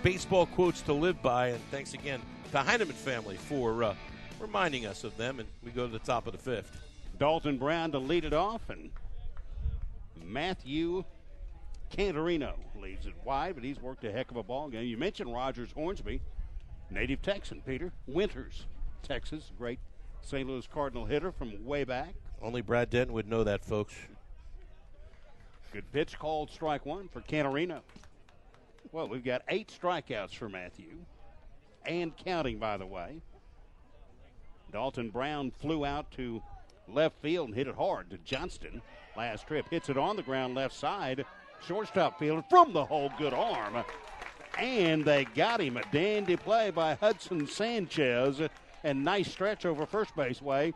baseball quotes to live by, and thanks again to the Heineman family for reminding us of them, and we go to the top of the fifth. Dalton Brown to lead it off, and Matthew Cantorino leads it wide, but he's worked a heck of a ball game. You mentioned Rogers Hornsby, native Texan, Peter. Winters, Texas, great St. Louis Cardinal hitter from way back. Only Brad Denton would know that, folks. Good pitch, called strike one for Cantorino. Well, we've got 8 strikeouts for Matthew, and counting, by the way. Dalton Brown flew out to left field and hit it hard to Johnston. Last trip, hits it on the ground left side. Shortstop field from the hole, good arm. And they got him. A dandy play by Hudson Sanchez. And nice stretch over first base way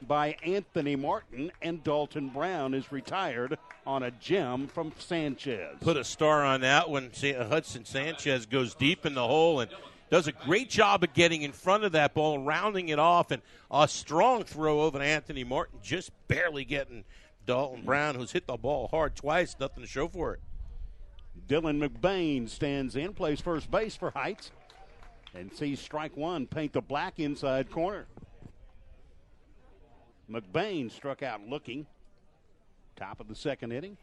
by Anthony Martin. And Dalton Brown is retired on a gem from Sanchez. Put a star on that one. Hudson Sanchez goes deep in the hole and does a great job of getting in front of that ball, rounding it off, and a strong throw over to Anthony Martin, just barely getting Dalton Brown, who's hit the ball hard twice, nothing to show for it. Dylan McBain stands in, plays first base for Heights, and sees strike one paint the black inside corner. McBain struck out looking. Top of the second inning.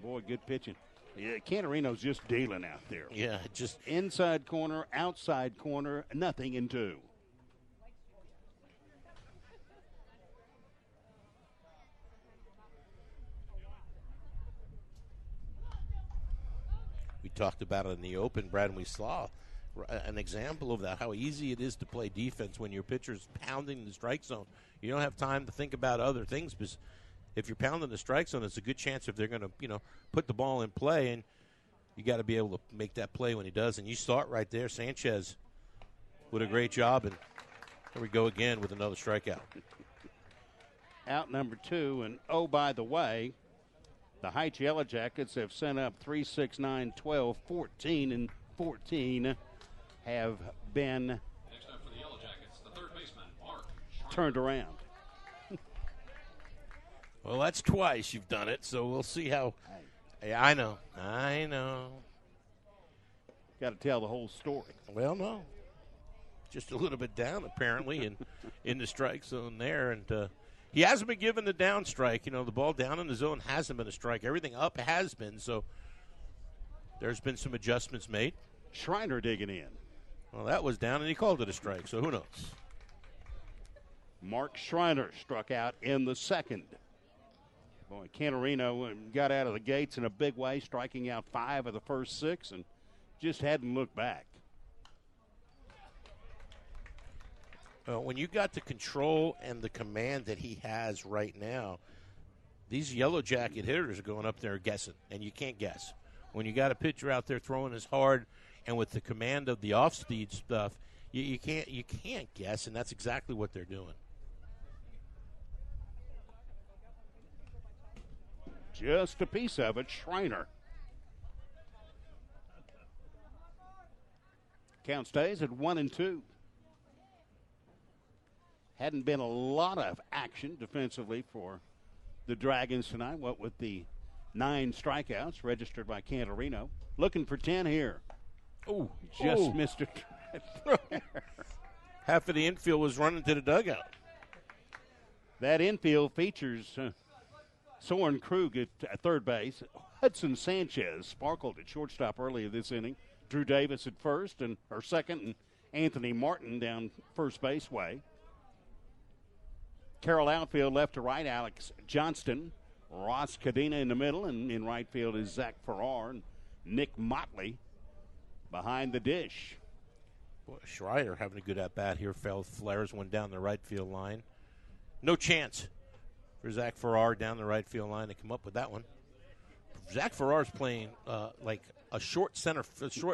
Boy, good pitching. Yeah, Cantorino's just dealing out there. Yeah, just inside corner, outside corner, nothing in 2. We talked about it in the open, Brad, and we saw an example of that, how easy it is to play defense when your pitcher's pounding the strike zone. You don't have time to think about other things because if you're pounding the strike zone, it's a good chance if they're going to, put the ball in play, and you got to be able to make that play when he does. And you saw it right there. Sanchez with a great job, and here we go again with another strikeout. Out number 2, and oh, by the way, the Heights Yellow Jackets have sent up 3, 6, 9, 12, 14, and 14 have been Next up for the Yellow Jackets, the third baseman, Mark turned around. Well, that's twice you've done it, so we'll see how. Yeah, I know. Got to tell the whole story. Well, no. Just a little bit down, apparently, in the strike zone there. And he hasn't been given the down strike. The ball down in the zone hasn't been a strike. Everything up has been, so there's been some adjustments made. Schreiner digging in. Well, that was down, and he called it a strike, so who knows? Mark Schreiner struck out in the second. Boy, Cantorino got out of the gates in a big way, striking out 5 of the first 6, and just hadn't looked back. When you got the control and the command that he has right now, these Yellow Jacket hitters are going up there guessing, and you can't guess. When you got a pitcher out there throwing as hard and with the command of the off-speed stuff, you can't guess, and that's exactly what they're doing. Just a piece of it, Schreiner. Count stays at 1-2. Hadn't been a lot of action defensively for the Dragons tonight, what with the 9 strikeouts registered by Cantorino. Looking for 10 here. Oh, just missed it. Half of the infield was running to the dugout. That infield features Soren Krug at third base. Hudson Sanchez sparkled at shortstop earlier this inning. Drew Davis at second, and Anthony Martin down first base way. Carroll outfield left to right, Alex Johnston. Ross Cadena in the middle, and in right field is Zach Farrar and Nick Motley behind the dish. Boy, Schreier having a good at-bat here. Flares one down the right field line. No chance for Zach Farrar down the right field line to come up with that one. Zach Farrar's playing like a short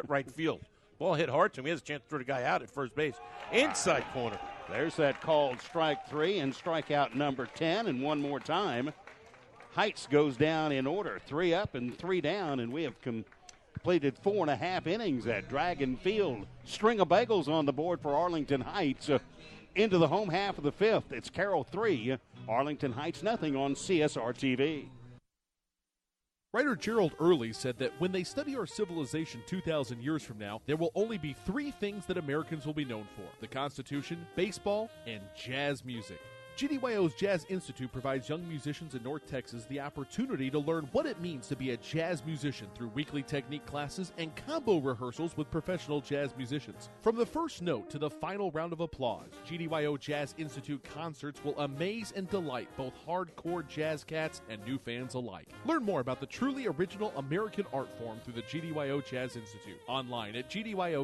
right field. Ball hit hard to him. He has a chance to throw the guy out at first base. Inside corner. There's that called strike 3 and strikeout number 10. And one more time, Heights goes down in order. 3 up and 3 down, and we have completed 4.5 innings at Dragon Field. String of bagels on the board for Arlington Heights. Into the home half of the 5th. It's Carroll 3, Arlington Heights nothing on CSR TV. Writer Gerald Early said that when they study our civilization 2,000 years from now, there will only be 3 things that Americans will be known for: the Constitution, baseball, and jazz music. GDYO's Jazz Institute provides young musicians in North Texas the opportunity to learn what it means to be a jazz musician through weekly technique classes and combo rehearsals with professional jazz musicians. From the first note to the final round of applause, GDYO Jazz Institute concerts will amaze and delight both hardcore jazz cats and new fans alike. Learn more about the truly original American art form through the GDYO Jazz Institute. Online at gdyo.org/jazz.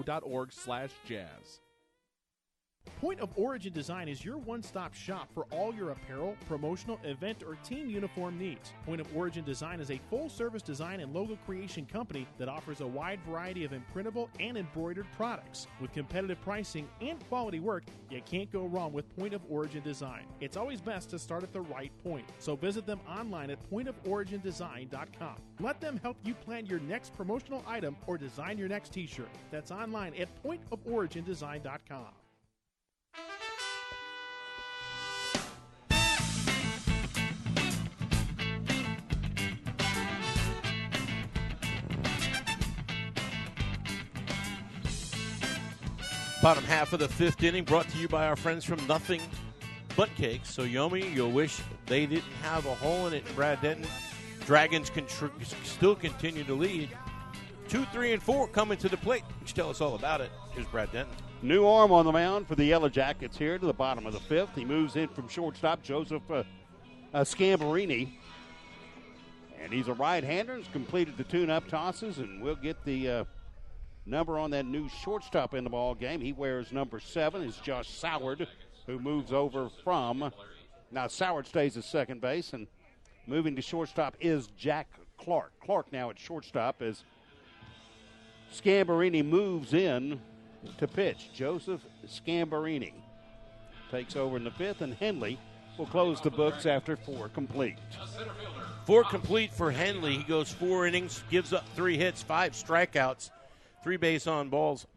Point of Origin Design is your one-stop shop for all your apparel, promotional, event, or team uniform needs. Point of Origin Design is a full-service design and logo creation company that offers a wide variety of imprintable and embroidered products. With competitive pricing and quality work, you can't go wrong with Point of Origin Design. It's always best to start at the right point, so visit them online at pointoforigindesign.com. Let them help you plan your next promotional item or design your next t-shirt. That's online at pointoforigindesign.com. Bottom half of the 5th inning brought to you by our friends from Nothing But Cakes. So, Yomi, you'll wish they didn't have a hole in it. Brad Denton, Dragons still continue to lead. 2, 3, and 4 coming to the plate. You tell us all about it. Here's Brad Denton. New arm on the mound for the Yellow Jackets here to the bottom of the 5th. He moves in from shortstop, Joseph Scambarini. And he's a right-hander. He's completed the tune-up tosses, and we'll get the number on that new shortstop in the ball game. He wears number 7. Is Josh Soward, who moves over from. Now Soward stays at second base, and moving to shortstop is Jack Clark. Clark now at shortstop as Scambarini moves in to pitch. Joseph Scambarini takes over in the 5th, and Henley will close the books after 4 complete. 4 complete for Henley. He goes 4 innings, gives up 3 hits, 5 strikeouts. 3 base on balls,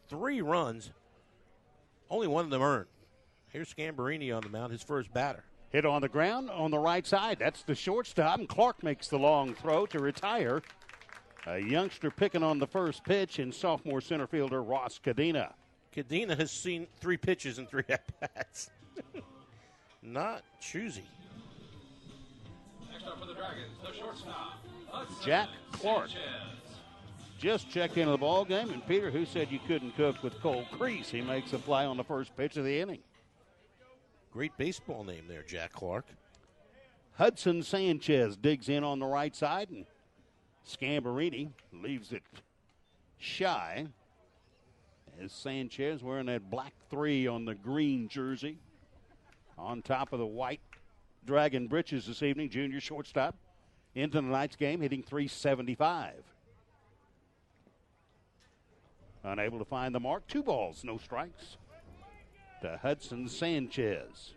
3 runs, only 1 of them earned. Here's Scambarini on the mound, his first batter. Hit on the ground on the right side. That's the shortstop, and Clark makes the long throw to retire. A youngster picking on the first pitch, and sophomore center fielder Ross Cadena. Cadena has seen 3 pitches and 3 at-bats. Not choosy. Next up for the Dragons, the shortstop, Jack Clark. Just checked into the ball game, and Peter, who said you couldn't cook with cold grease, he makes a play on the first pitch of the inning. Great baseball name there, Jack Clark. Hudson Sanchez digs in on the right side, and Scambarini leaves it shy as Sanchez wearing that black 3 on the green jersey on top of the white Dragon breeches this evening. Junior shortstop into tonight's game, hitting .375. Unable to find the mark. 2 balls, no strikes to Hudson Sanchez.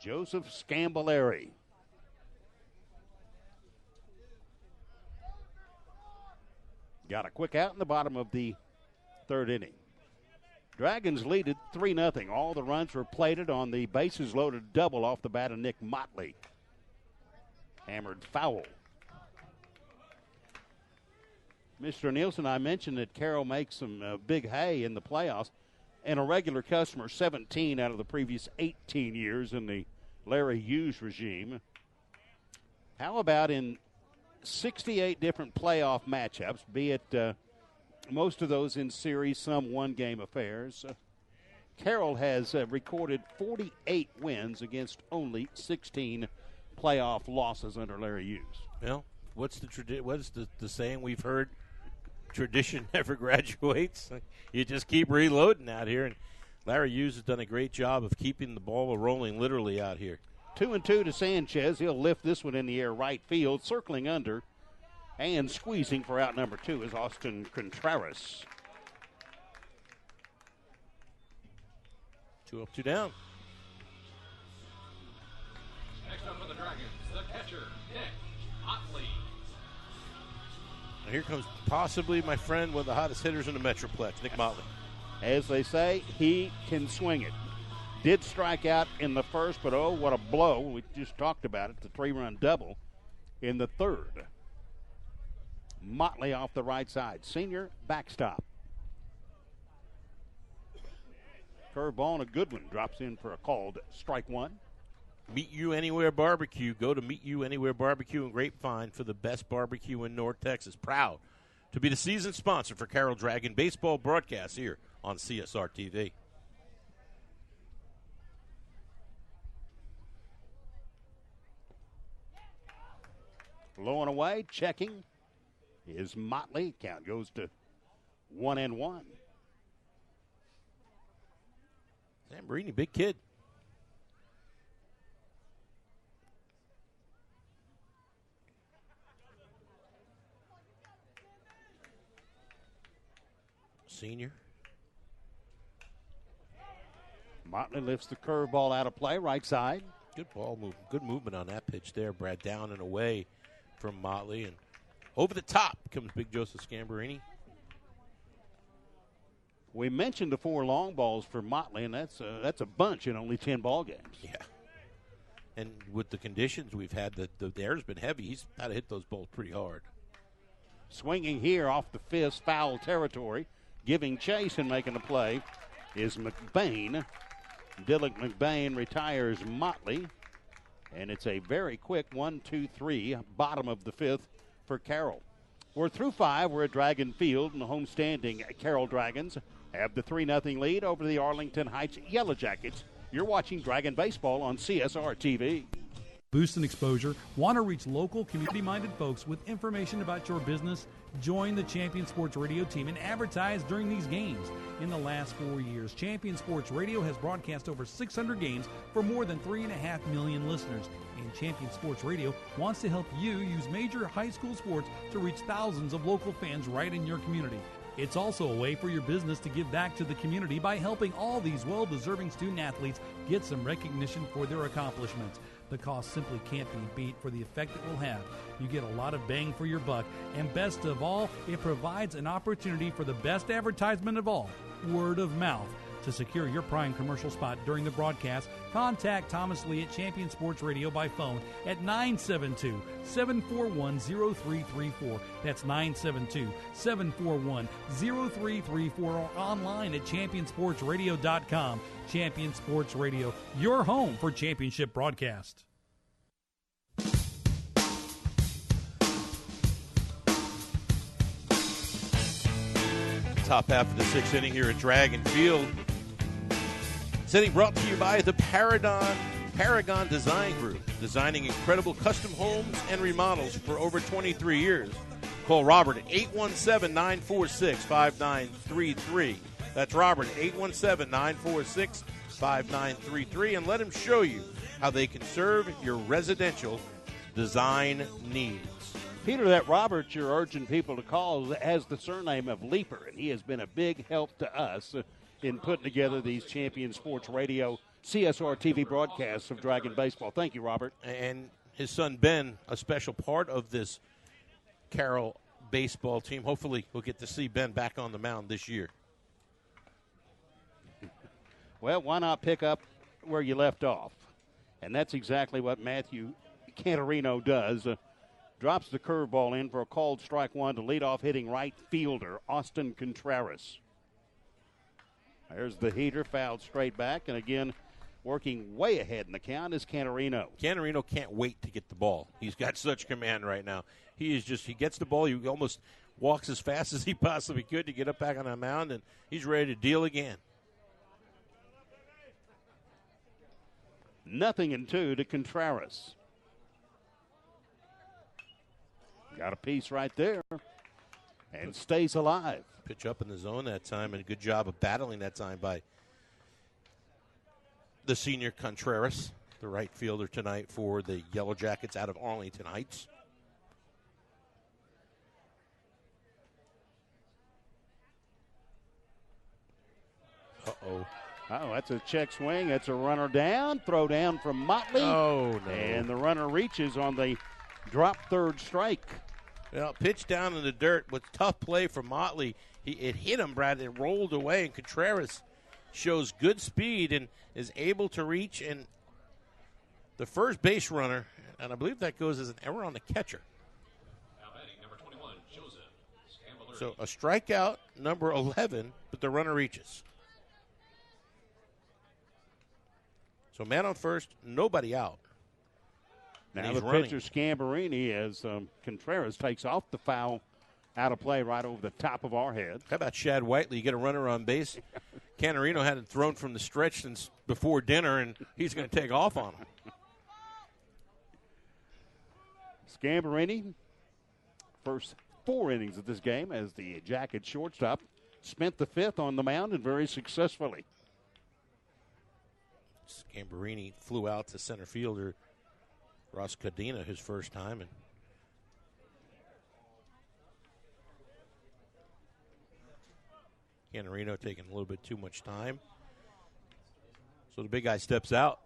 Joseph Scambolari. Got a quick out in the bottom of the 3rd inning. Dragons lead it 3-0. All the runs were plated on the bases loaded double off the bat of Nick Motley. Hammered foul. Mr. Nielsen, I mentioned that Carroll makes some big hay in the playoffs, and a regular customer 17 out of the previous 18 years in the Larry Hughes regime. How about in 68 different playoff matchups, be it most of those in series, some one-game affairs, Carroll has recorded 48 wins against only 16 playoff losses under Larry Hughes. Well, what's the saying we've heard? Tradition never graduates. You just keep reloading out here, and Larry Hughes has done a great job of keeping the ball rolling literally out here. 2-2 to Sanchez. He'll lift this one in the air right field, circling under, and squeezing for out number 2 is Austin Contreras. 2 up, 2 down. Next up for the Dragons, the catcher, Nick Motley. And here comes possibly my friend, one of the hottest hitters in the Metroplex, Nick Motley. As they say, he can swing it. Did strike out in the first, but oh, what a blow. We just talked about it, the 3-run double in the 3rd. Motley off the right side. Senior backstop. Curveball and a good one. Drops in for a called strike 1. Meet You Anywhere Barbecue. Go to Meet You Anywhere Barbecue in Grapevine for the best barbecue in North Texas. Proud to be the season sponsor for Carroll Dragon baseball broadcasts here on CSR TV. Low and away, checking is Motley. Count goes to 1-1. Zamborini, big kid. Senior. Motley lifts the curveball out of play, right side. Good ball move. Good movement on that pitch there, Brad. Down and away from Motley. And over the top comes Big Joseph Scamborini. We mentioned the 4 long balls for Motley, and that's a bunch in only 10 ball games. Yeah. And with the conditions we've had, the air's been heavy. He's had to hit those balls pretty hard. Swinging here off the fist, foul territory. Giving chase and making the play is McBain. Dylan McBain retires Motley. And it's a very quick 1-2-3, bottom of the 5th for Carroll. We're through 5. We're at Dragon Field, and the home-standing Carroll Dragons have the 3-0 lead over the Arlington Heights Yellow Jackets. You're watching Dragon Baseball on CSR TV. Boost in exposure? Want to reach local, community-minded folks with information about your business? Join the Champion Sports Radio team and advertise during these games. In the last 4 years, Champion Sports Radio has broadcast over 600 games for more than 3.5 million listeners. And Champion Sports Radio wants to help you use major high school sports to reach thousands of local fans right in your community. It's also a way for your business to give back to the community by helping all these well-deserving student athletes get some recognition for their accomplishments. The cost simply can't be beat for the effect it will have. You get a lot of bang for your buck, and best of all, it provides an opportunity for the best advertisement of all, word of mouth. To secure your prime commercial spot during the broadcast, contact Thomas Lee at Champion Sports Radio by phone at 972-741-0334. That's 972-741-0334 or online at championsportsradio.com. Champion Sports Radio, your home for championship broadcast. Top half of the 6th inning here at Dragon Field. Inning brought to you by the Paragon Design Group, designing incredible custom homes and remodels for over 23 years. Call Robert at 817-946-5933. That's Robert at 817-946-5933. 888-866-5933 and let them show you how they can serve your residential design needs. Peter, that Robert you're urging people to call has the surname of Leaper, and he has been a big help to us in putting together these Champion Sports Radio CSR TV broadcasts of Dragon Baseball. Thank you, Robert. And his son Ben, a special part of this Carroll baseball team. Hopefully we'll get to see Ben back on the mound this year. Well, why not pick up where you left off? And that's exactly what Matthew Cantorino does. Drops the curveball in for a called strike one to lead off hitting right fielder Austin Contreras. There's the heater, fouled straight back, and again, working way ahead in the count is Cantorino. Cantorino can't wait to get the ball. He's got such command right now. He gets the ball, he almost walks as fast as he possibly could to get up back on the mound, and he's ready to deal again. 0-2 to Contreras. Got a piece right there and stays alive. Pitch up in the zone that time, and a good job of battling that time by the senior Contreras, the right fielder tonight for the Yellow Jackets out of Arlington Heights. Uh-oh. Oh, that's a check swing. That's a runner down. Throw down from Motley. Oh, no. And the runner reaches on the drop third strike. Well, pitch down in the dirt with tough play from Motley. It hit him, Brad. It rolled away, and Contreras shows good speed and is able to reach. And the first base runner, and I believe that goes as an error on the catcher. Now batting, number 21, Joseph Scamballeri. So a strikeout, number 11, but the runner reaches. So man on first, nobody out. Now the pitcher Scambarini as Contreras takes off the foul out of play right over the top of our head. How about Shad Whiteley? You get a runner on base. Cantorino hadn't thrown from the stretch since before dinner, and he's going to take off on him. Scambarini, first 4 innings of this game as the Jacket shortstop, spent the 5th on the mound and very successfully. Scambarini flew out to center fielder Ross Cadena his first time, and Cantorino taking a little bit too much time. So the big guy steps out.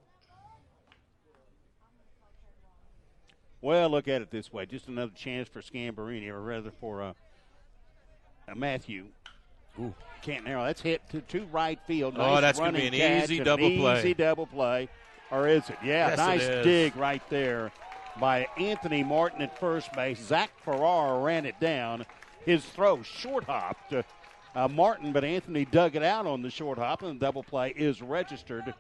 Well, look at it this way. Just another chance for Scambarini, or rather for Matthew. Ooh. Can't narrow. That's hit to right field. Oh, nice that's going to be an easy double play. Easy double play. Or is it? Yeah, yes, nice dig right there by Anthony Martin at first base. Zach Farrar ran it down. His throw short hopped Martin, but Anthony dug it out on the short hop, and the double play is registered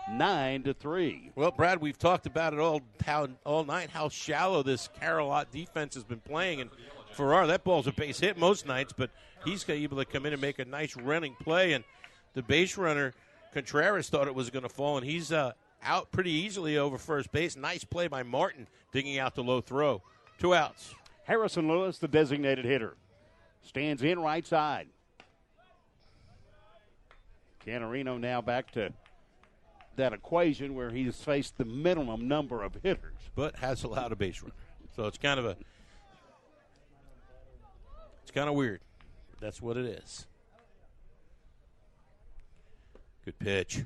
9-3. Well, Brad, we've talked about it all night, how shallow this Carroll defense has been playing. And Farrar, that ball's a base hit most nights, but he's able to come in and make a nice running play. And the base runner, Contreras, thought it was going to fall, and he's out pretty easily over first base. Nice play by Martin, digging out the low throw. 2 outs. Harrison Lewis, the designated hitter, stands in right side. Cantorino now back to that equation where he's faced the minimum number of hitters. But has allowed a base runner. So it's kind of weird. That's what it is. Good pitch.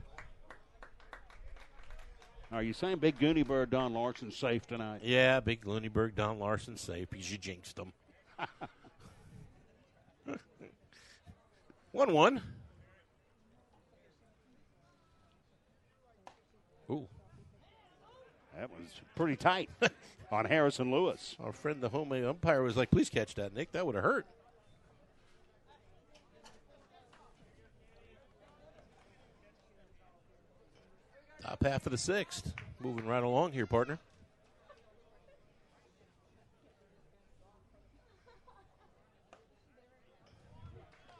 Are you saying Big Goonie Bird Don Larson safe tonight? Yeah, Big Looney Bird Don Larson safe because you jinxed him. 1-1. Ooh. That was pretty tight on Harrison Lewis. Our friend, the home umpire, was like, please catch that, Nick. That would have hurt. Top half of the 6th. Moving right along here, partner.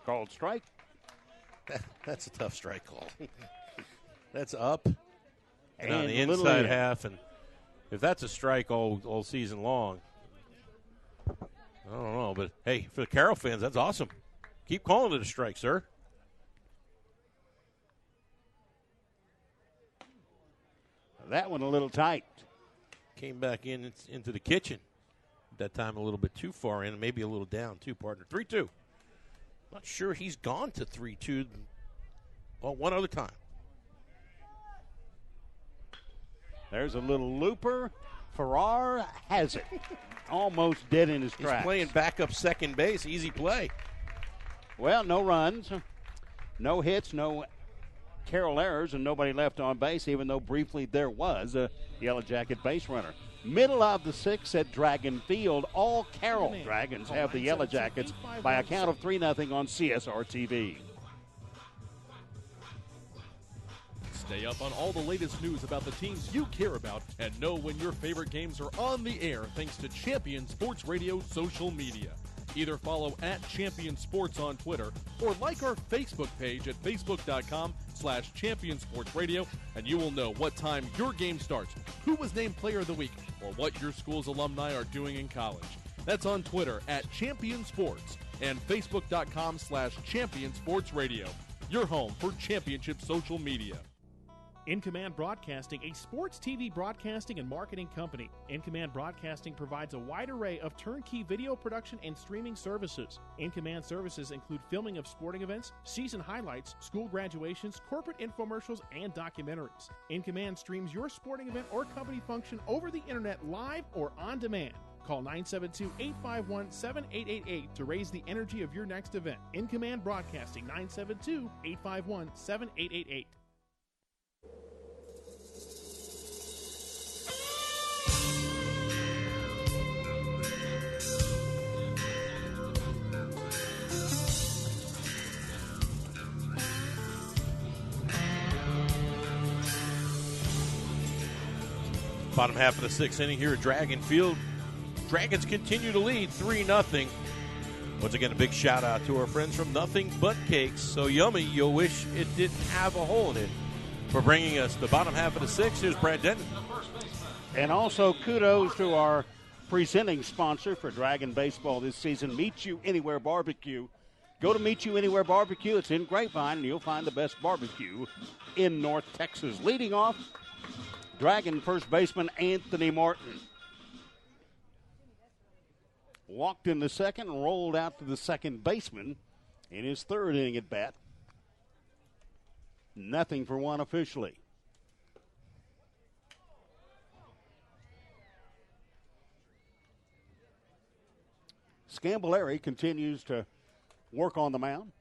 Called strike. That's a tough strike call. That's up and on the inside half. And if that's a strike all season long, I don't know. But, hey, for the Carroll fans, that's awesome. Keep calling it a strike, sir. That one a little tight. Came back into the kitchen. That time a little bit too far in, maybe a little down too, partner. 3-2. Not sure he's gone to 3-2. Well, one other time. There's a little looper. Farrar has it. Almost dead in his tracks. He's playing backup second base. Easy play. Well, no runs, no hits, no Carroll errors, and nobody left on base, even though briefly there was a Yellow Jacket base runner. Middle of the sixth at Dragon Field. All Carroll Dragons have the Yellow Jackets by a count of 3-0 on CSR TV. Stay up on all the latest news about the teams you care about and know when your favorite games are on the air thanks to Champion Sports Radio social media. Either follow @Champion Sports on Twitter or like our Facebook page at facebook.com/Champion Sports Radio, and you will know what time your game starts, who was named Player of the Week, or what your school's alumni are doing in college. That's on Twitter @Champion Sports and facebook.com/Champion Sports Radio. Your home for championship social media. In Command Broadcasting, a sports TV broadcasting and marketing company. In Command Broadcasting provides a wide array of turnkey video production and streaming services. In Command services include filming of sporting events, season highlights, school graduations, corporate infomercials, and documentaries. In Command streams your sporting event or company function over the internet live or on demand. Call 972-851-7888 to raise the energy of your next event. In Command Broadcasting, 972-851-7888. Bottom half of the sixth inning here at Dragon Field. Dragons continue to lead 3-0. Once again, a big shout out to our friends from Nothing But Cakes. So yummy, you'll wish it didn't have a hole in it. For bringing us the bottom half of the sixth, here's Brad Denton. And also kudos to our presenting sponsor for Dragon Baseball this season, Meet You Anywhere Barbecue. Go to Meet You Anywhere Barbecue. It's in Grapevine, and you'll find the best barbecue in North Texas. Leading off, Dragon first baseman Anthony Martin. Walked in the second and rolled out to the second baseman in his third inning at bat. Nothing for one officially. Scambolari continues to work on the mound.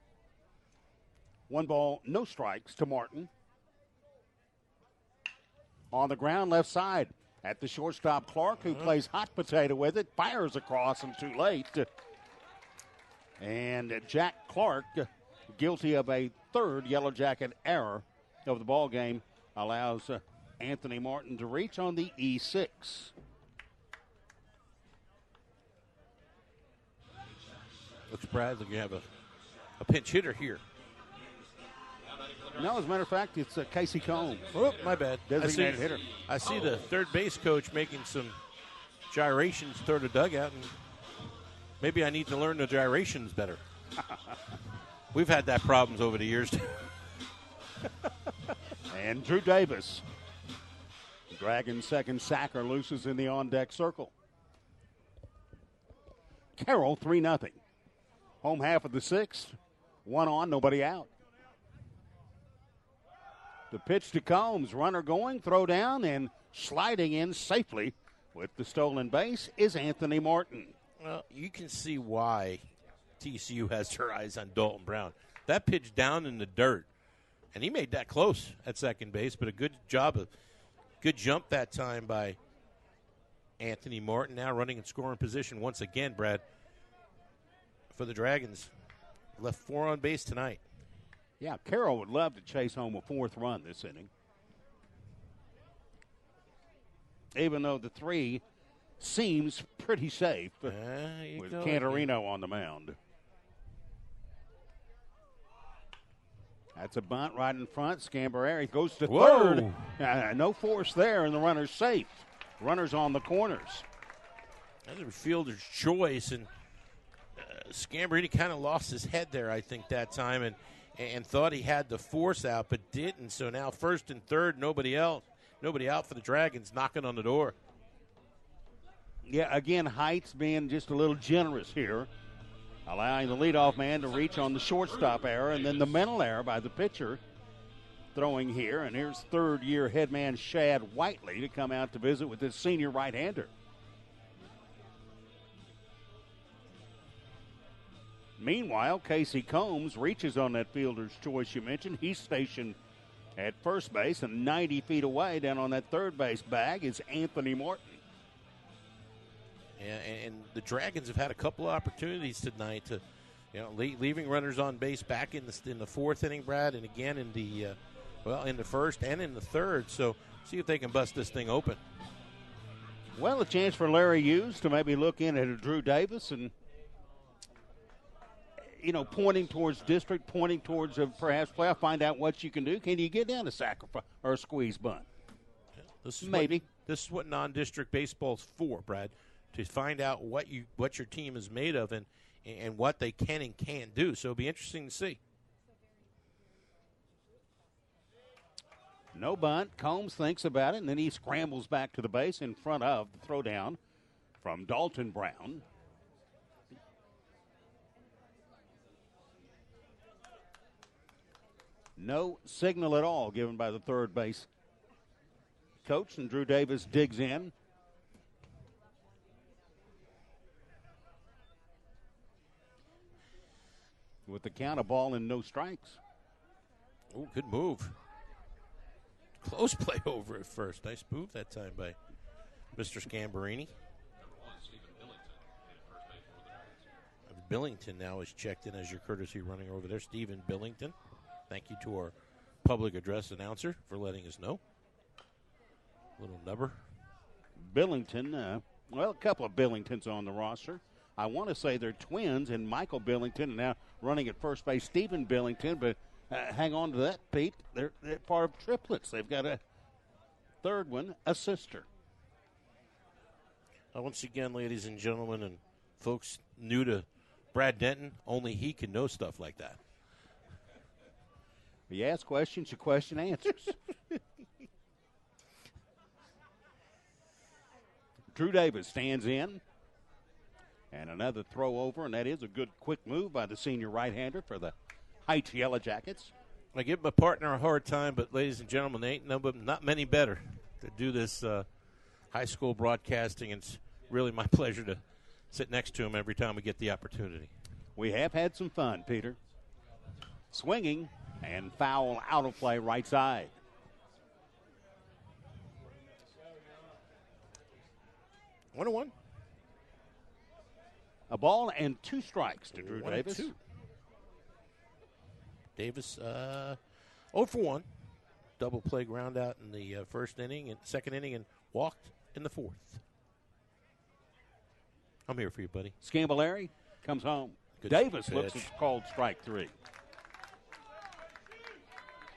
1 ball, no strikes to Martin. On the ground, left side at the shortstop, Clark, who plays hot potato with it, fires across him too late. And Jack Clark, guilty of a third Yellow Jacket error of the ball game, allows Anthony Martin to reach on the E6. Looks, Brad, like you have a pinch hitter here. No, as a matter of fact, it's Casey Combs. Oh, my bad. Designated hitter. I see the third base coach making some gyrations toward the dugout, and maybe I need to learn the gyrations better. We've had that problems over the years. And Drew Davis, Dragon's second sacker, looses in the on-deck circle. Carroll 3-0. Home half of the sixth. 1 on, nobody out. The pitch to Combs, runner going, throw down, and sliding in safely with the stolen base is Anthony Martin. Well, you can see why TCU has their eyes on Dalton Brown. That pitch down in the dirt, and he made that close at second base, but a good jump that time by Anthony Martin, now running in scoring position once again, Brad, for the Dragons. Left 4 on base tonight. Yeah, Carroll would love to chase home a 4th run this inning. Even though the 3 seems pretty safe with Cantorino on the mound. That's a bunt right in front. Scambolari goes to third. No force there, and the runner's safe. Runners on the corners. That's a fielder's choice, and Scambolari kind of lost his head there, I think, that time, and thought he had the force out, but didn't. So now first and third, nobody else. nobody out for the Dragons knocking on the door. Yeah, again, Heights being just a little generous here, allowing the leadoff man to reach on the shortstop error, and then the mental error by the pitcher throwing here. And here's third-year headman Shad Whiteley to come out to visit with his senior right-hander. Meanwhile, Casey Combs reaches on that fielder's choice you mentioned. He's stationed at first base, and 90 feet away down on that third base bag is Anthony Morton. And the Dragons have had a couple of opportunities tonight to, leaving runners on base back in the fourth inning, Brad, and again in the first and in the third. So see if they can bust this thing open. Well, a chance for Larry Hughes to maybe look in at Drew Davis and, pointing towards district, pointing towards perhaps playoff, find out what you can do. Can you get down a sacrifice or a squeeze bunt? This is what non-district baseball's for, Brad. To find out what your team is made of and what they can and can't do. So it'll be interesting to see. No bunt. Combs thinks about it, and then he scrambles back to the base in front of the throwdown from Dalton Brown. No signal at all given by the third base coach, and Drew Davis digs in. With the count, a ball and no strikes. Oh, good move. Close play over at first. Nice move that time by Mr. Scambarini. Billington now is checked in as your courtesy running over there. Stephen Billington. Thank you to our public address announcer for letting us know. Little number. Billington, a couple of Billingtons on the roster. I want to say they're twins, and Michael Billington, and now running at first base, Stephen Billington, but hang on to that, Pete. They're part of triplets. They've got a third one, a sister. Once again, ladies and gentlemen, and folks new to Brad Denton, only he can know stuff like that. You ask questions, you question answers. Drew Davis stands in. And another throw over, and that is a good quick move by the senior right-hander for the Heights Yellow Jackets. I give my partner a hard time, but ladies and gentlemen, there ain't not many better to do this high school broadcasting. It's really my pleasure to sit next to him every time we get the opportunity. We have had some fun, Peter. Swinging and foul out of play right side. One and one. A ball and two strikes to Drew Davis. Two. Davis, 0 for 1. Double play ground out in the second inning, and walked in the fourth. I'm here for you, buddy. Scambalari comes home. Good Davis pitch. looks at called strike 3.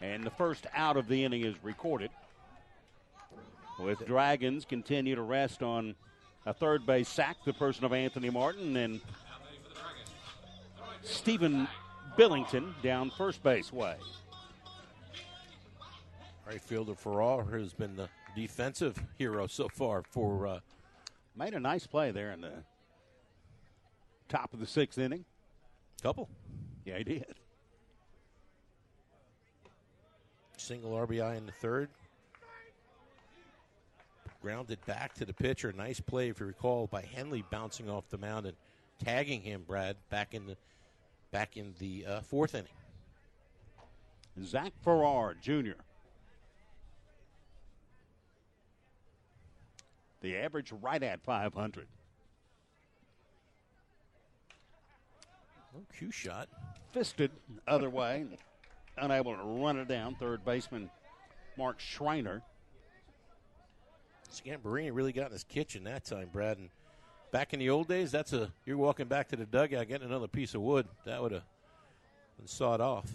And the first out of the inning is recorded. With Dragons continue to rest on a third base sack, the person of Anthony Martin, and Stephen Billington down first base way. Right fielder Farrar has been the defensive hero so far for. Made a nice play there in the top of the sixth inning. Couple. Yeah, he did. Single RBI in the third. Grounded back to the pitcher. Nice play, if you recall, by Henley bouncing off the mound and tagging him, Brad, back in the fourth inning. Zach Farrar, Jr. The average right at 500. No cue shot. Fisted other way. Unable to run it down. Third baseman Mark Schreiner. Scambarini really got in his kitchen that time, Brad. And back in the old days, you're walking back to the dugout getting another piece of wood. That would have been sawed off.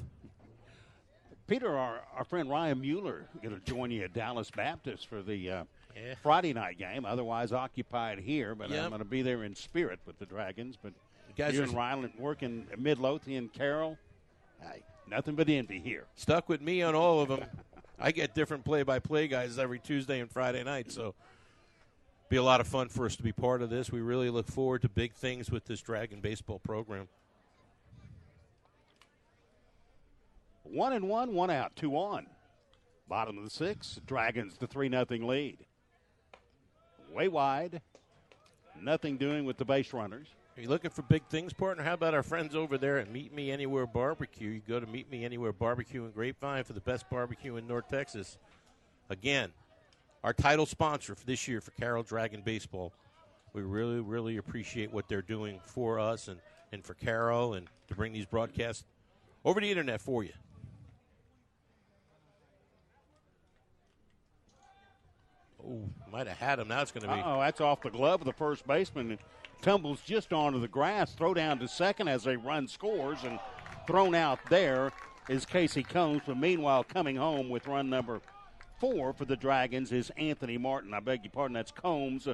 Peter, our friend Ryan Mueller going to join you at Dallas Baptist for the Friday night game. Otherwise occupied here, but I'm going to be there in spirit with the Dragons. But you and Ryan working Midlothian, Carroll. Nothing but envy here. Stuck with me on all of them. I get different play-by-play guys every Tuesday and Friday night, so be a lot of fun for us to be part of this. We really look forward to big things with this Dragon baseball program. 1-1, 1 out, 2 on. Bottom of the 6th, Dragons the 3-0 lead. Way wide. Nothing doing with the base runners. Are you looking for big things, partner? How about our friends over there at Meet Me Anywhere Barbecue? You go to Meet Me Anywhere Barbecue in Grapevine for the best barbecue in North Texas. Again, our title sponsor for this year for Carroll Dragon Baseball. We really, really appreciate what they're doing for us and for Carroll and to bring these broadcasts over the internet for you. Oh, might have had him. Now it's going to be. Oh, that's off the glove of the first baseman. It tumbles just onto the grass. Throw down to second as a run scores, and thrown out there is Casey Combs. But meanwhile, coming home with run number 4 for the Dragons is Anthony Martin. I beg your pardon, that's Combs.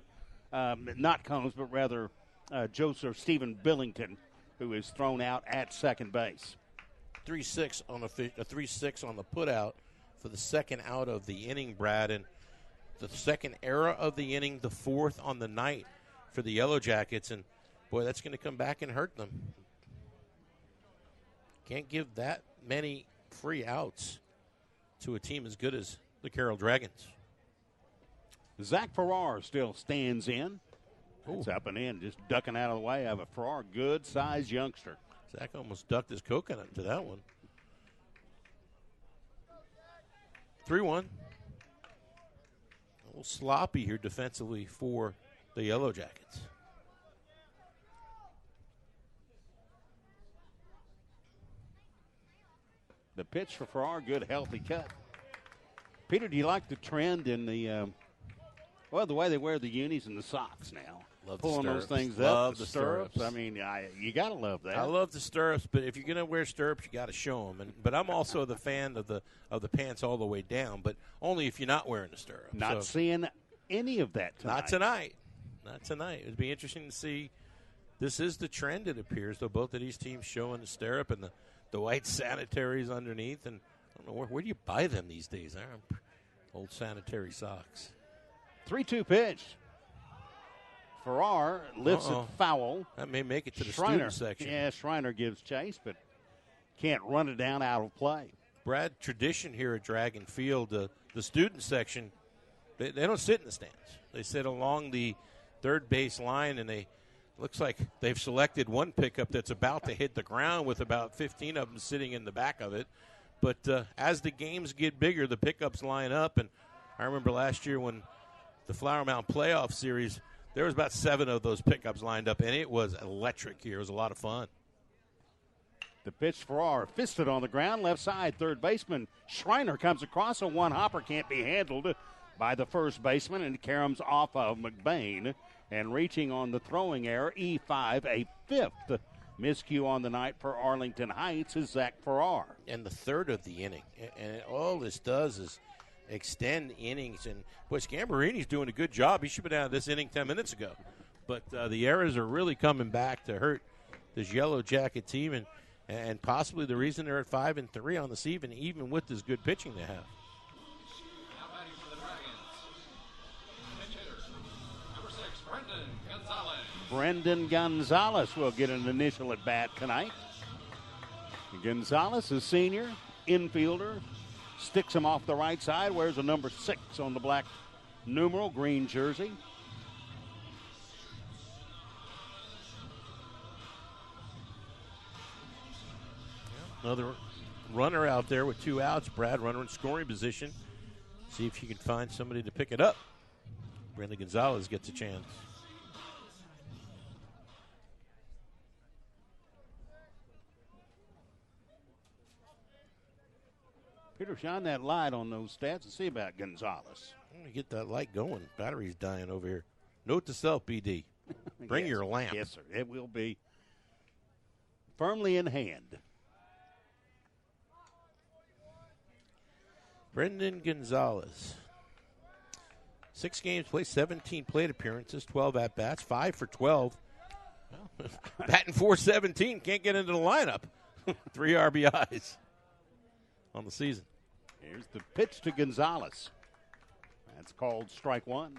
Not Combs, but rather Joseph Stephen Billington, who is thrown out at second base. 3-6 on the 3-6 on the putout for the second out of the inning, Brad, and the second error of the inning, the 4th on the night for the Yellow Jackets, and boy, that's going to come back and hurt them. Can't give that many free outs to a team as good as the Carroll Dragons. Zach Farrar still stands in. It's up and in, just ducking out of the way of a Farrar, good-sized youngster. Zach almost ducked his coconut into that one. 3-1. A little sloppy here defensively for the Yellow Jackets. The pitch for Farrar, good, healthy cut. Peter, do you like the trend in the way they wear the unis and the socks now? Love pulling those things up, the stirrups. I mean, you got to love that. I love the stirrups, but if you're going to wear stirrups, you got to show them. But I'm also the fan of the pants all the way down, but only if you're not wearing the stirrups. Not seeing any of that tonight. Not tonight. It would be interesting to see. This is the trend, it appears, though both of these teams showing the stirrup and the white sanitaries underneath. And I don't know, where do you buy them these days? Old sanitary socks. 3-2 pitch. Farrar lifts it foul. That may make it to the student section. Yeah, Schreiner gives chase, but can't run it down out of play. Brad, tradition here at Dragon Field, the student section, they don't sit in the stands. They sit along the third base line, and looks like they've selected one pickup that's about to hit the ground with about 15 of them sitting in the back of it. But as the games get bigger, the pickups line up. And I remember last year when the Flower Mound playoff series, there was about 7 of those pickups lined up, and it was electric here. It was a lot of fun. The pitch for Farrar, fisted on the ground, left side, third baseman Schreiner comes across, a one-hopper can't be handled by the first baseman, and caroms off of McBain. And reaching on the throwing error, E5, a 5th miscue on the night for Arlington Heights is Zach Farrar. And the third of the inning. And all this does is extend innings. And, boy, Scambarini's doing a good job. He should have been out of this inning 10 minutes ago. But the errors are really coming back to hurt this Yellow Jacket team. And possibly the reason they're at 5-3 on the season, even with this good pitching they have. Now batting for the Dragons. Pitch hitter, number 6, Brendan Gonzalez. Brendan Gonzalez will get an initial at bat tonight. Gonzalez, a senior, infielder, sticks him off the right side, wears a number 6 on the black numeral, green jersey. Another runner out there with 2 outs. Brad, runner in scoring position. See if you can find somebody to pick it up. Brendan Gonzalez gets a chance. Peter, shine that light on those stats and see about Gonzalez. I'm going to get that light going. Battery's dying over here. Note to self, BD. Bring your lamp. Yes, sir. It will be firmly in hand. Brendan Gonzalez. 6 games played, 17 plate appearances, 12 at-bats, 5 for 12. Well, batting .417, can't get into the lineup. 3 RBIs on the season. Here's the pitch to Gonzalez. That's called strike one.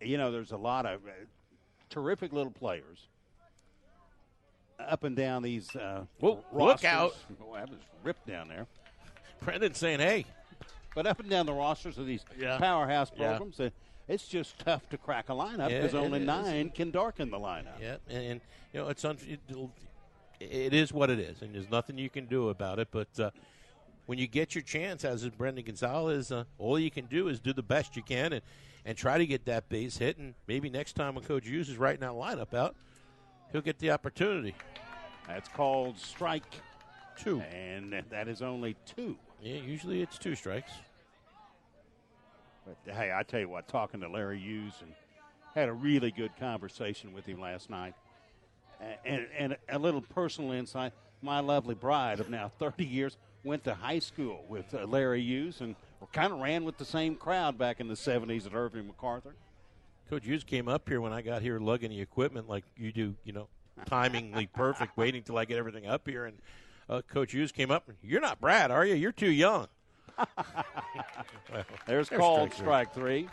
You know, there's a lot of terrific little players up and down these look out. Oh, that was ripped down there. Brendan saying, hey. But up and down the rosters of these powerhouse programs, it's just tough to crack a lineup because only 9 can darken the lineup. Yeah, and you know, it is what it is, and there's nothing you can do about it. But when you get your chance, as is Brendan Gonzalez, all you can do is do the best you can and try to get that base hit. And maybe next time when Coach Hughes is writing that lineup out, he'll get the opportunity. That's called strike 2. And that is only 2. Yeah, usually it's 2 strikes. But, hey, I tell you what, talking to Larry Hughes and had a really good conversation with him last night. And a little personal insight, my lovely bride of now 30 years went to high school with Larry Hughes and kind of ran with the same crowd back in the 70s at Irving MacArthur. Coach Hughes came up here when I got here lugging the equipment like you do, you know, timingly perfect, waiting till I get everything up here. And Coach Hughes came up, you're not Brad, are you? You're too young. There's called strike 3.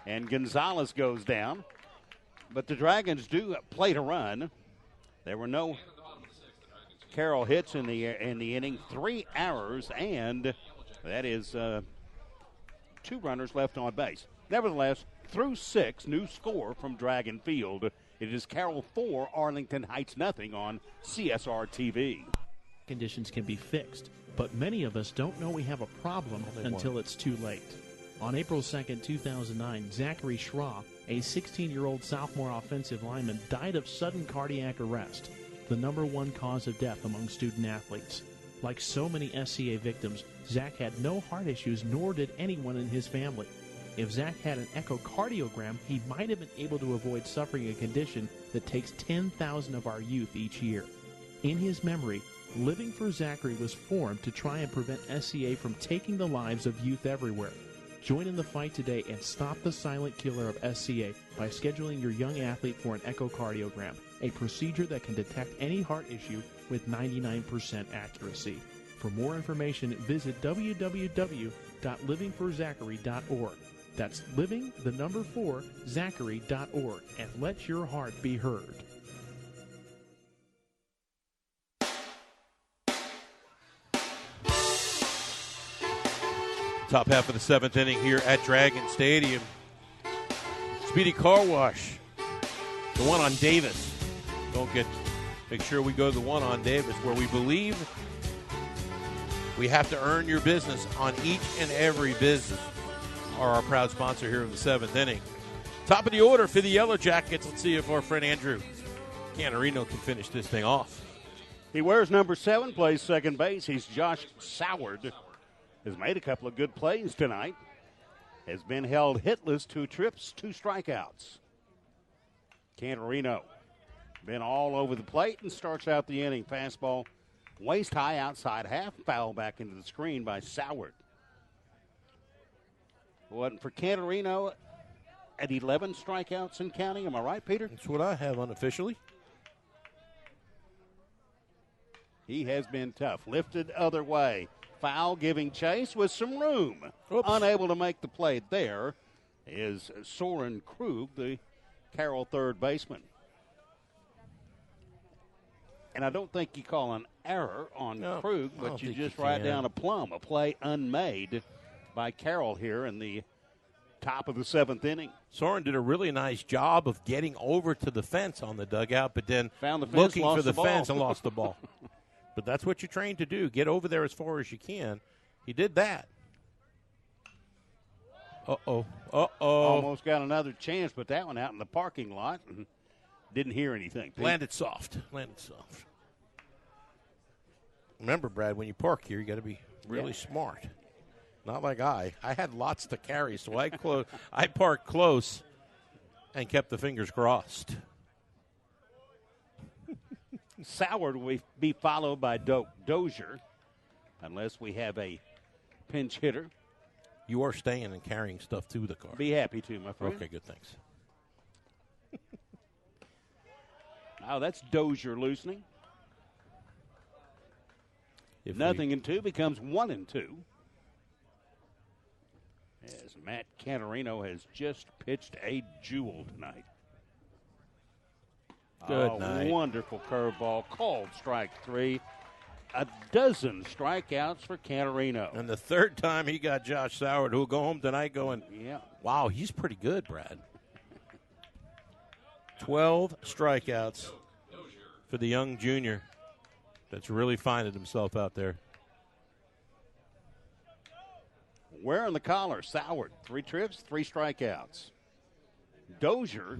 And Gonzalez goes down. But the Dragons do play to run. There were no Carroll hits in the inning. 3 errors, and that is 2 runners left on base. Nevertheless, through 6, new score from Dragon Field. It is Carroll 4, Arlington Heights nothing on CSR TV. Conditions can be fixed, but many of us don't know we have a problem until it's too late. On April 2nd, 2009, Zachary Schraw, a 16-year-old sophomore offensive lineman, died of sudden cardiac arrest, the #1 cause of death among student athletes. Like so many SCA victims, Zach had no heart issues, nor did anyone in his family. If Zach had an echocardiogram, he might have been able to avoid suffering a condition that takes 10,000 of our youth each year. In his memory, Living for Zachary was formed to try and prevent SCA from taking the lives of youth everywhere. Join in the fight today and stop the silent killer of SCA by scheduling your young athlete for an echocardiogram, a procedure that can detect any heart issue with 99% accuracy. For more information, visit www.livingforzachary.org. That's living4zachary.org, and let your heart be heard. Top half of the 7th inning here at Dragon Stadium. Speedy Car Wash. The one on Davis. Make sure we go to the one on Davis, where we believe we have to earn your business on each and every business. Are our proud sponsor here in the 7th inning. Top of the order for the Yellow Jackets. Let's see if our friend Andrew Canarino can finish this thing off. He wears number 7, plays second base. He's Josh Soward. Has made a couple of good plays tonight. Has been held hitless, 2 trips, 2 strikeouts. Canarino been all over the plate and starts out the inning. Fastball waist high outside half, foul back into the screen by Soward. Wasn't for Canarino at 11 strikeouts and counting. Am I right, Peter? That's what I have unofficially. He has been tough. Lifted other way. Foul giving chase with some room. Oops. Unable to make the play there is Soren Krug, the Carroll third baseman. And I don't think you call an error on Krug, but you just write down a plum, a play unmade by Carroll here in the top of the 7th inning. Soren did a really nice job of getting over to the fence on the dugout, but then found the fence, looking for the fence and lost the ball. But that's what you're trained to do. Get over there as far as you can. He did that. Uh-oh. Almost got another chance, but that one out in the parking lot. And didn't hear anything. Landed soft. Remember, Brad, when you park here, you got to be really smart. Not like I had lots to carry, so I parked close and kept the fingers crossed. Soward will be followed by Dozier, unless we have a pinch hitter. You are staying and carrying stuff to the car. Be happy to, my friend. Okay, good, thanks. Wow, that's Dozier loosening. If nothing in 2 becomes 1 and 2. As Matt Cantorino has just pitched a jewel tonight. Good night. Wonderful curveball, called strike 3. A dozen strikeouts for Cantorino. And the third time he got Josh Soward, who will go home tonight going, wow, he's pretty good, Brad. 12 strikeouts for the young junior that's really finding himself out there. Wearing the collar, Soward. 3 trips, 3 strikeouts. Dozier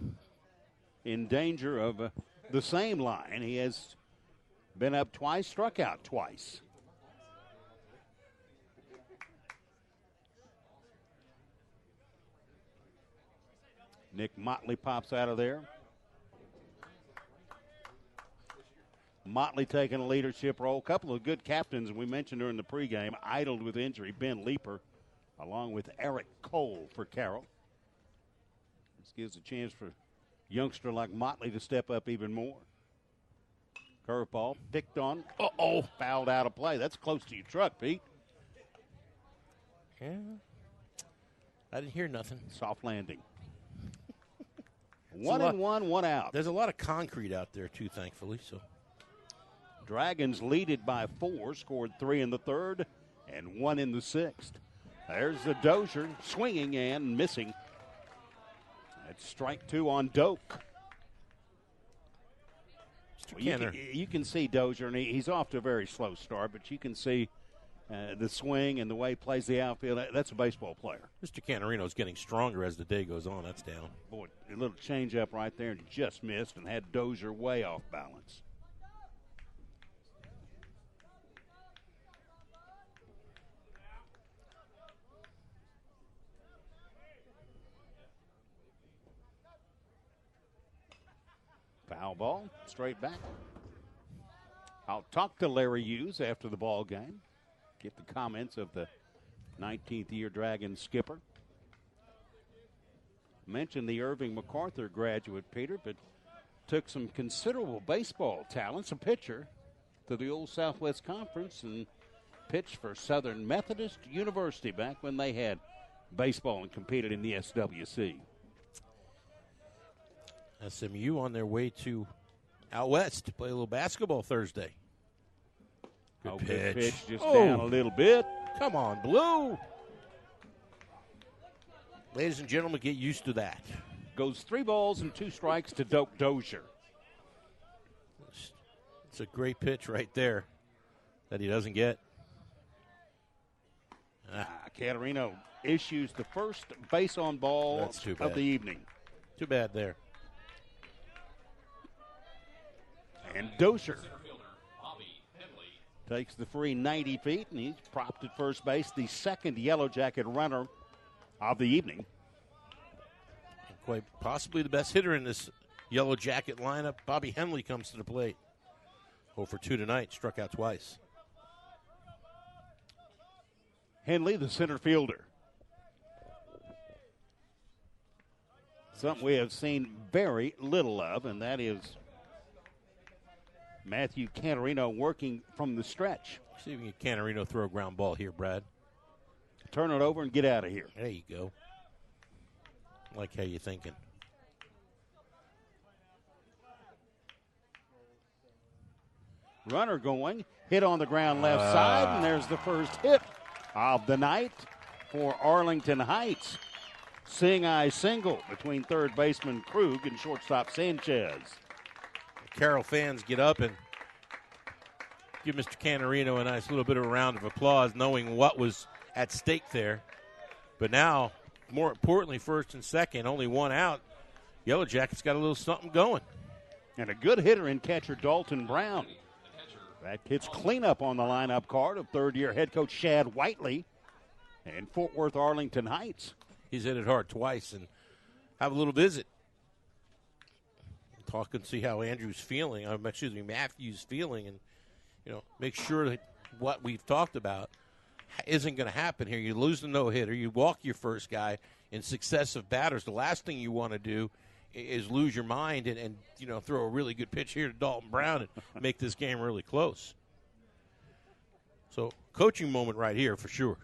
in danger of the same line. He has been up twice, struck out twice. Nick Motley pops out of there. Motley taking a leadership role. A couple of good captains we mentioned during the pregame idled with injury. Ben Leeper along with Eric Cole for Carroll. This gives a chance for a youngster like Motley to step up even more. Curveball picked on. Fouled out of play. That's close to your truck, Pete. Yeah. I didn't hear nothing. Soft landing. 1-1, 1 out. There's a lot of concrete out there, too, thankfully. So Dragons lead it by 4, scored 3 in the 3rd and 1 in the 6th. There's the Dozier swinging and missing. That's strike 2 on Doak. You can see Dozier, and he's off to a very slow start, but you can see the swing and the way he plays the outfield. That's a baseball player. Mr. Cantorino's getting stronger as the day goes on. That's down. Boy, a little change up right there and just missed and had Dozier way off balance. Foul ball, straight back. I'll talk to Larry Hughes after the ball game. Get the comments of the 19th year Dragons skipper. Mentioned the Irving MacArthur graduate, Peter, but took some considerable baseball talents, a pitcher, to the old Southwest Conference and pitched for Southern Methodist University back when they had baseball and competed in the SWC. SMU on their way to out west to play a little basketball Thursday. Good pitch. Just down a little bit. Come on, Blue. Ladies and gentlemen, get used to that. Goes 3 balls and 2 strikes to Doak Dozier. It's a great pitch right there that he doesn't get. Cantorino issues the first base on ball of the evening. Too bad there. And Dozier takes the free 90 feet, and he's propped at first base, the second Yellow Jacket runner of the evening. Quite possibly the best hitter in this Yellow Jacket lineup. Bobby Henley comes to the plate. 0 for 2 tonight, struck out twice. Henley, the center fielder. Something we have seen very little of, and that is Matthew Cantorino working from the stretch. See if we can get Cantorino throw a ground ball here, Brad. Turn it over and get out of here. There you go. I like how you're thinking. Runner going, hit on the ground left side, and there's the first hit of the night for Arlington Heights. Sing-eye single between third baseman Krug and shortstop Sanchez. Carroll fans get up and give Mr. Cantorino a nice little bit of a round of applause, knowing what was at stake there. But now, more importantly, first and second, only 1 out. Yellow Jackets got a little something going. And a good hitter in catcher Dalton Brown. That hits cleanup on the lineup card of third-year head coach Shad Whiteley and Fort Worth Arlington Heights. He's hit it hard twice and have a little visit. Talk and see how Matthew's feeling, and make sure that what we've talked about isn't going to happen here. You lose the no-hitter, you walk your first guy in successive batters. The last thing you want to do is lose your mind and throw a really good pitch here to Dalton Brown and make this game really close. So, coaching moment right here for sure.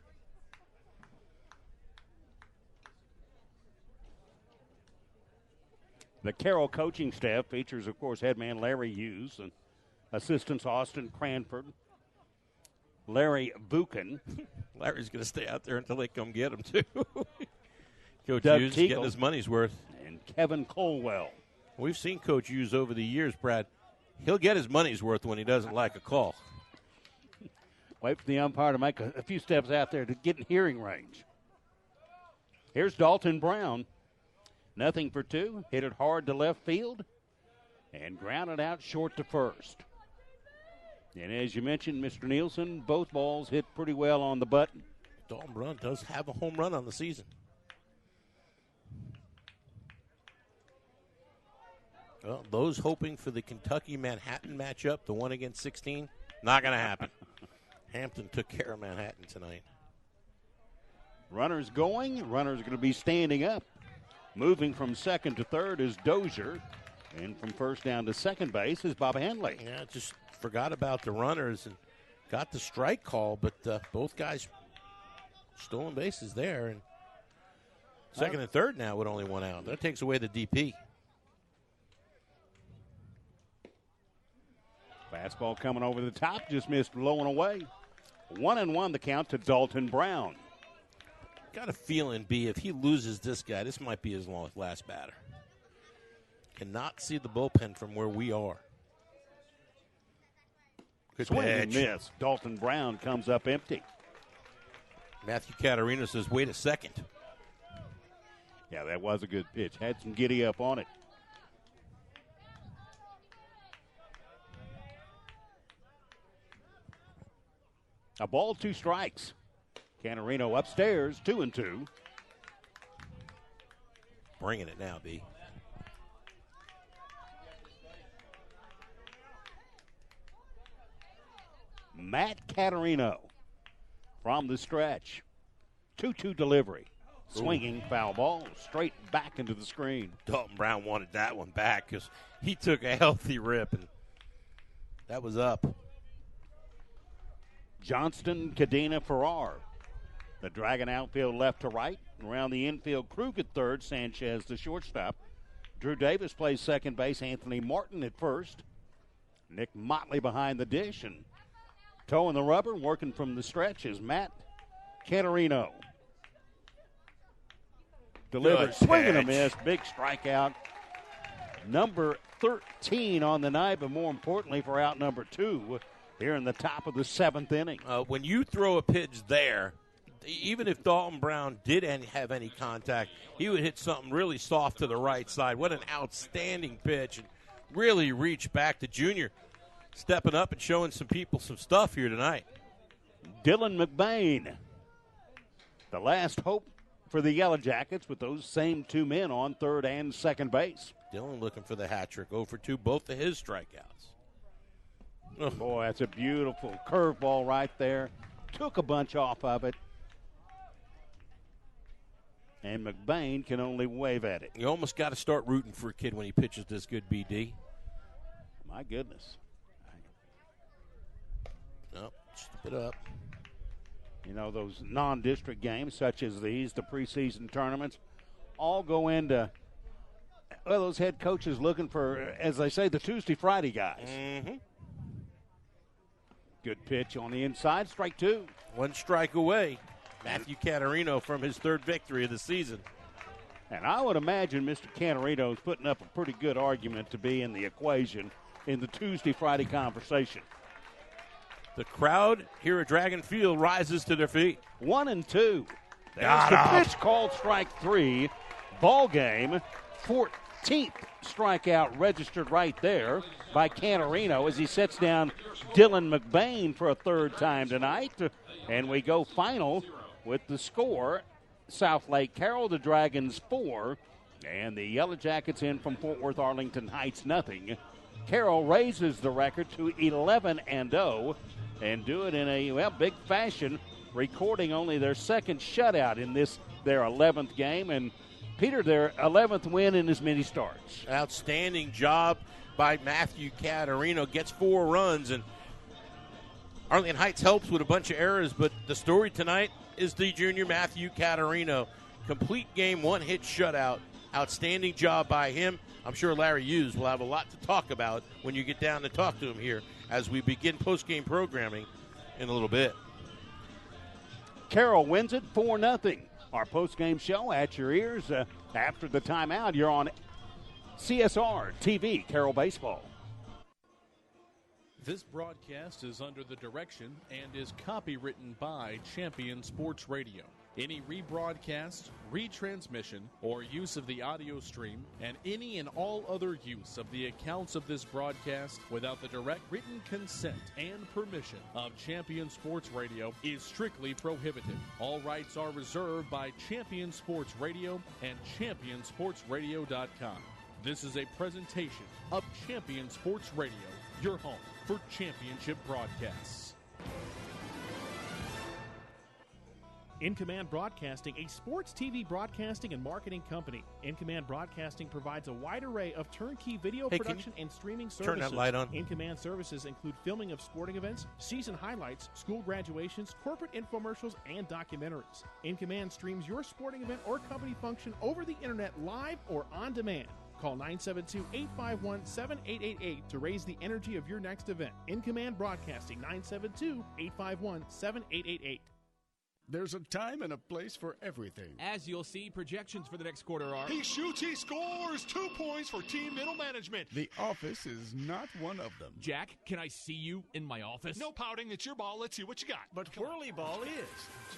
The Carroll coaching staff features, of course, head man Larry Hughes and assistants Austin Cranford, Larry Buchan. Larry's going to stay out there until they come get him, too. Coach Doug Hughes Teagle, getting his money's worth. And Kevin Colwell. We've seen Coach Hughes over the years, Brad. He'll get his money's worth when he doesn't like a call. Wait for the umpire to make a few steps out there to get in hearing range. Here's Dalton Brown. Nothing for two. Hit it hard to left field and grounded out short to first. And as you mentioned, Mr. Nielsen, both balls hit pretty well on the button. Dalton Brown does have a home run on the season. Well, those hoping for the Kentucky-Manhattan matchup, the 1 against 16, not going to happen. Hampton took care of Manhattan tonight. Runners going. Runners going to be standing up. Moving from second to third is Dozier. And from first down to second base is Bob Hanley. Yeah, just forgot about the runners and got the strike call, but both guys stolen bases there. And second and third now with only one out. That takes away the DP. Fastball coming over the top, just missed low and away. 1-1 the count to Dalton Brown. Got a feeling, B, if he loses this guy, this might be his last batter. Cannot see the bullpen from where we are. Good swing pitch. And miss. Dalton Brown comes up empty. Matthew Caterino says, wait a second. Yeah, that was a good pitch. Had some giddy up on it. A ball, 2 strikes. Caterino upstairs, 2-2. Bringing it now, B. Matt Caterino from the stretch. 2-2 delivery. Swinging foul ball straight back into the screen. Dalton Brown wanted that one back because he took a healthy rip, and that was up. Johnston, Cadena, Farrar. The Dragon outfield left to right. Around the infield, Krug at third, Sanchez the shortstop. Drew Davis plays second base, Anthony Martin at first. Nick Motley behind the dish, and toe in the rubber, working from the stretch is Matt Caterino. Delivered, swing and a miss, big strikeout. Number 13 on the night, but more importantly for out number 2 here in the top of the 7th inning. When you throw a pitch there, even if Dalton Brown did have any contact, he would hit something really soft to the right side. What an outstanding pitch, and really reach back to Junior, stepping up and showing some people some stuff here tonight. Dylan McBain, the last hope for the Yellow Jackets with those same 2 men on third and second base. Dylan looking for the hat trick, 0 for 2, both of his strikeouts. Oh. Boy, that's a beautiful curveball right there. Took a bunch off of it. And McBain can only wave at it. You almost got to start rooting for a kid when he pitches this good, BD. My goodness. Nope, step it up. You know, those non-district games such as these, the preseason tournaments, all go into, well, those head coaches looking for, as they say, the Tuesday, Friday guys. Mm-hmm. Good pitch on the inside, strike 2. 1 strike away. Matthew Caterino from his 3rd victory of the season. And I would imagine Mr. Caterino is putting up a pretty good argument to be in the equation in the Tuesday, Friday conversation. The crowd here at Dragon Field rises to their feet. 1-2. There's the pitch called strike 3. Ball game. 14th strikeout registered right there by Caterino as he sets down Dylan McBain for a 3rd time tonight. And we go final with the score. South Lake Carroll, the Dragons 4, and the Yellow Jackets in from Fort Worth Arlington Heights 0. Carroll raises the record to 11-0 and do it in a big fashion, recording only their 2nd shutout in this their 11th game, and Peter, their 11th win in as many starts. Outstanding job by Matthew Catarino. Gets 4 runs, and Arlington Heights helps with a bunch of errors, but the story tonight is the junior Matthew Catarino. Complete game, 1-hit shutout. Outstanding job by him. I'm sure Larry Hughes will have a lot to talk about when you get down to talk to him here as we begin post-game programming in a little bit. Carroll wins it 4-0. Our post-game show at your ears. After the timeout, you're on CSR TV, Carroll Baseball. This broadcast is under the direction and is copywritten by Champion Sports Radio. Any rebroadcast, retransmission, or use of the audio stream, and any and all other use of the accounts of this broadcast without the direct written consent and permission of Champion Sports Radio is strictly prohibited. All rights are reserved by Champion Sports Radio and ChampionSportsRadio.com. This is a presentation of Champion Sports Radio, your home for championship broadcasts. In Command Broadcasting, a sports TV broadcasting and marketing company. In Command Broadcasting provides a wide array of turnkey video production and streaming services. Turn that light on. In Command services include filming of sporting events, season highlights, school graduations, corporate infomercials, and documentaries. In Command streams your sporting event or company function over the internet live or on demand. Call 972-851-7888 to raise the energy of your next event. In Command Broadcasting, 972-851-7888. There's a time and a place for everything. As you'll see, projections for the next quarter are... He shoots, he scores! 2 points for team middle management. The office is not one of them. Jack, can I see you in my office? No pouting, it's your ball. Let's see what you got. But Whirly Ball is.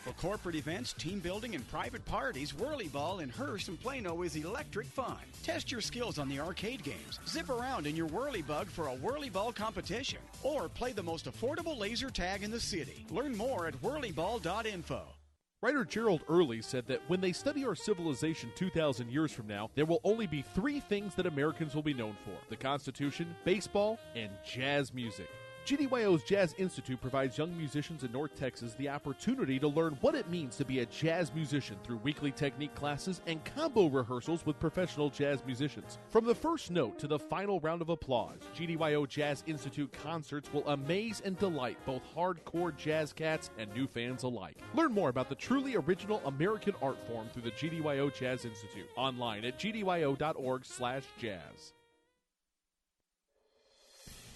For corporate events, team building, and private parties, Whirly Ball in Hearst and Plano is electric fun. Test your skills on the arcade games. Zip around in your Whirly Bug for a Whirly Ball competition. Or play the most affordable laser tag in the city. Learn more at whirlyball.info. Writer Gerald Early said that when they study our civilization 2,000 years from now, there will only be 3 things that Americans will be known for: the Constitution, baseball, and jazz music. GDYO's Jazz Institute provides young musicians in North Texas the opportunity to learn what it means to be a jazz musician through weekly technique classes and combo rehearsals with professional jazz musicians. From the first note to the final round of applause, GDYO Jazz Institute concerts will amaze and delight both hardcore jazz cats and new fans alike. Learn more about the truly original American art form through the GDYO Jazz Institute online at gdyo.org/jazz.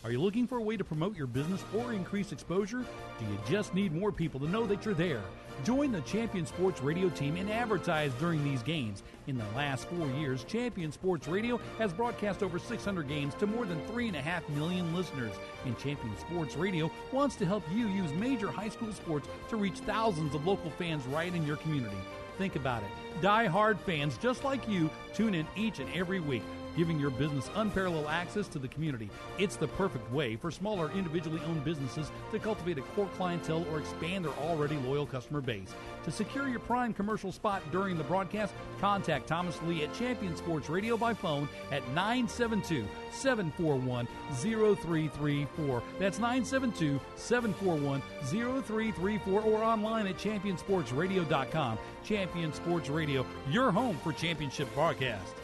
Are you looking for a way to promote your business or increase exposure? Do you just need more people to know that you're there? Join the Champion Sports Radio team and advertise during these games. In the last 4 years, Champion Sports Radio has broadcast over 600 games to more than 3.5 million listeners. And Champion Sports Radio wants to help you use major high school sports to reach thousands of local fans right in your community. Think about it. Die-hard fans just like you tune in each and every week, giving your business unparalleled access to the community. It's the perfect way for smaller individually owned businesses to cultivate a core clientele or expand their already loyal customer base. To secure your prime commercial spot during the broadcast, contact Thomas Lee at Champion Sports Radio by phone at 972-741-0334. That's 972-741-0334 or online at championsportsradio.com. Champion Sports Radio, your home for championship broadcast.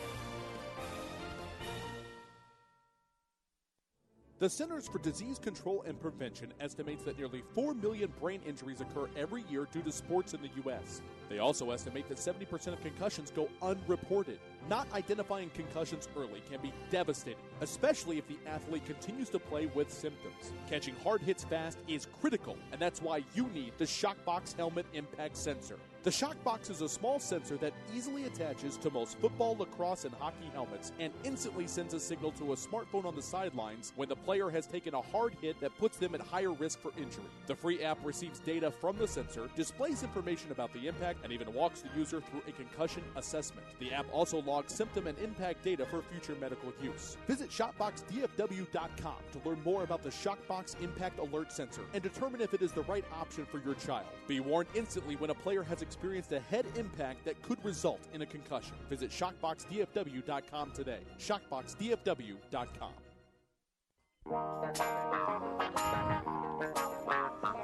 The Centers for Disease Control and Prevention estimates that nearly 4 million brain injuries occur every year due to sports in the U.S. They also estimate that 70% of concussions go unreported. Not identifying concussions early can be devastating, especially if the athlete continues to play with symptoms. Catching hard hits fast is critical, and that's why you need the Shockbox Helmet Impact Sensor. The Shockbox is a small sensor that easily attaches to most football, lacrosse, and hockey helmets and instantly sends a signal to a smartphone on the sidelines when the player has taken a hard hit that puts them at higher risk for injury. The free app receives data from the sensor, displays information about the impact, and even walks the user through a concussion assessment. The app also logs symptom and impact data for future medical use. Visit ShotboxDFW.com to learn more about the Shockbox Impact Alert Sensor and determine if it is the right option for your child. Be warned instantly when a player has experienced a head impact that could result in a concussion. Visit ShockboxDFW.com today. ShockboxDFW.com.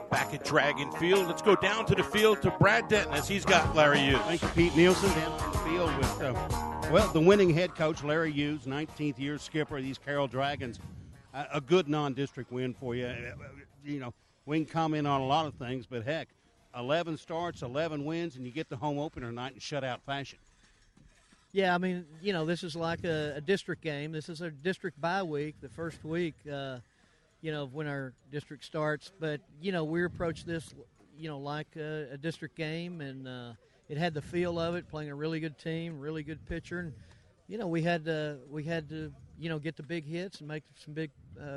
Back at Dragon Field, let's go down to the field to Brad Denton as he's got Larry Hughes. Thank you, Pete Nielsen, down on the field. field with, the winning head coach, Larry Hughes, 19th year skipper of these Carroll Dragons. A good non-district win for you. We can comment on a lot of things, but heck, 11 starts, 11 wins, and you get the home opener tonight in shutout fashion. Yeah, I mean, this is like a district game. This is a district bye week, the first week, when our district starts. But, we approach this, like a district game, and it had the feel of it, playing a really good team, really good pitcher. And, we had to get the big hits and make some big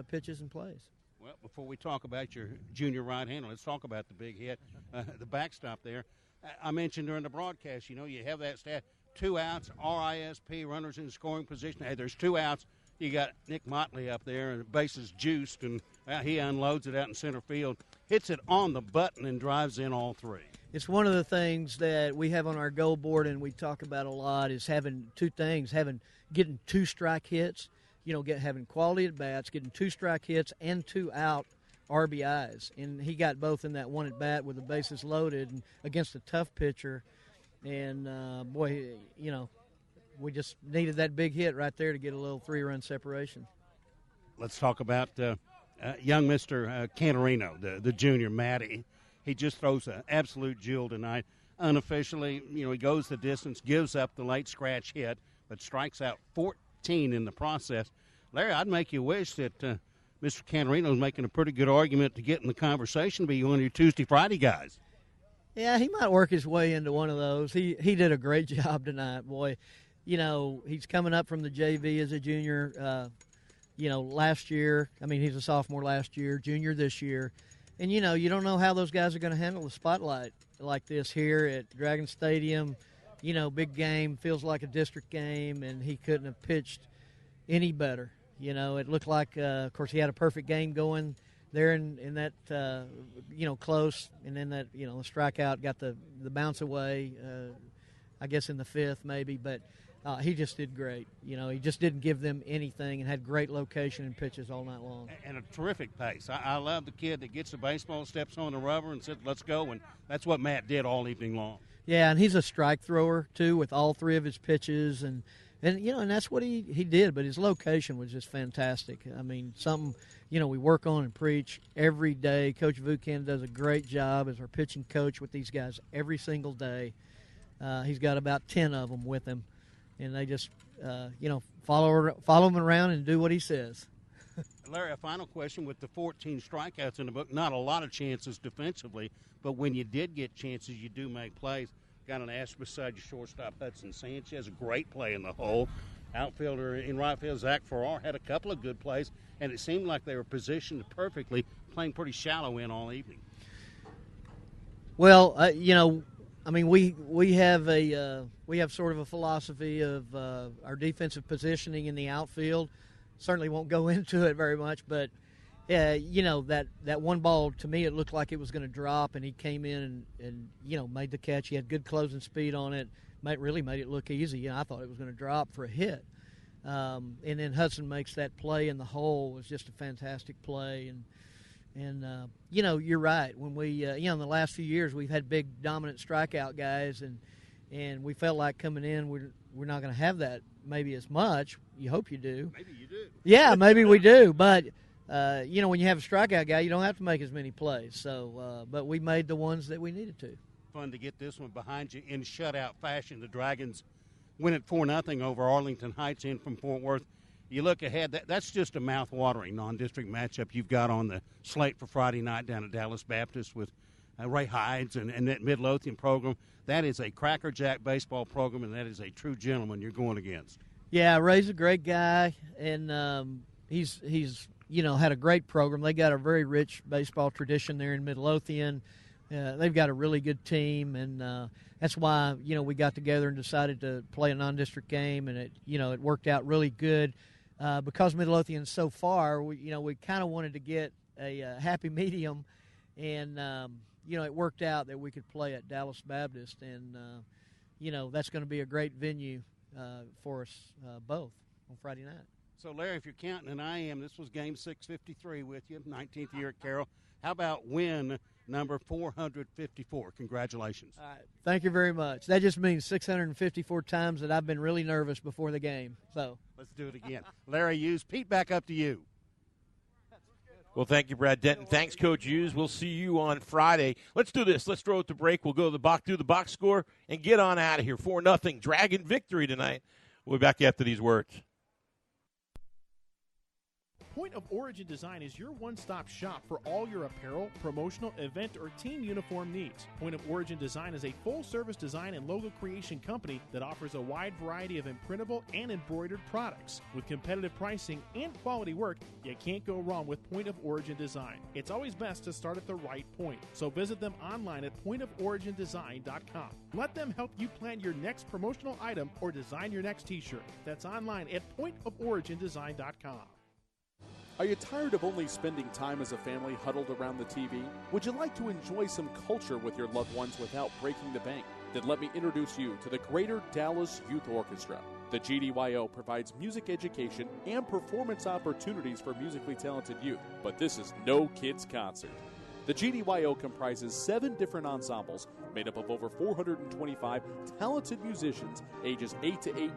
pitches and plays. Well, before we talk about your junior right-hander, let's talk about the big hit, the backstop there. I mentioned during the broadcast, you have that stat, 2 outs, RISP, runners in scoring position. Hey, there's 2 outs. You got Nick Motley up there, and the base is juiced, and he unloads it out in center field, hits it on the button, and drives in all 3. It's one of the things that we have on our goal board and we talk about a lot is having 2 things, getting 2 strike hits, having quality at bats, getting 2 strike hits and 2 out RBIs. And he got both in that one at bat with the bases loaded and against a tough pitcher. And, we just needed that big hit right there to get a little 3-run separation. Let's talk about young Mr. Cantorino, the junior, Matty. He just throws an absolute jewel tonight. Unofficially, he goes the distance, gives up the late scratch hit, but strikes out 14 in the process. Larry, I'd make you wish that Mr. Cantorino's making a pretty good argument to get in the conversation, be one of your Tuesday, Friday guys. Yeah, he might work his way into one of those. He did a great job tonight, boy. He's coming up from the JV as a junior, last year. I mean, he's a sophomore last year, junior this year. And, you don't know how those guys are going to handle the spotlight like this here at Dragon Stadium. Big game, feels like a district game, and he couldn't have pitched any better. It looked like, of course, he had a perfect game going there in that, close, and then that, the strikeout got the bounce away, I guess in the 5th maybe, but he just did great. He just didn't give them anything and had great location and pitches all night long. And a terrific pace. I love the kid that gets the baseball, steps on the rubber, and says, let's go, and that's what Matt did all evening long. Yeah, and he's a strike thrower, too, with all 3 of his pitches, and that's what he did, but his location was just fantastic. I mean, something, we work on and preach every day. Coach Vukan does a great job as our pitching coach with these guys every single day. He's got about 10 of them with him, and they just, follow him around and do what he says. Larry, a final question. With the 14 strikeouts in the book, not a lot of chances defensively, but when you did get chances, you do make plays. Got an ass beside your shortstop, Hudson Sanchez, a great play in the hole. Outfielder in right field, Zach Farrar, had a couple of good plays, and it seemed like they were positioned perfectly, playing pretty shallow in all evening. Well, we have sort of a philosophy of our defensive positioning in the outfield. Certainly won't go into it very much, but that one ball, to me, it looked like it was going to drop, and he came in and made the catch. He had good closing speed on it, really made it look easy. I thought it was going to drop for a hit. And then Hudson makes that play in the hole. It was just a fantastic play. And you're right. When we, in the last few years, we've had big, dominant strikeout guys, and we felt like coming in, we're not going to have that maybe as much. You hope you do. Maybe you do. Yeah, maybe we do. But, when you have a strikeout guy, you don't have to make as many plays. So, but we made the ones that we needed to. Fun to get this one behind you in shutout fashion. The Dragons win it 4-0 over Arlington Heights in from Fort Worth. You look ahead, that's just a mouth-watering non-district matchup you've got on the slate for Friday night down at Dallas Baptist with Ray Hides and that Midlothian program. That is a crackerjack baseball program, and that is a true gentleman you're going against. Yeah, Ray's a great guy, and he's had a great program. They got a very rich baseball tradition there in Midlothian. They've got a really good team, and that's why we got together and decided to play a non-district game, and it worked out really good because Midlothian's so far. We kind of wanted to get a happy medium, and it worked out that we could play at Dallas Baptist, and that's going to be a great venue for us both on Friday night. So, Larry, if you're counting, and I am, this was game 653 with you, 19th year at Carroll. How about when number 454. Congratulations. All right. Thank you very much. That just means 654 times that I've been really nervous before the game. So let's do it again. Larry Hughes, Pete, back up to you. Well, thank you, Brad Denton. Thanks, Coach Hughes. We'll see you on Friday. Let's do this. Let's throw it to break. We'll go to the box, do the box score, and get on out of here. 4-0 Dragon victory tonight. We'll be back after these words. Point of Origin Design is your one-stop shop for all your apparel, promotional, event, or team uniform needs. Point of Origin Design is a full-service design and logo creation company that offers a wide variety of imprintable and embroidered products. With competitive pricing and quality work, you can't go wrong with Point of Origin Design. It's always best to start at the right point, so visit them online at pointoforigindesign.com. Let them help you plan your next promotional item or design your next t-shirt. That's online at pointoforigindesign.com. Are you tired of only spending time as a family huddled around the TV? Would you like to enjoy some culture with your loved ones without breaking the bank? Then let me introduce you to the Greater Dallas Youth Orchestra. The GDYO provides music education and performance opportunities for musically talented youth, but this is no kids' concert. The GDYO comprises 7 different ensembles made up of over 425 talented musicians ages 8 to 18,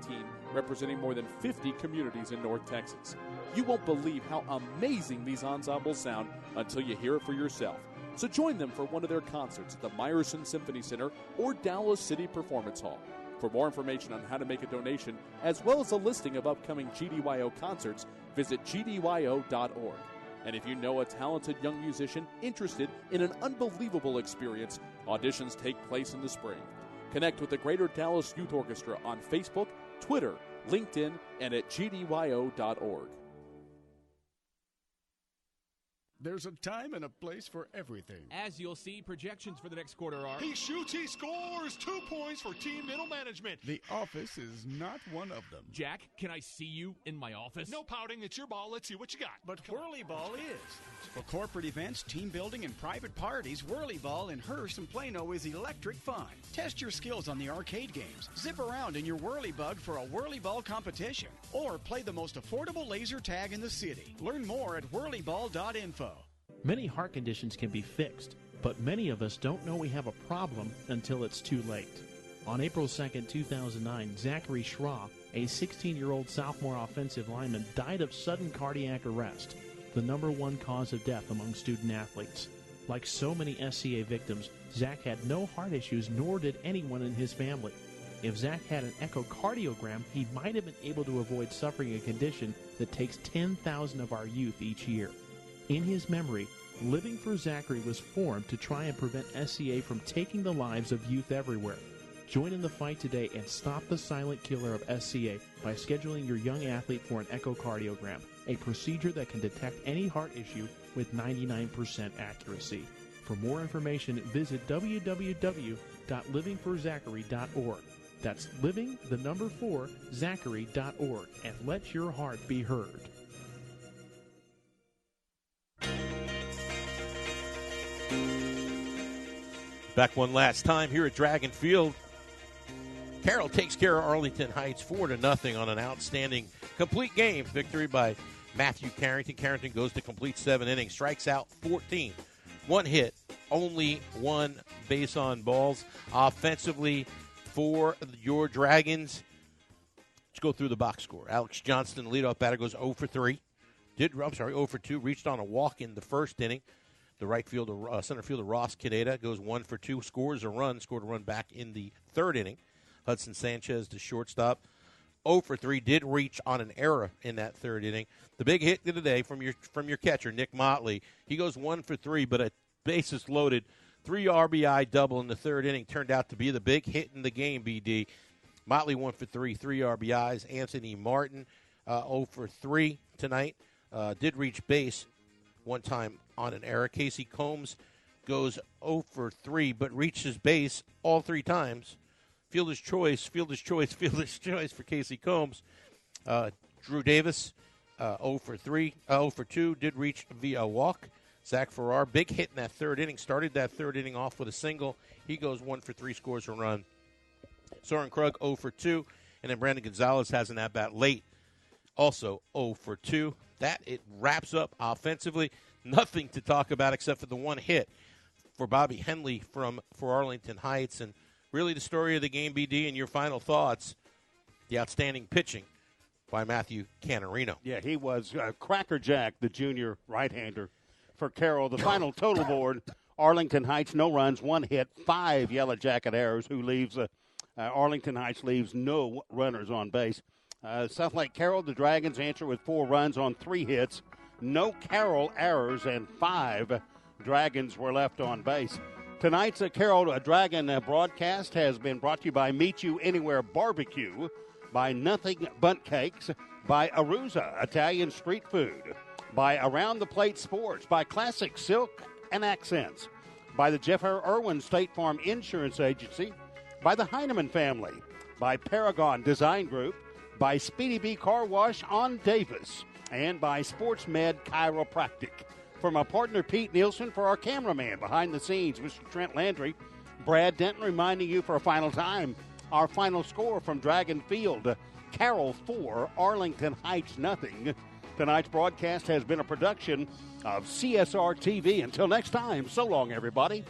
representing more than 50 communities in North Texas. You won't believe how amazing these ensembles sound until you hear it for yourself. So join them for one of their concerts at the Meyerson Symphony Center or Dallas City Performance Hall. For more information on how to make a donation, as well as a listing of upcoming GDYO concerts, visit gdyo.org. And if you know a talented young musician interested in an unbelievable experience, auditions take place in the spring. Connect with the Greater Dallas Youth Orchestra on Facebook, Twitter, LinkedIn, and at gdyo.org. There's a time and a place for everything. As you'll see, projections for the next quarter are... He shoots, he scores! 2 points for team middle management. The office is not one of them. Jack, can I see you in my office? No pouting, it's your ball. Let's see what you got. But Whirly Ball is. For corporate events, team building, and private parties, Whirly Ball in Hearst and Plano is electric fun. Test your skills on the arcade games. Zip around in your Whirly Bug for a Whirly Ball competition. Or play the most affordable laser tag in the city. Learn more at whirlyball.info. Many heart conditions can be fixed, but many of us don't know we have a problem until it's too late. On April 2, 2009, Zachary Schraw, a 16-year-old sophomore offensive lineman, died of sudden cardiac arrest, the #1 cause of death among student athletes. Like so many SCA victims, Zach had no heart issues, nor did anyone in his family. If Zach had an echocardiogram, he might have been able to avoid suffering a condition that takes 10,000 of our youth each year. In his memory, Living for Zachary was formed to try and prevent SCA from taking the lives of youth everywhere. Join in the fight today and stop the silent killer of SCA by scheduling your young athlete for an echocardiogram, a procedure that can detect any heart issue with 99% accuracy. For more information, visit www.livingforzachary.org. That's living4zachary.org, and let your heart be heard. Back one last time here at Dragon Field. Carroll takes care of Arlington Heights 4-0 on an outstanding complete game victory by Matthew Carrington. Carrington goes to complete 7 innings, strikes out 14. 1 hit, only 1 base on balls. Offensively for your Dragons, let's go through the box score. Alex Johnston, leadoff batter, goes 0 for 3. 0 for 2, reached on a walk in the first inning. The right fielder, center fielder Ross Caneda goes 1 for 2, scored a run back in the third inning. Hudson Sanchez, the shortstop, 0 for 3, did reach on an error in that third inning. The big hit of the day from your catcher, Nick Motley. He goes 1 for 3, but a bases loaded 3 RBI double in the third inning turned out to be the big hit in the game, BD. Motley 1 for 3, 3 RBIs. Anthony Martin 0 for 3 tonight. Did reach base one time on an error. Casey Combs goes 0 for 3, but reaches base all 3 times. Fielder's choice for Casey Combs. Drew Davis, 0 for 2, did reach via walk. Zach Farrar, big hit in that third inning, started that third inning off with a single. He goes 1 for 3, scores a run. Soren Krug, 0 for 2, and then Brandon Gonzalez has an at-bat late, also 0 for 2. That it wraps up offensively. Nothing to talk about except for the 1 hit for Bobby Henley for Arlington Heights. And really the story of the game, BD, and your final thoughts, the outstanding pitching by Matthew Canarino. Yeah, he was crackerjack, the junior right-hander for Carroll. The final total board, Arlington Heights, no runs, 1 hit, 5 Yellow Jacket errors, who leaves Arlington Heights leaves no runners on base. South Lake Carroll, the Dragons answer with 4 runs on 3 hits, no Carroll errors, and 5 Dragons were left on base. Tonight's Carroll Dragon broadcast has been brought to you by Meet You Anywhere Barbecue, by Nothing Bundt Cakes, by Aruza Italian Street Food, by Around the Plate Sports, by Classic Silk and Accents, by the Jeff Irwin State Farm Insurance Agency, by the Heineman family, by Paragon Design Group, by Speedy B Car Wash on Davis, and by Sports Med Chiropractic. For my partner Pete Nielsen, for our cameraman behind the scenes, Mr. Trent Landry, Brad Denton reminding you for a final time, our final score from Dragon Field, Carroll 4, Arlington Heights nothing. Tonight's broadcast has been a production of CSR TV. Until next time, so long, everybody.